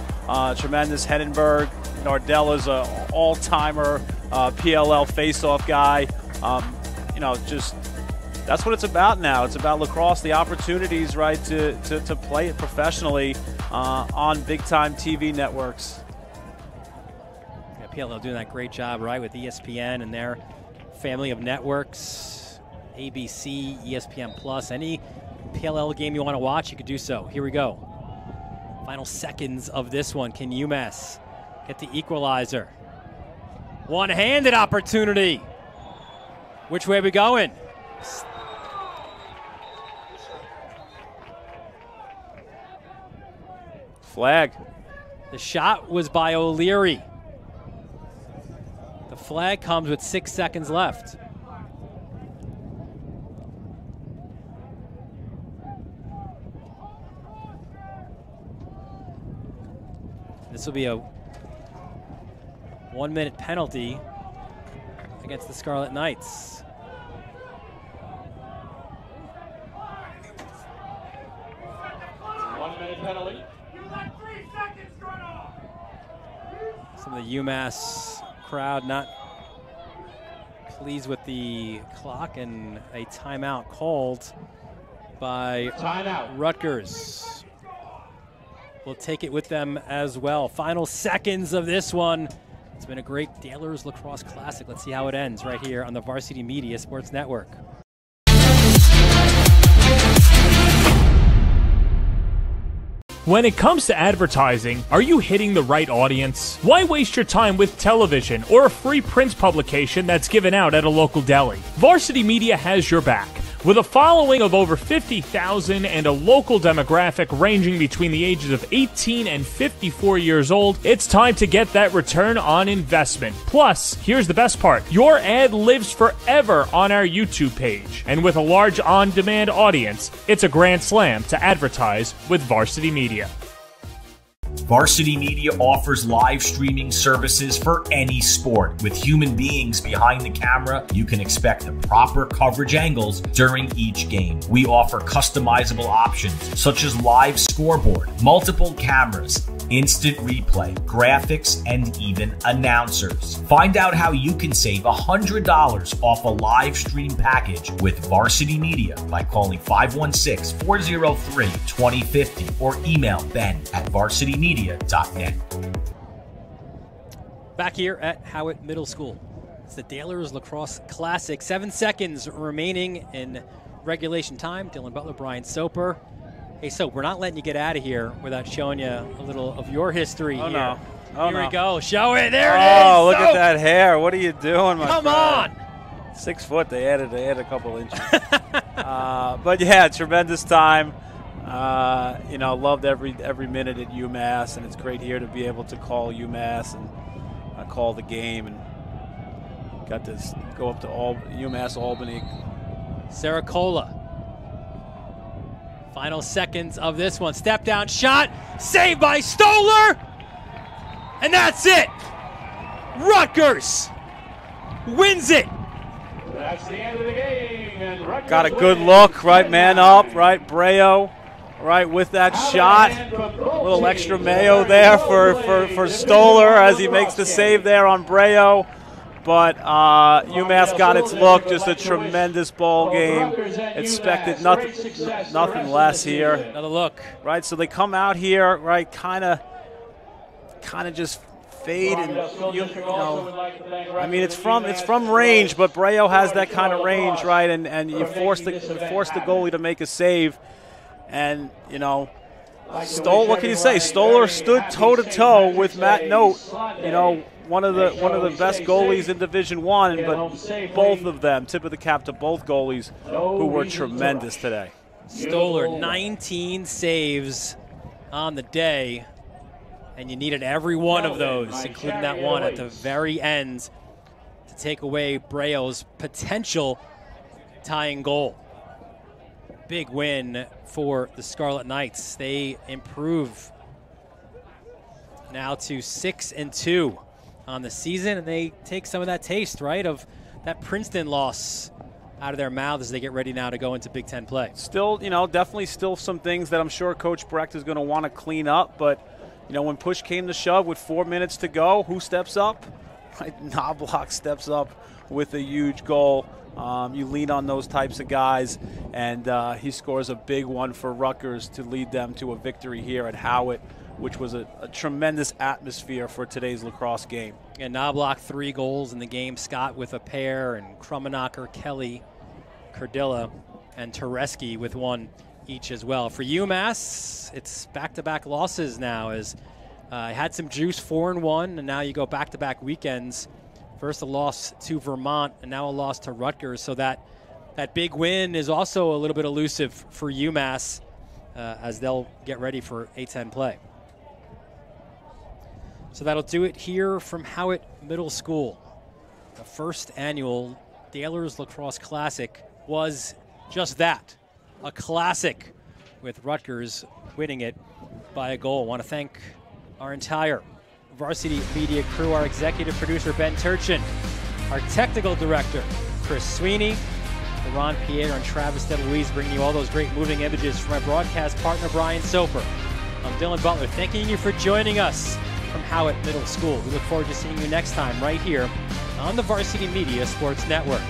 C: Tremendous. Henenberg. Nardella's an all-timer PLL face-off guy. Just that's what it's about now. It's about lacrosse, the opportunities, right, to play it professionally on big-time TV networks.
B: Yeah, PLL doing that great job, right, with ESPN and their family of networks, ABC, ESPN Plus, any PLL game you want to watch, you could do so. Here we go. Final seconds of this one. Can UMass get the equalizer? One-handed opportunity. Which way are we going?
C: Flag.
B: The shot was by O'Leary. The flag comes with 6 seconds left. This will be a 1-minute penalty against the Scarlet Knights.
D: Penalty.
B: Some of the UMass crowd not pleased with the clock, and a timeout called by Rutgers. We'll take it with them as well. Final seconds of this one. It's been a great Dailers Lacrosse Classic. Let's see how it ends right here on the Varsity Media Sports Network.
G: When it comes to advertising, are you hitting the right audience? Why waste your time with television or a free print publication that's given out at a local deli? Varsity Media has your back. With a following of over 50,000 and a local demographic ranging between the ages of 18 and 54 years old, it's time to get that return on investment. Plus, here's the best part. Your ad lives forever on our YouTube page. And with a large on-demand audience, it's a grand slam to advertise with Varsity Media.
F: Varsity Media offers live streaming services for any sport. With human beings behind the camera, you can expect the proper coverage angles during each game. We offer customizable options such as live scoreboard, multiple cameras, instant replay, graphics, and even announcers. Find out how you can save $100 off a live stream package with Varsity Media by calling 516-403-2050 or email ben@varsitymedia.net.
B: Back here at Howitt Middle School. It's the Dailers Lacrosse Classic. 7 seconds remaining in regulation time. Dylan Butler, Brian Soper. Hey, Soap, we're not letting you get out of here without showing you a little of your history here.
C: No. Oh,
B: here
C: no.
B: we go. Show it. There it is.
C: Oh, look
B: Soap.
C: at that hair. What are you doing, my
B: Come
C: friend?
B: on.
C: 6 foot. They added a couple inches. But yeah, tremendous time. Loved every minute at UMass, and it's great here to be able to call UMass and call the game, and got to go up to UMass Albany.
B: Saracola. Final seconds of this one. Step down shot. Saved by Stoller. And that's it. Rutgers wins it.
D: That's the end of the game. And Rutgers
C: Got a good look, right? Man up, right? Breo, right, with that shot. A little extra mayo there for Stoller as he makes the save there on Breo. But UMass got its look, just a tremendous ball game. Expected nothing less here.
B: Another look.
C: Right, so they come out here, right, kind of just fade, and I mean it's from range, but Breo has that kind of range, right, and you force the goalie to make a save, and what can you say? Stoller stood toe to toe with Matt Note, one of the best goalies in Division I, but both of them, tip of the cap to both goalies who were tremendous today.
B: Stoller, 19 saves on the day, and you needed every one of those, including that one at the very end, to take away Breo's potential tying goal. Big win for the Scarlet Knights. They improve now to 6-2 on the season, and they take some of that taste, right, of that Princeton loss out of their mouths as they get ready now to go into Big Ten play.
C: Still, definitely still some things that I'm sure Coach Brecht is going to want to clean up, but, when push came to shove with 4 minutes to go, who steps up? Right, Knobloch steps up with a huge goal. You lean on those types of guys, and he scores a big one for Rutgers to lead them to a victory here at Howitt, which was a tremendous atmosphere for today's lacrosse game.
B: And Knobloch 3 goals in the game. Scott with a pair, and Krummenacher, Kelly, Cardilla, and Tereski with 1 each as well. For UMass, it's back-to-back losses now, as had some juice, 4-1, and now you go back-to-back weekends. First a loss to Vermont, and now a loss to Rutgers. So that big win is also a little bit elusive for UMass as they'll get ready for A10 play. So that'll do it here from Howitt Middle School. The first annual Dailers Lacrosse Classic was just that, a classic, with Rutgers winning it by a goal. I want to thank our entire Varsity Media crew, our executive producer, Ben Turchin, our technical director, Chris Sweeney, Ron Pierre and Travis DeLuise bringing you all those great moving images from our broadcast partner, Brian Soper. I'm Dylan Butler, thanking you for joining us from Howitt Middle School. We look forward to seeing you next time right here on the Varsity Media Sports Network.